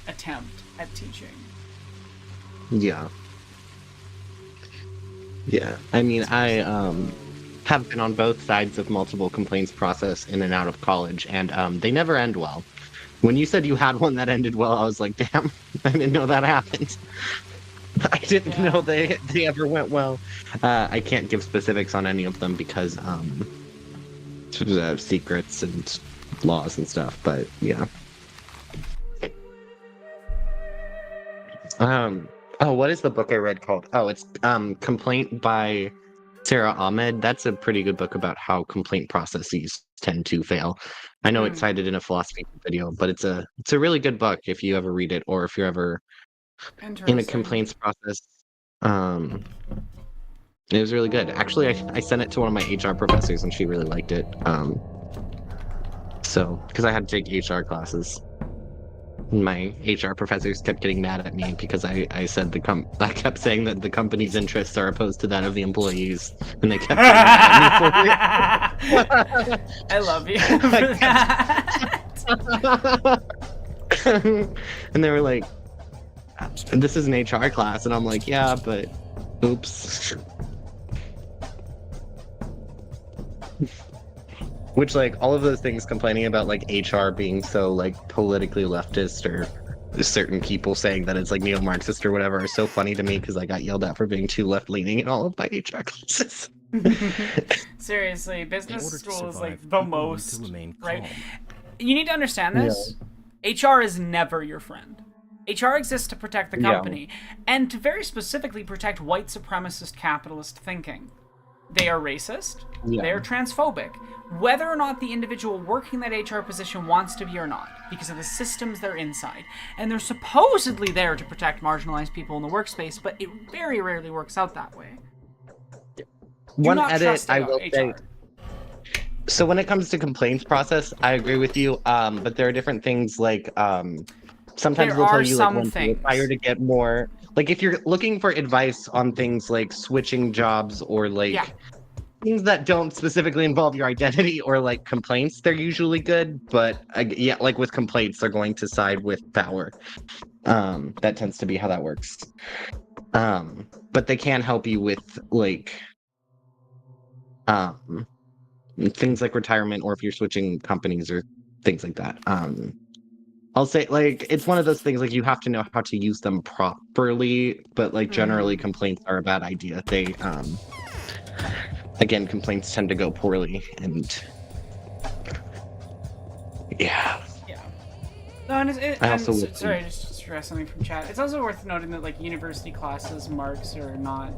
attempt at teaching. Yeah. Yeah. I mean, I have been on both sides of multiple complaints process in and out of college, and they never end well. When you said you had one that ended well, I was like, damn, I didn't know that happened. I didn't know they ever went well. I can't give specifics on any of them because secrets and laws and stuff, but yeah. Oh, what is the book I read called? Oh, it's Complaint by Sarah Ahmed. That's a pretty good book about how complaint processes tend to fail. I know it's cited in a philosophy video, but it's a really good book if you ever read it, or if you're ever in a complaints process. It was really good. Actually, I sent it to one of my HR professors and she really liked it. So, because I had to take HR classes. My HR professors kept getting mad at me because I said I kept saying that the company's interests are opposed to that of the employees, and they kept getting mad at me for it. I love you for that. And they were like, "This is an HR class," and I'm like, "Yeah, but oops." Which, like, all of those things complaining about, like, HR being so, like, politically leftist, or certain people saying that it's, like, neo-Marxist or whatever, are so funny to me because I got yelled at for being too left-leaning in all of my HR classes. Seriously, business order to school is, like, survive, the people need to most, remain right? calm. You need to understand this. HR is never your friend. HR exists to protect the company, and to very specifically protect white supremacist capitalist thinking. they are racist, Yeah. they are transphobic, whether or not the individual working that HR position wants to be or not, because of the systems they're inside. And they're supposedly there to protect marginalized people in the workspace, but it very rarely works out that way. One edit I will say. HR. So when it comes to complaints process, I agree with you. But there are different things like sometimes There they'll tell are you like some when to things. retire to get more. Like if you're looking for advice on things like switching jobs or like Yeah. things that don't specifically involve your identity or like complaints, they're usually good. But yeah, like with complaints, they're going to side with power. That tends to be how that works. But they can help you with like things like retirement or if you're switching companies or things like that. I'll say like it's one of those things like you have to know how to use them properly, but like generally complaints are a bad idea. They again, complaints tend to go poorly and yeah. Yeah. No, and I also would sorry, just to stress something from chat. It's also worth noting that like university classes marks are not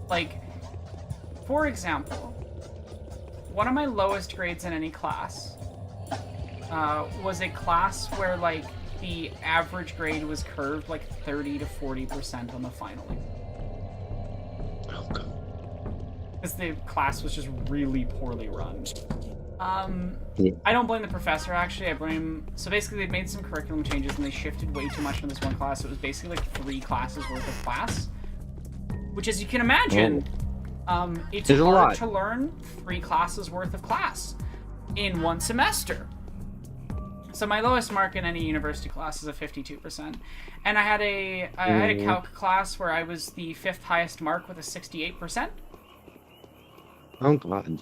like, for example, one of my lowest grades in any class was a class where like the average grade was curved like 30 to 40% on the final. Oh god. Because the class was just really poorly run. Yeah. I don't blame the professor, actually. I blame... So basically, they made some curriculum changes, and they shifted way too much from this one class. It was basically like 3 classes worth of class. Which, as you can imagine, it's There's a hard lot. to learn 3 classes worth of class in one semester. So my lowest mark in any university class is a 52%. And I had a calc class where I was the 5th highest mark with a 68%. Oh god.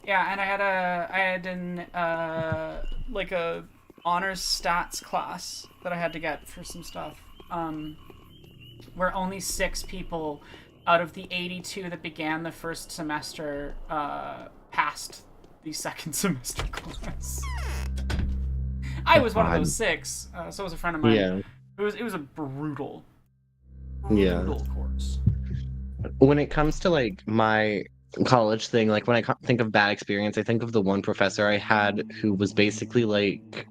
Yeah, and I had an like a honors stats class that I had to get for some stuff. Where only 6 people out of the 82 that began the first semester passed the second semester class. I was one of those 6. So was a friend of mine. Yeah. It was a brutal Yeah. course. When it comes to like my college thing, like when I think of bad experience, I think of the one professor I had who was basically like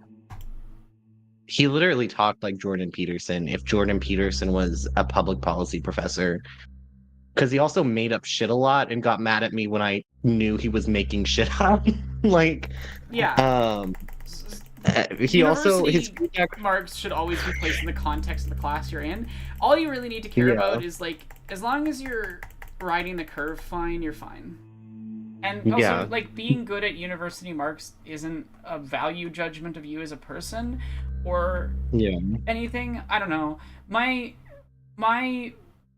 he literally talked like Jordan Peterson if Jordan Peterson was a public policy professor, because he also made up shit a lot and got mad at me when I knew he was making shit up. Like Yeah. he also his University marks should always be placed in the context of the class you're in. All you really need to care about is like, as long as you're riding the curve fine, you're fine. And also, like, being good at university marks isn't a value judgment of you as a person or anything. I don't know. My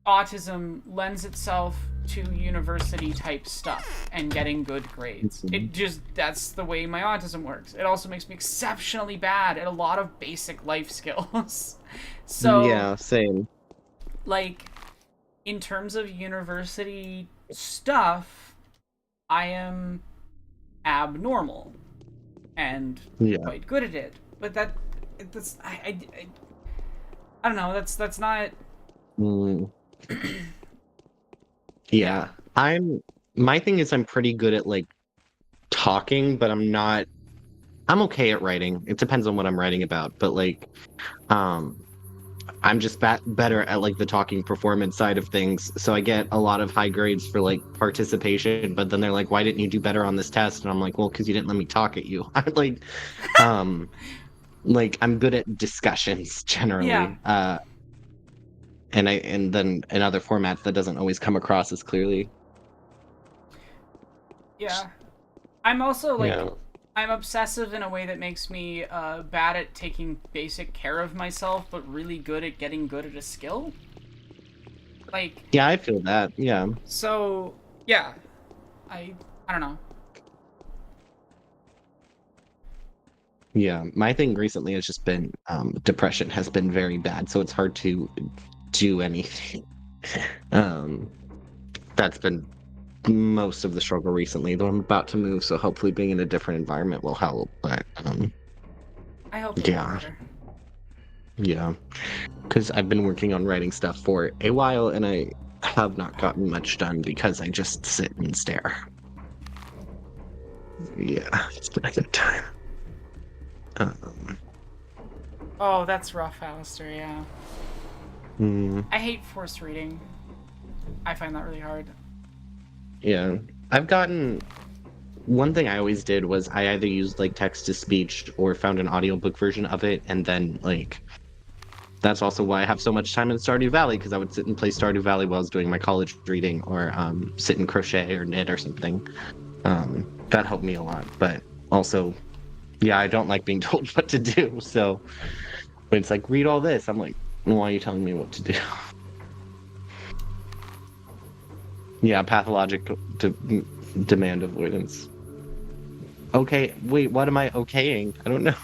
autism lends itself to university type stuff and getting good grades. It just, that's the way my autism works. It also makes me exceptionally bad at a lot of basic life skills. So yeah, same. Like, in terms of university stuff, I am abnormal and quite good at it. But that's I don't know. That's not. Yeah, my thing is I'm pretty good at like talking, but I'm okay at writing. It depends on what I'm writing about, but like I'm just better at like the talking performance side of things. So I get a lot of high grades for like participation, but then they're like, why didn't you do better on this test? And I'm like, well, because you didn't let me talk at you. Like I'm good at discussions generally. Yeah. And then in other formats that doesn't always come across as clearly. Yeah. I'm also like I'm obsessive in a way that makes me bad at taking basic care of myself, but really good at getting good at a skill. Like, yeah, I feel that. Yeah. So yeah, I don't know. Yeah, my thing recently has just been depression has been very bad, so it's hard to do anything. That's been most of the struggle recently, though I'm about to move, so hopefully being in a different environment will help. But I hope you get better. Yeah, because I've been working on writing stuff for a while, and have not gotten much done because I just sit and stare. Yeah, it's been a good time. Oh, that's rough, Alistair, yeah. Hmm. I hate forced reading. I find that really hard. Yeah. I've gotten one thing I always did was I either used like text to speech or found an audiobook version of it, and then like that's also why I have so much time in Stardew Valley, because I would sit and play Stardew Valley while I was doing my college reading, or sit and crochet or knit or something. That helped me a lot. But also, yeah, I don't like being told what to do. So when it's like, read all this, I'm like, why are you telling me what to do? Yeah, pathologic demand avoidance. Okay, wait, what am I okaying? I don't know.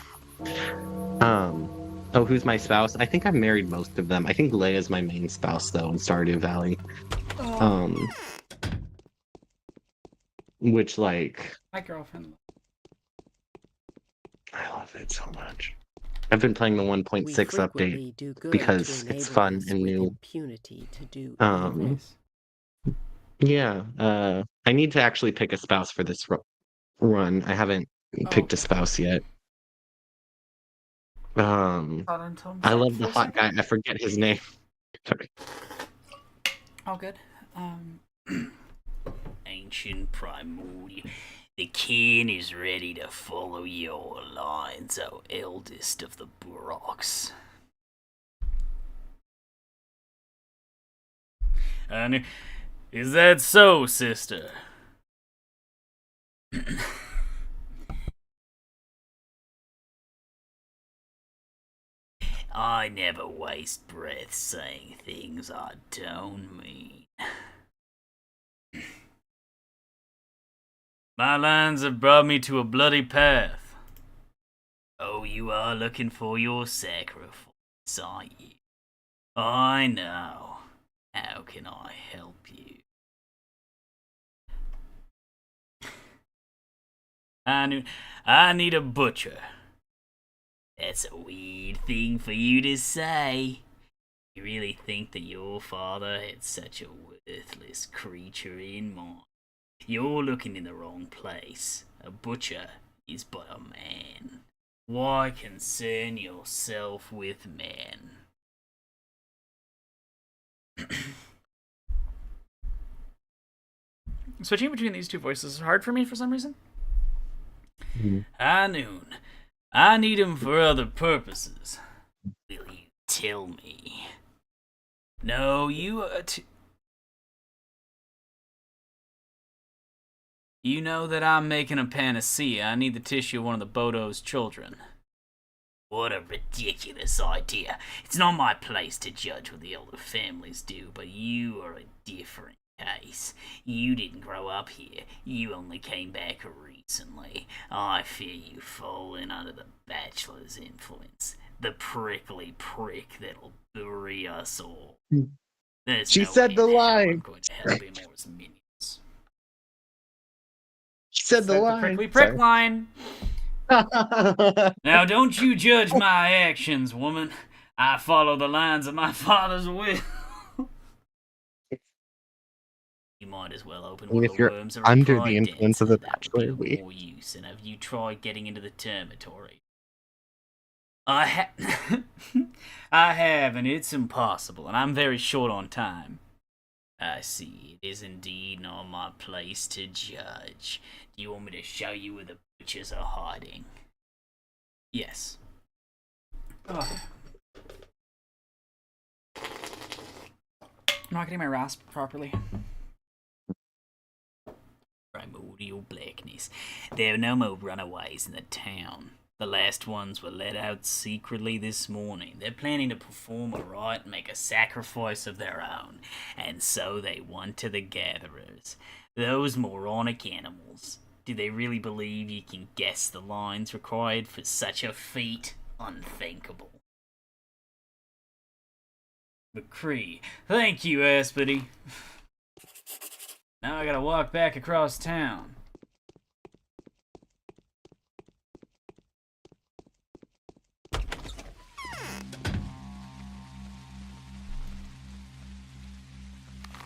Oh, who's my spouse? I think I've married most of them. I think Leia's my main spouse though in Stardew Valley. Oh, Um, which like my girlfriend. I love it so much. I've been playing the We 1.6 update frequently do good because to it's enable fun us and with new. impunity to do evil. Um, yeah, I need to actually pick a spouse for this run. I haven't Oh, picked a spouse yet. thought until I himself love for the a hot second. guy. I forget his name. Sorry. All good. Ancient primordial. The kin is ready to follow your lines, O eldest of the Buroks. And is that so, sister? I never waste breath saying things I don't mean. My lines have brought me to a bloody path. Oh, you are looking for your sacrifice, aren't you? I know. How can I help you? I need a butcher. That's a weird thing for you to say. You really think that your father had such a worthless creature in mind? You're looking in the wrong place. A butcher is but a man. Why concern yourself with men? Switching between these two voices is hard for me for some reason. High noon. I need him for other purposes. Will you tell me? No, you are You know that I'm making a panacea. I need the tissue of one of the Bodo's children. What a ridiculous idea. It's not my place to judge what the elder families do, but you are a different case. You didn't grow up here. You only came back recently. I fear you've fallen under the bachelor's influence. The prickly prick that'll bury us all. There's She no said the way in hell I'm line. going to help him or his minions. She said the Said the line. prickly prick line. Now, don't you judge my actions, woman. I follow the lines of my father's will. You might as well open I mean, one if of the you're worms or under reply the influence dancer. of the That would be Bachelor, of we more use. And have you tried getting into the termitory? I have, and it's impossible, and I'm very short on time. I see. It is indeed not my place to judge. Do you want me to show you where the butchers are hiding? Yes. Ugh. I'm not getting my rasp properly. Primordial blackness. There are no more runaways in the town. The last ones were let out secretly this morning. They're planning to perform a rite and make a sacrifice of their own. And so they want to the gatherers. Those moronic animals. Do they really believe you can guess the lines required for such a feat? Unthinkable. McCree. Thank you, Aspity. Now I gotta walk back across town.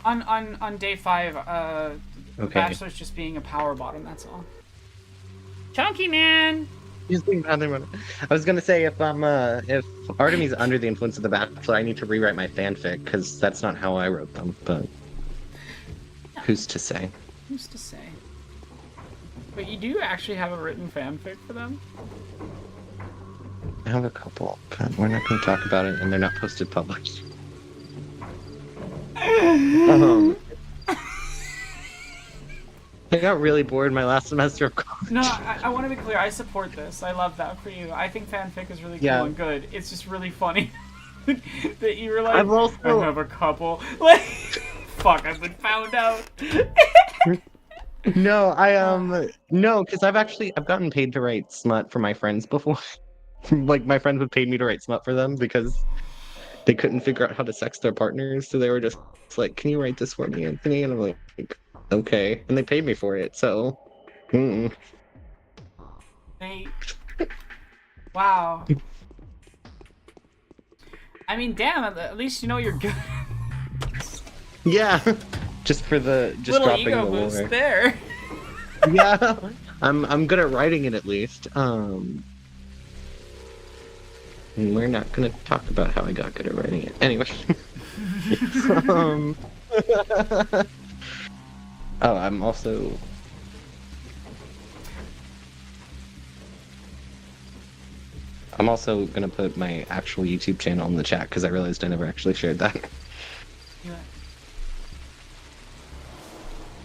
On day 5, the Okay. Bachelor's just being a power bottom. That's all. Chunky man. Using nothing but- I was gonna say if Artemy's under the influence of the Bachelor, I need to rewrite my fanfic because that's not how I wrote them. But who's to say? Who's to say? But you do actually have a written fanfic for them? I have a couple, but we're not going to talk about it, and they're not posted public. I got really bored my last semester of college. No, I want to be clear. I support this. I love that for you. I think fanfic is really cool Yeah. and good. It's just really funny that you were like, I've also- I have a couple. Like, fuck, I've been found out. No, no, because I've gotten paid to write smut for my friends before. Like my friends would pay me to write smut for them because they couldn't figure out how to sex their partners, so they were just like, "Can you write this for me, Anthony?" And I'm like, "Okay," and they paid me for it. So, They... Wow. I mean, damn, at least you know you're good. yeah, just Little dropping ego the boost lore. there. Yeah, I'm good at writing it at least. And we're not gonna talk about how I got good at writing it. Anyway. Oh, I'm also gonna put my actual YouTube channel in the chat because I realized I never actually shared that. Yeah.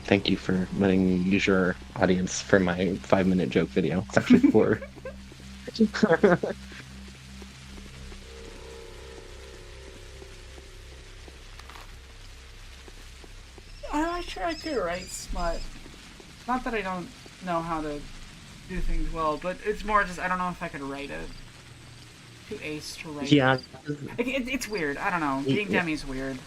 Thank you for letting me use your audience for my 5-minute joke video. It's actually 4. I'm not sure I could write smut. Not that I don't know how to do things well, but it's more just I don't know if I could write it. Too ace to write. Yeah. It's weird. I don't know. Being Yeah. Demi's weird.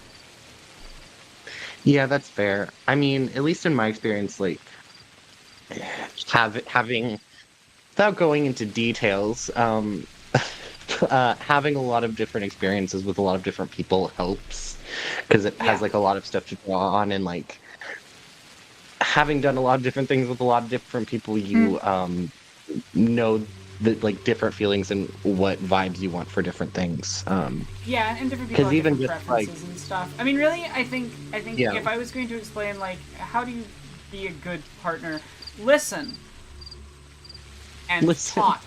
Yeah, that's fair. I mean, at least in my experience, like having without going into details, having a lot of different experiences with a lot of different people helps because it has Yeah. like a lot of stuff to draw on, and like having done a lot of different things with a lot of different people, you know that like different feelings and what vibes you want for different things. Yeah, and different people 'Cause have even different just, like- preferences and stuff. I mean, really, I think Yeah. if I was going to explain, like, how do you be a good partner, listen and Listen. talk.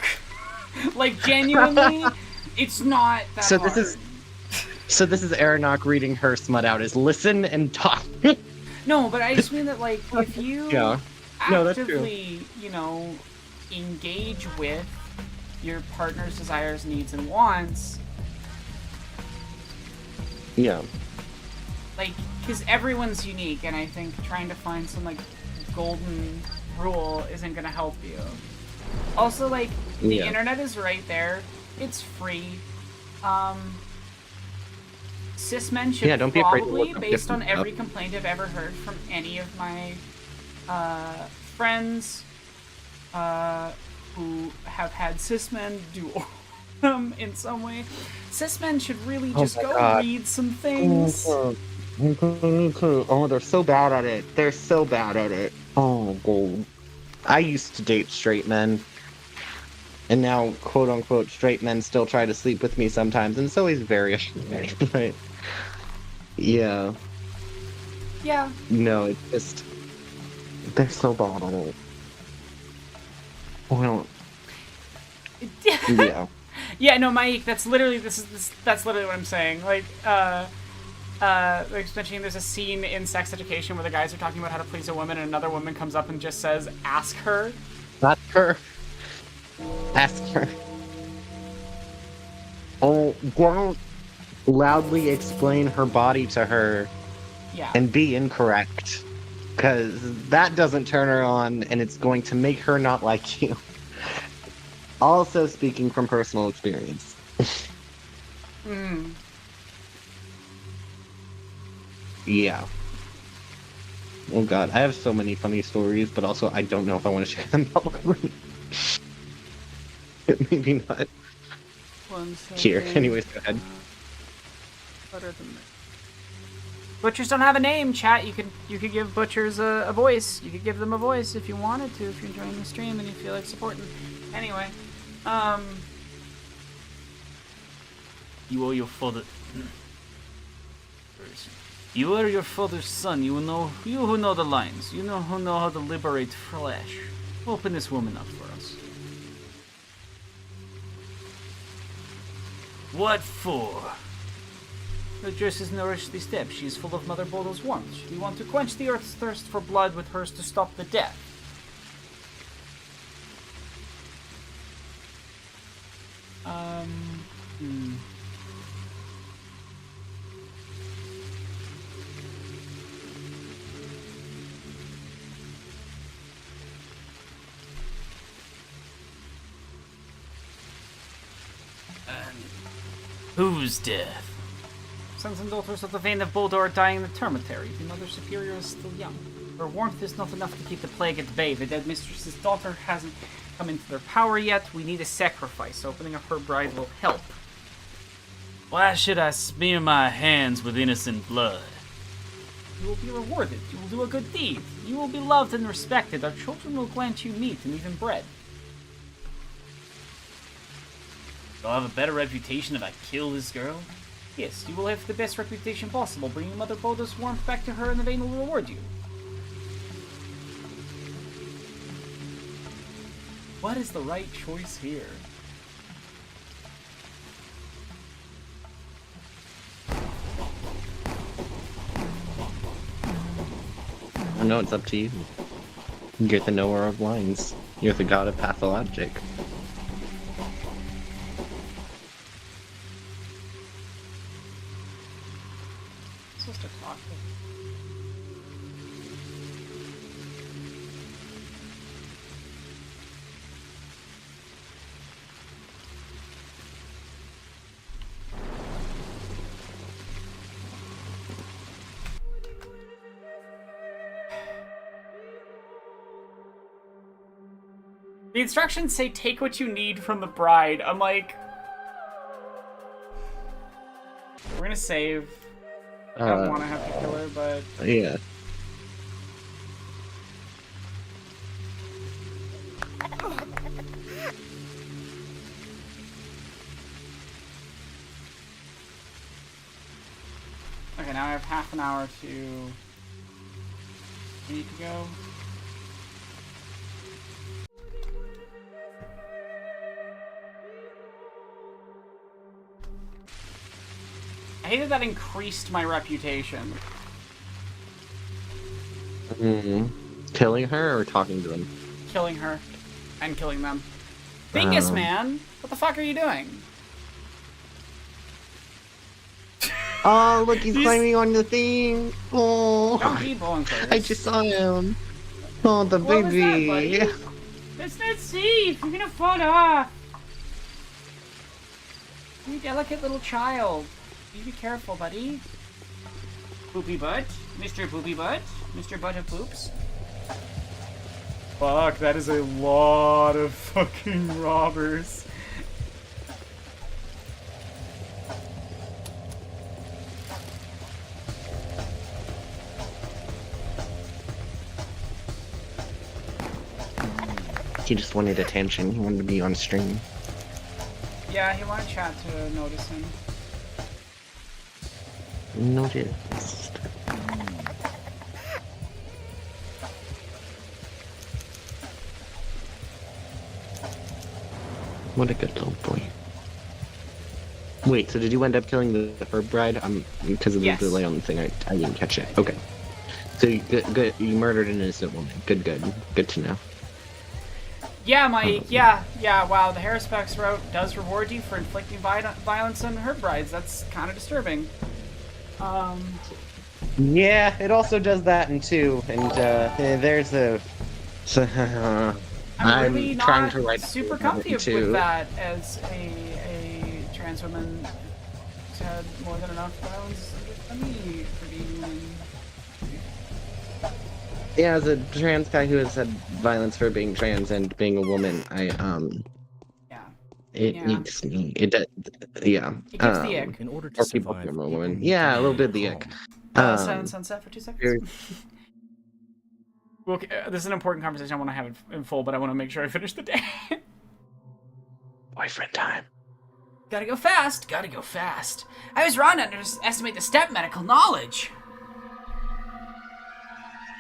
Like, genuinely, it's not that So hard. this is Aronok reading her smut out as listen and talk. No, but I just mean that, like, if you Yeah. No, that's true. actively, you know, engage with your partner's desires, needs, and wants, Yeah. like, because everyone's unique, and I think trying to find some, like, golden rule isn't gonna help you. Also, like, the Yeah. internet is right there. It's free. Cis men should Yeah, don't be afraid to probably, look up based on different every stuff. complaint I've ever heard from any of my friends who have had cis men do them in some way, cis men should really Oh just my go God. read some things. Oh, they're so bad at it. They're so bad at it. Oh, God. I used to date straight men. And now, quote unquote, straight men still try to sleep with me sometimes. And it's always very annoying. But yeah. Yeah. No, it's just. They're so bad at it. Well, yeah. Yeah, no, Mike, that's literally that's literally what I'm saying. Like, like mentioning there's a scene in Sex Education where the guys are talking about how to please a woman, and another woman comes up and just says, "Ask her." Not her. Ask her. Oh, don't loudly explain her body to her Yeah. and be incorrect. Because that doesn't turn her on, and it's going to make her not like you. Also speaking from personal experience. Yeah. Oh god, I have so many funny stories, but also I don't know if I want to share them publicly. Maybe not. One second. Here, anyways, go ahead. Better than that. Butchers don't have a name, chat. You could give butchers a voice. You could give them a voice if you wanted to, if you're enjoying the stream and you feel like supporting. Anyway, You are your father. You are your father's son. You who know the lines. You know who know how to liberate flesh. Open this woman up for us. What for? Her dresses nourish the steppe. She is full of Mother Bodo's warmth. Do you want to quench the earth's thirst for blood with hers to stop the death? Whose death? Sons and daughters of the vein of Bodo are dying in the termitary. The Mother Superior is still young. Her warmth is not enough to keep the plague at bay. The dead mistress's daughter hasn't come into their power yet. We need a sacrifice. Opening up her bride will help. Why should I smear my hands with innocent blood? You will be rewarded. You will do a good deed. You will be loved and respected. Our children will grant you meat and even bread. I'll have a better reputation if I kill this girl? Yes, you will have the best reputation possible. Bringing Mother Boda's warmth back to her and the vein will reward you. What is the right choice here? I know it's up to you. You're the knower of lines. You're the god of Pathologic. Supposed to talk to The instructions say take what you need from the bride. I'm like... We're gonna save. I don't want to have to kill her, but... Yeah. Okay, now I have half an hour to... I need to go. I hated that increased my reputation. Killing her or talking to them? Killing her. And killing them. Bingus, man! What the fuck are you doing? Oh, look, he's climbing on the thing! Oh, Don't be bonkers. I just saw him! Oh, the What was that, baby! buddy? That's not safe! You're gonna fall off! You delicate little child. You be careful, buddy. Poopy butt. Mr. Poopy butt. Mr. Butt of Poops. Fuck, that is a lot of fucking robbers. He just wanted attention. He wanted to be on stream. Yeah, he wanted chat to notice him. Noticed. What a good little boy. Wait, so did you end up killing the herb bride? Because of the Yes. delay on the thing, I didn't catch it. Okay. So you murdered an innocent woman. Good to know. Yeah, wow, the Harrispex route does reward you for inflicting violence on her brides. That's kind of disturbing. Yeah, it also does that in 2, and there's a... I'm really trying not to write super comfy too. with that as a trans woman who's had more than enough violence on me for being human. Yeah, as a trans guy who has had violence for being trans and being a woman, it eats me. It does, yeah. It gives the ick. In order to Or people survive, become a woman. people need Yeah, to a little bit of be the ick. calm. Silent Sunset for 2 seconds. very- Okay, this is an important conversation I want to have in full, but I want to make sure I finish the day. Boyfriend time. Gotta go fast, gotta go fast. I was wrong to underestimate the step medical knowledge.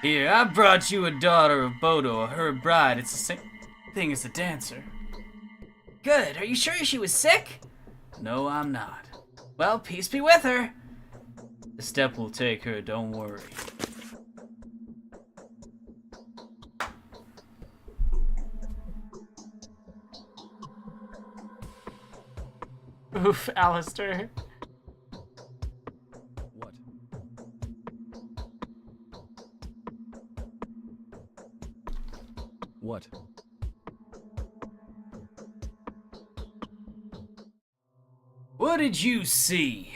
Here, I brought you a daughter of Bodo, her bride. It's the same thing as a dancer. Good, are you sure she was sick? No, I'm not. Well, peace be with her. The step will take her, don't worry. Oof, Alistair. What? What? What did you see?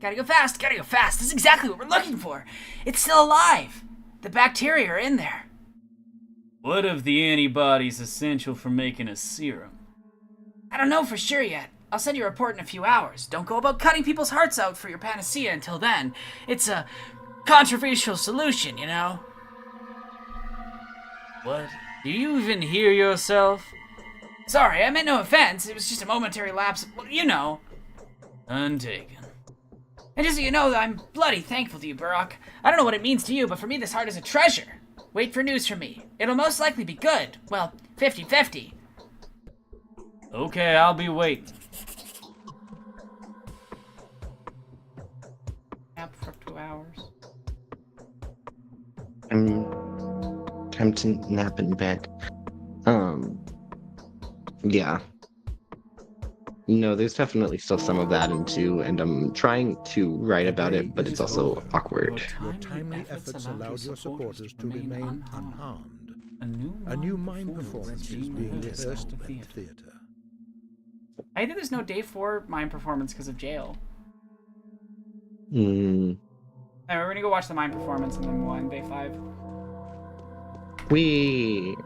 Gotta go fast, gotta go fast. This is exactly what we're looking for. It's still alive. The bacteria are in there. What of the antibodies essential for making a serum? I don't know for sure yet. I'll send you a report in a few hours. Don't go about cutting people's hearts out for your panacea until then. It's a controversial solution, you know? What? Do you even hear yourself? Sorry, I meant no offense. It was just a momentary lapse. Well, you know. Untaken. And just so you know, I'm bloody thankful to you, Burrock. I don't know what it means to you, but for me, this heart is a treasure. Wait for news from me. It'll most likely be good. Well, 50-50. Okay, I'll be waiting. Nap for 2 hours. Time to nap in bed. Yeah. No, there's definitely still some of that and I'm trying to write about it, but it's also awkward. Your timely efforts allowed your supporters to remain unharmed. A new mime performance is being rehearsed at the theater. I think there's no day 4 mime performance because of jail. Hmm. Anyway, we're gonna go watch the mime performance and then we'll end day 5. We.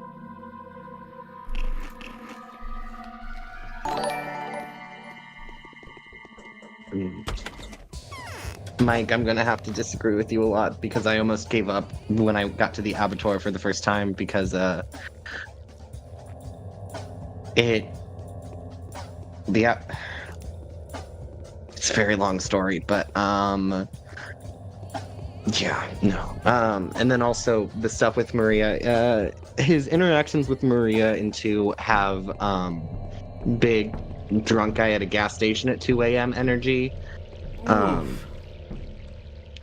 Mike, I'm gonna have to disagree with you a lot because I almost gave up when I got to the Abattoir for the first time because it's a very long story, but yeah, no. And then also the stuff with Maria, his interactions with Maria into have big drunk guy at a gas station at 2 a.m. energy.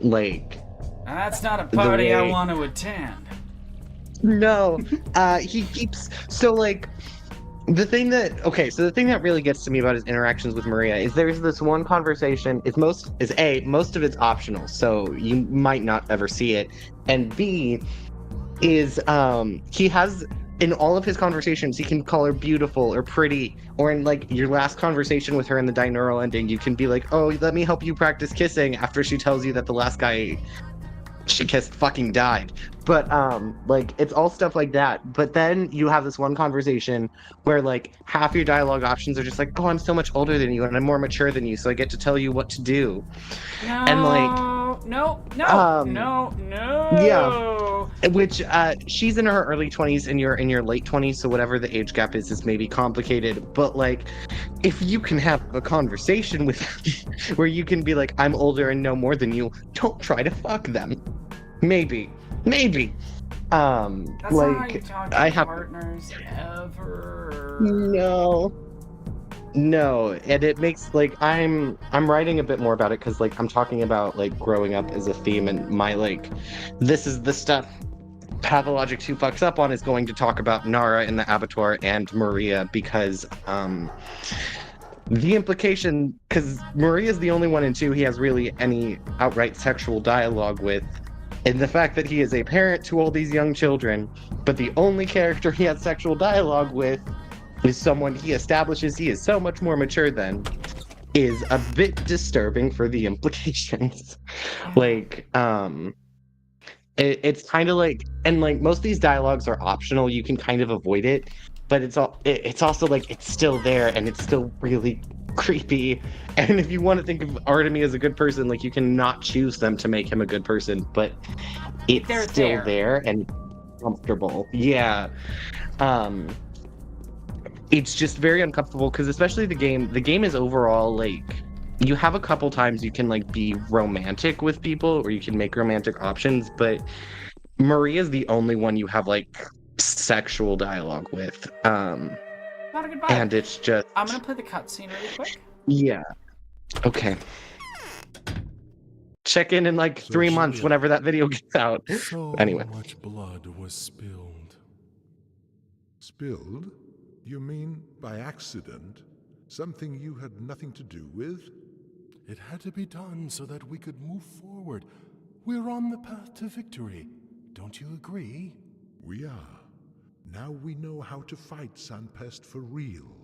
Like That's not a party I want to attend. No, he keeps so like the thing that really gets to me about his interactions with Maria is there's this one conversation. Most of it's optional, so you might not ever see it, and B is he has in all of his conversations he can call her beautiful or pretty, or in like your last conversation with her in the binaural ending you can be like, oh, let me help you practice kissing after she tells you that the last guy she kissed fucking died. But like it's all stuff like that. But then you have this one conversation where like half your dialogue options are just like, oh, I'm so much older than you and I'm more mature than you, so I get to tell you what to do. No, and like no. Yeah, which she's in her early 20s and you're in your late 20s, so whatever the age gap is maybe complicated. But like if you can have a conversation with where you can be like, I'm older and know more than you, don't try to fuck them. Maybe That's like not how you talk to I have partners ever. No, and it makes like I'm writing a bit more about it because like I'm talking about like growing up as a theme, and my like this is the stuff Pathologic 2 fucks up on is going to talk about Nara in the Abattoir and Maria because the implication, because Maria's the only one in 2 he has really any outright sexual dialogue with, and the fact that he is a parent to all these young children, but the only character he has sexual dialogue with is someone he establishes he is so much more mature than, is a bit disturbing for the implications. Like, it's kind of like, and like most of these dialogues are optional, you can kind of avoid it, but it's also like it's still there and it's still really creepy. And if you want to think of Artemy as a good person, like you can not choose them to make him a good person, but it's They're still there. there and comfortable. Yeah. It's just very uncomfortable because especially the game is overall like you have a couple times you can like be romantic with people or you can make romantic options, but Maria's the only one you have like sexual dialogue with. Not a good vibe. And it's just I'm gonna play the cutscene really quick. yeah. Okay. Check in like So 3 months Julia, whenever that video gets out. so Anyway. much blood was spilled. Spilled? You mean by accident? Something you had nothing to do with? It had to be done so that we could move forward. We're on the path to victory. Don't you agree? We are. Now we know how to fight Sanpest for real.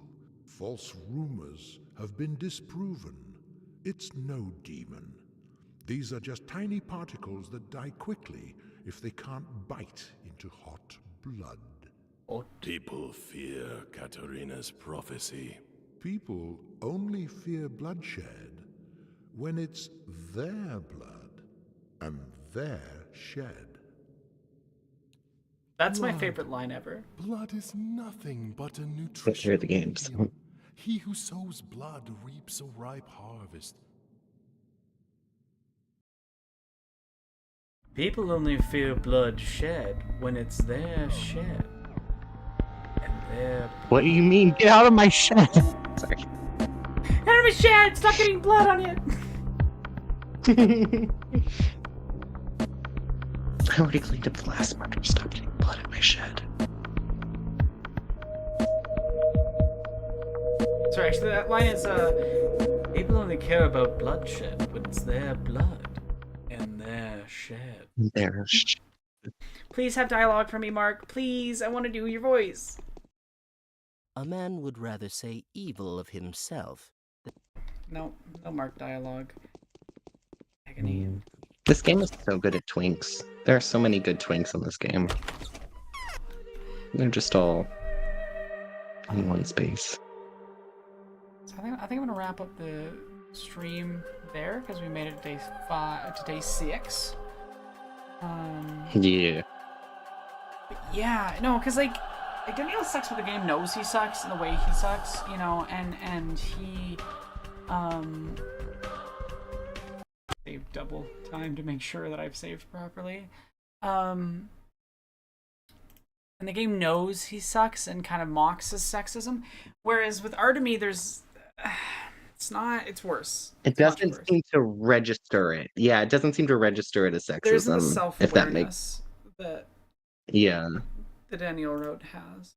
False rumors have been disproven. It's no demon. These are just tiny particles that die quickly if they can't bite into hot blood. People fear Katarina's prophecy. People only fear bloodshed when it's their blood and their shed. That's my Blood. favorite line ever. Blood is nothing but a Let's nutritional hear the games. medium. He who sows blood reaps a ripe harvest. People only fear blood shed when it's their shed. And their... What do you mean? Get out of my shed! Sorry. Out of my shed! Stop getting blood on it! I already cleaned up the last murder. Stop getting blood in my shed. Sorry, actually that line is, People only care about bloodshed when it's their blood and their shed. There's please have dialogue for me, Mark. Please, I want to do your voice. A man would rather say evil of himself. No Mark dialogue. Agony. This game is so good at twinks. There are so many good twinks in this game. They're just all in one space. So I think I'm gonna wrap up the stream there because we made it to day 6. Yeah. But yeah, no, because like Daniel sucks, but the game knows he sucks and the way he sucks, you know, and he saved double time to make sure that I've saved properly. And the game knows he sucks and kind of mocks his sexism, whereas with Artemy, there's it's worse. It It's much doesn't worse. seem to register it. Yeah, it doesn't seem to register it as There's the sexism. If that makes self-awareness that yeah. the Daniel wrote has.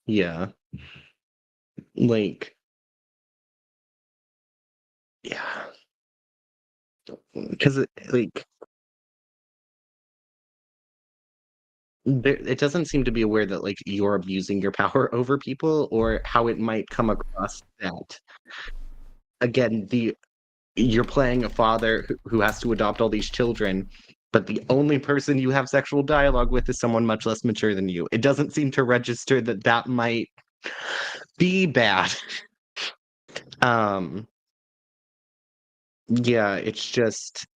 Yeah. Like yeah. Because like it doesn't seem to be aware that like you're abusing your power over people or how it might come across that again you're playing a father who has to adopt all these children, but the only person you have sexual dialogue with is someone much less mature than you. It doesn't seem to register that that might be bad. Yeah, it's just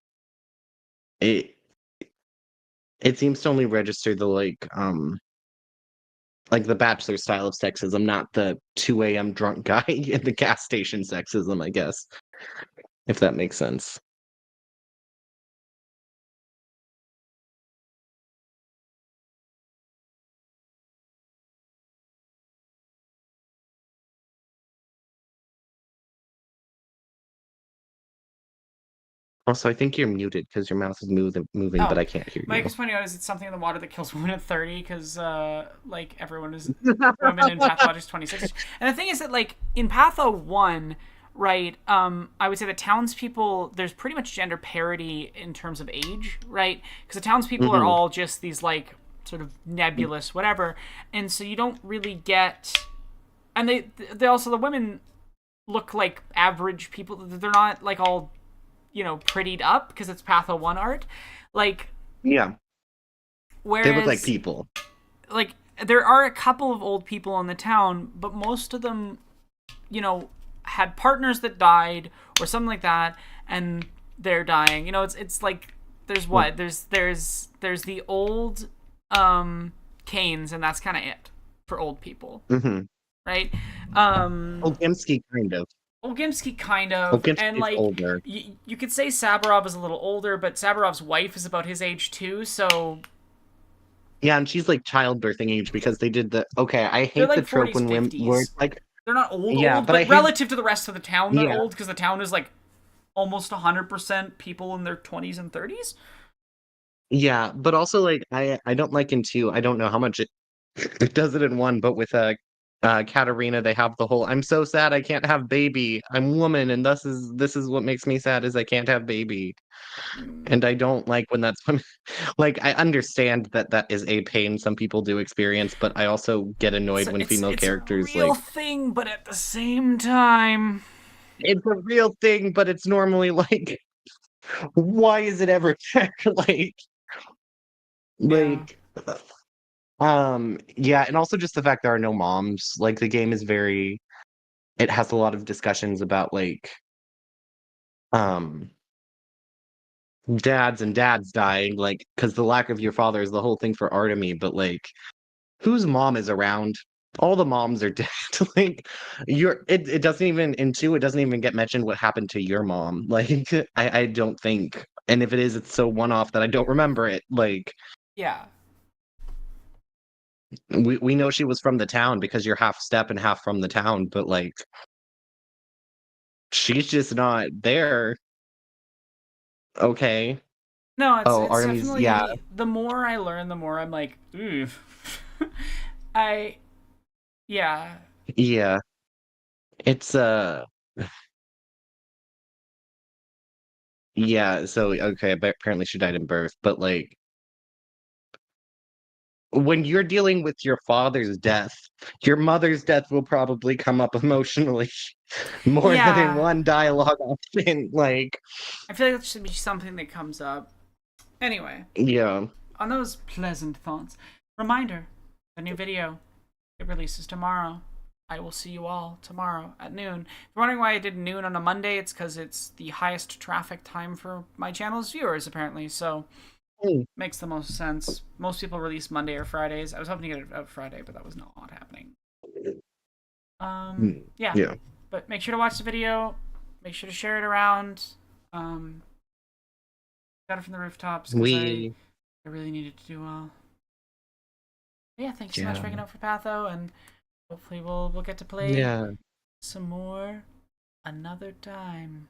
it seems to only register the like the Bachelor style of sexism, not the 2 a.m. drunk guy in the gas station sexism, I guess. If that makes sense. Also, I think you're muted because your mouse is moving, Oh, but I can't hear Mike you. is pointing out is it's something in the water that kills women at 30 because like everyone is women in Pathologic's 26. And the thing is that like in Patho 1, right, I would say the townspeople, there's pretty much gender parity in terms of age, right? Because the townspeople are all just these like sort of nebulous whatever, and so you don't really get, and they also, the women look like average people. They're not like all, you know, prettied up because it's Patho 1 art. Like, Yeah. whereas They look like people. like there are a couple of old people in the town, but most of them, you know, had partners that died or something like that, and they're dying. You know, it's like there's what there's the old Canes, and that's kind of it for old people, right? Olginsky, kind of. Olginsky, kind of, and Olginsky's like older. you could say Saburov is a little older, but Saburov's wife is about his age too, so Yeah, and she's like childbirthing age because they did the. Okay, I they're hate the like trope 40s, when women where 50s. it's like. They're not old, Yeah, old, but I but hate. relative to the rest of the town, they're Yeah. old because the town is like almost 100% people in their 20s and 30s. Yeah, but also like I don't like in two. I don't know how much it does it in one, but with Katerina, they have the whole "I'm so sad I can't have baby. I'm woman, and this is what makes me sad is I can't have baby." And I don't like when that's when, like, I understand that that is a pain some people do experience, but I also get annoyed So when female it's characters a real like thing, but at the same time, it's a real thing, but it's normally like, why is it ever there? yeah. Like, yeah, and also just the fact there are no moms. Like the game is very, it has a lot of discussions about like, um, dads and dads dying, like, because the lack of your father is the whole thing for Artemy, but like, whose mom is around? All the moms are dead. Like, it doesn't even in two, it doesn't even get mentioned what happened to your mom. Like, I don't think, and if it is, it's so one off that I don't remember it. Like, Yeah. we know she was from the town because you're half step and half from the town, but like, she's just not there. Okay. No, Oh, it's Artemy's, yeah, definitely the more I learn, the more I'm like, ooh. I yeah. yeah. It's yeah, so okay, but apparently she died in birth, but like when you're dealing with your father's death, your mother's death will probably come up emotionally more than in Yeah. one dialogue option. Like, I feel like that should be something that comes up. Anyway, yeah. on those pleasant thoughts, reminder, the new video, it releases tomorrow. I will see you all tomorrow at noon. If you're wondering why I did noon on a Monday, it's because it's the highest traffic time for my channel's viewers, apparently. So, makes the most sense. Most people release Monday or Fridays. I was hoping to get it out Friday, but that was not happening. Yeah. Yeah. But make sure to watch the video. Make sure to share it around. Got it from the rooftops because I really needed to do well. But yeah, thanks so much for hanging out for Patho, and hopefully we'll get to play some more another time.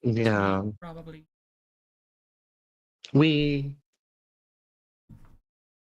Yeah. Probably. We